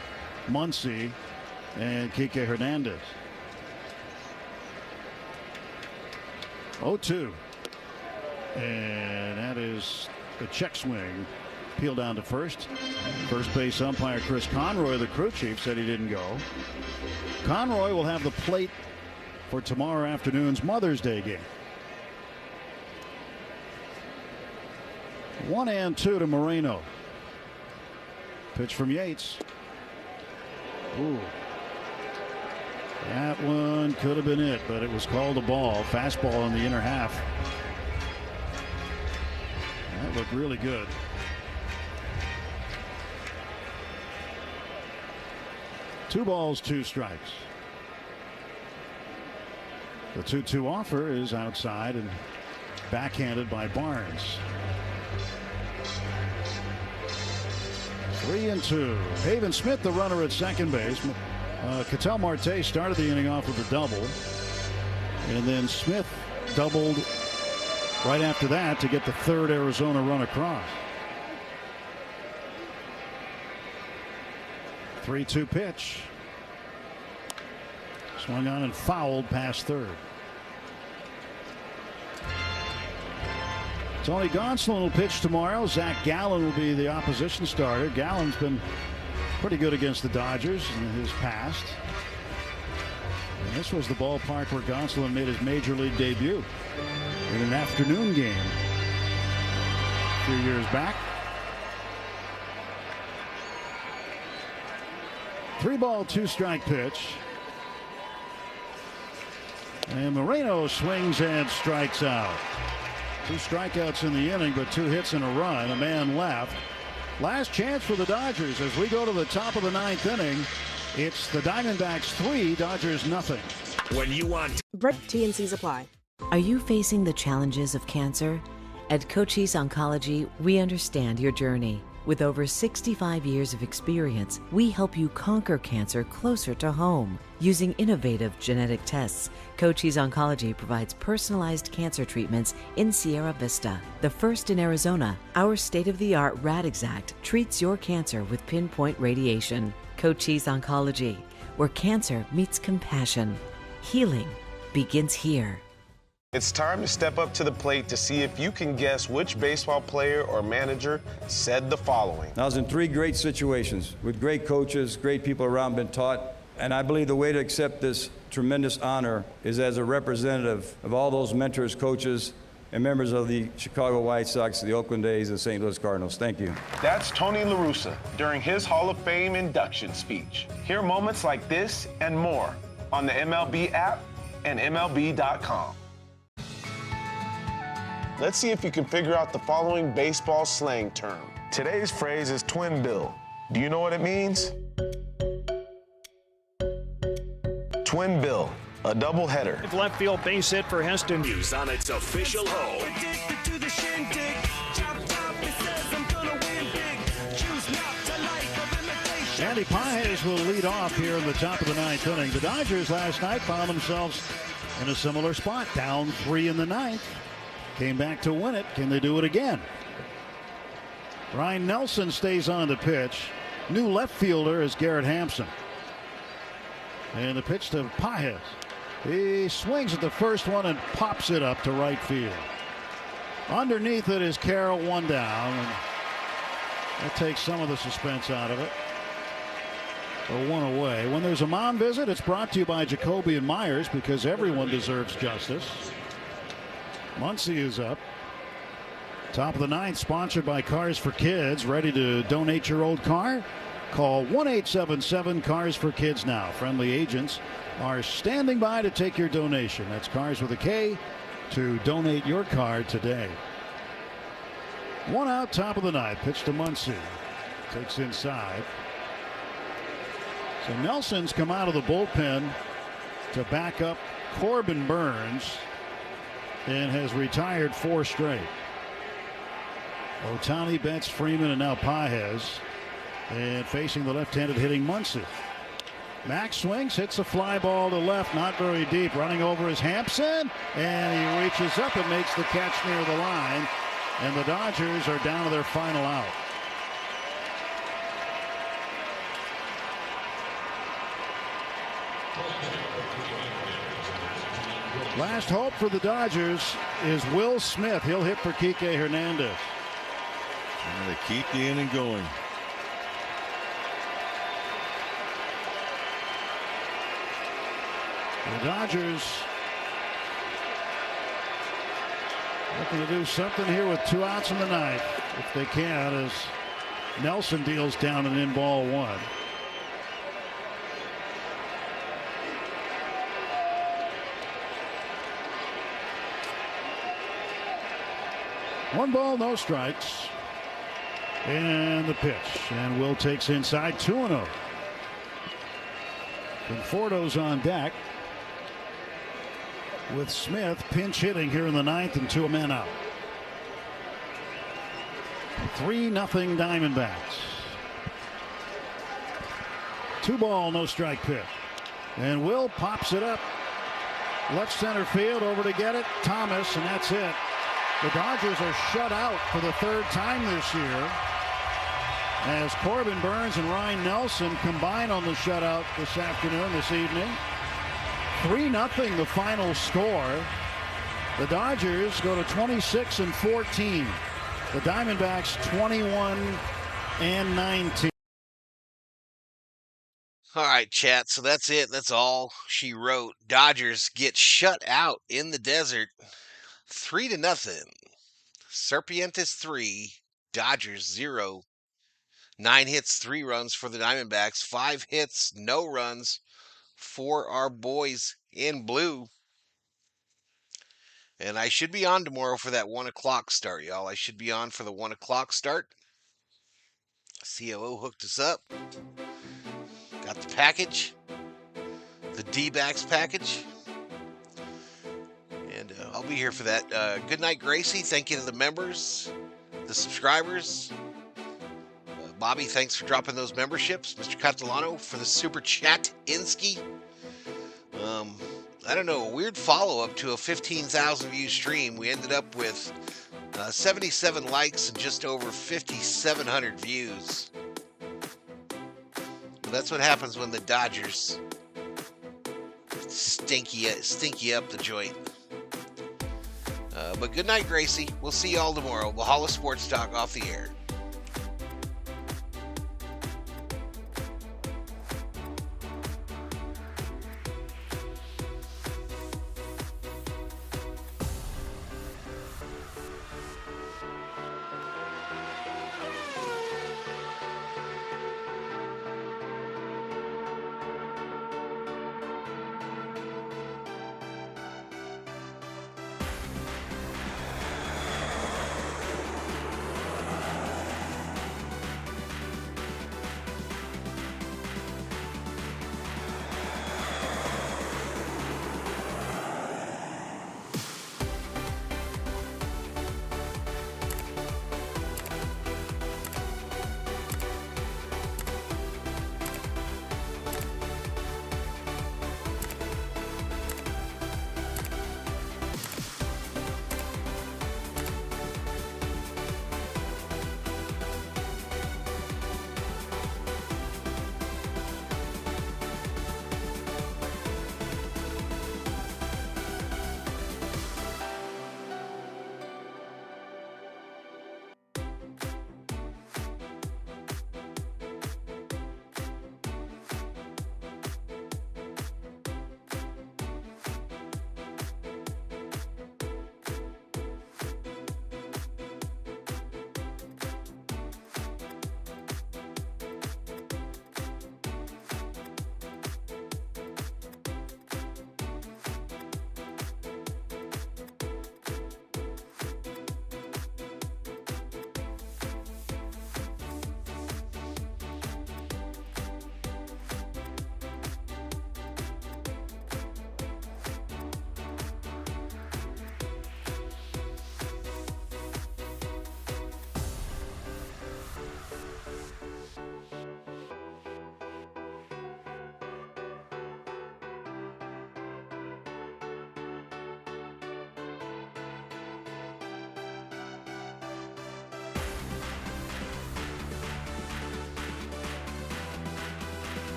Muncy, and Kike Hernandez. 0-2. And that is a check swing. Peel down to first. First base umpire Chris Conroy, the crew chief, said he didn't go. Conroy will have the plate for tomorrow afternoon's Mother's Day game. 1-2 to Moreno. Pitch from Yates. Ooh. That one could have been it, but it was called a ball. Fastball in the inner half. That looked really good. Two balls, 2 strikes. The 2-2 offer is outside and backhanded by Barnes. 3-2. Haven Smith, the runner at second base. Ketel Marte started the inning off with a double, and then Smith doubled right after that to get the third Arizona run across. 3-2 pitch. Swung on and fouled past third. Tony Gonsolin will pitch tomorrow. Zach Gallen will be the opposition starter. Gallen's been pretty good against the Dodgers in his past. And this was the ballpark where Gonsolin made his major league debut in an afternoon game a few years back. 3-ball, 2-strike pitch. And Moreno swings and strikes out. 2 strikeouts in the inning, but 2 hits and a run. A man left. Last chance for the Dodgers as we go to the top of the 9th inning. It's the Diamondbacks 3, Dodgers nothing. When you want T&Cs apply. Are you facing the challenges of cancer? At Cochise Oncology, we understand your journey. With over 65 years of experience, we help you conquer cancer closer to home. Using innovative genetic tests, Cochise Oncology provides personalized cancer treatments in Sierra Vista. The first in Arizona, our state-of-the-art Radixact treats your cancer with pinpoint radiation. Cochise Oncology, where cancer meets compassion. Healing begins here. It's time to step up to the plate to see if you can guess which baseball player or manager said the following. I was in 3 great situations with great coaches, great people around, been taught, and I believe the way to accept this tremendous honor is as a representative of all those mentors, coaches, and members of the Chicago White Sox, the Oakland A's, and St. Louis Cardinals. Thank you. That's Tony La Russa during his Hall of Fame induction speech. Hear moments like this and more on the MLB app and MLB.com. Let's see if you can figure out the following baseball slang term. Today's phrase is twin bill. Do you know what it means? Twin bill, a double header. Left field base hit for Heston. News on its official home. Andy Pages will lead off here in the top of the 9th inning. The Dodgers last night found themselves in a similar spot, down 3 in the 9th. Came back to win it. Can they do it again? Ryan Nelson stays on the pitch. New left fielder is Garrett Hampson. And the pitch to Pages. He swings at the first one and pops it up to right field. Underneath it is Carroll, one down, and that takes some of the suspense out of it. Or one away. When there's a mound visit, it's brought to you by Jacoby and Myers, because everyone deserves justice. Muncy is up. Top of the ninth, sponsored by Cars for Kids. Ready to donate your old car? Call 1-877-CARS-FOR-KIDS now. Friendly agents are standing by to take your donation. That's Cars with a K to donate your car today. One out, top of the ninth. Pitch to Muncy. Takes inside. So Nelson's come out of the bullpen to back up Corbin Burns and has retired 4 straight. Ohtani, Betts, Freeman, and now Pages. And facing the left-handed hitting Muncy. Max swings, hits a fly ball to left, not very deep. Running over is Hampson, and he reaches up and makes the catch near the line. And the Dodgers are down to their final out. Last hope for the Dodgers is Will Smith. He'll hit for Kike Hernandez. And they keep the inning going. The Dodgers looking to do something here with 2 outs in the ninth, if they can, as Nelson deals down an in ball 1. One ball, no strikes. And the pitch. And Will takes inside, 2-0. Conforto's on deck, with Smith pinch hitting here in the ninth and 2 men out. 3-0 Diamondbacks. 2 ball, no strike pitch. And Will pops it up. Left center field, over to get it. Thomas, and that's it. The Dodgers are shut out for the 3rd time this year, as Corbin Burns and Ryan Nelson combine on the shutout this afternoon, this evening. 3-0 the final score. The Dodgers go to 26-14. The Diamondbacks 21-19. All right, chat. So that's it. That's all she wrote. Dodgers get shut out in the desert. 3-0. Serpientes 3, Dodgers 0. 9 hits, 3 runs for the Diamondbacks. 5 hits, no runs for our boys in blue. And I should be on tomorrow for that 1 o'clock start, y'all. I should be on for the 1 o'clock start. COO hooked us up. Got the package. The D-backs package. And I'll be here for that. Good night, Gracie. Thank you to the members, the subscribers. Bobby, thanks for dropping those memberships. Mr. Catalano for the super chat. Insky. I don't know, a weird follow-up to a 15,000 view stream. We ended up with 77 likes and just over 5,700 views. But that's what happens when the Dodgers stinky up the joint. But good night, Gracie. We'll see y'all tomorrow. Valhalla Sports Talk off the air.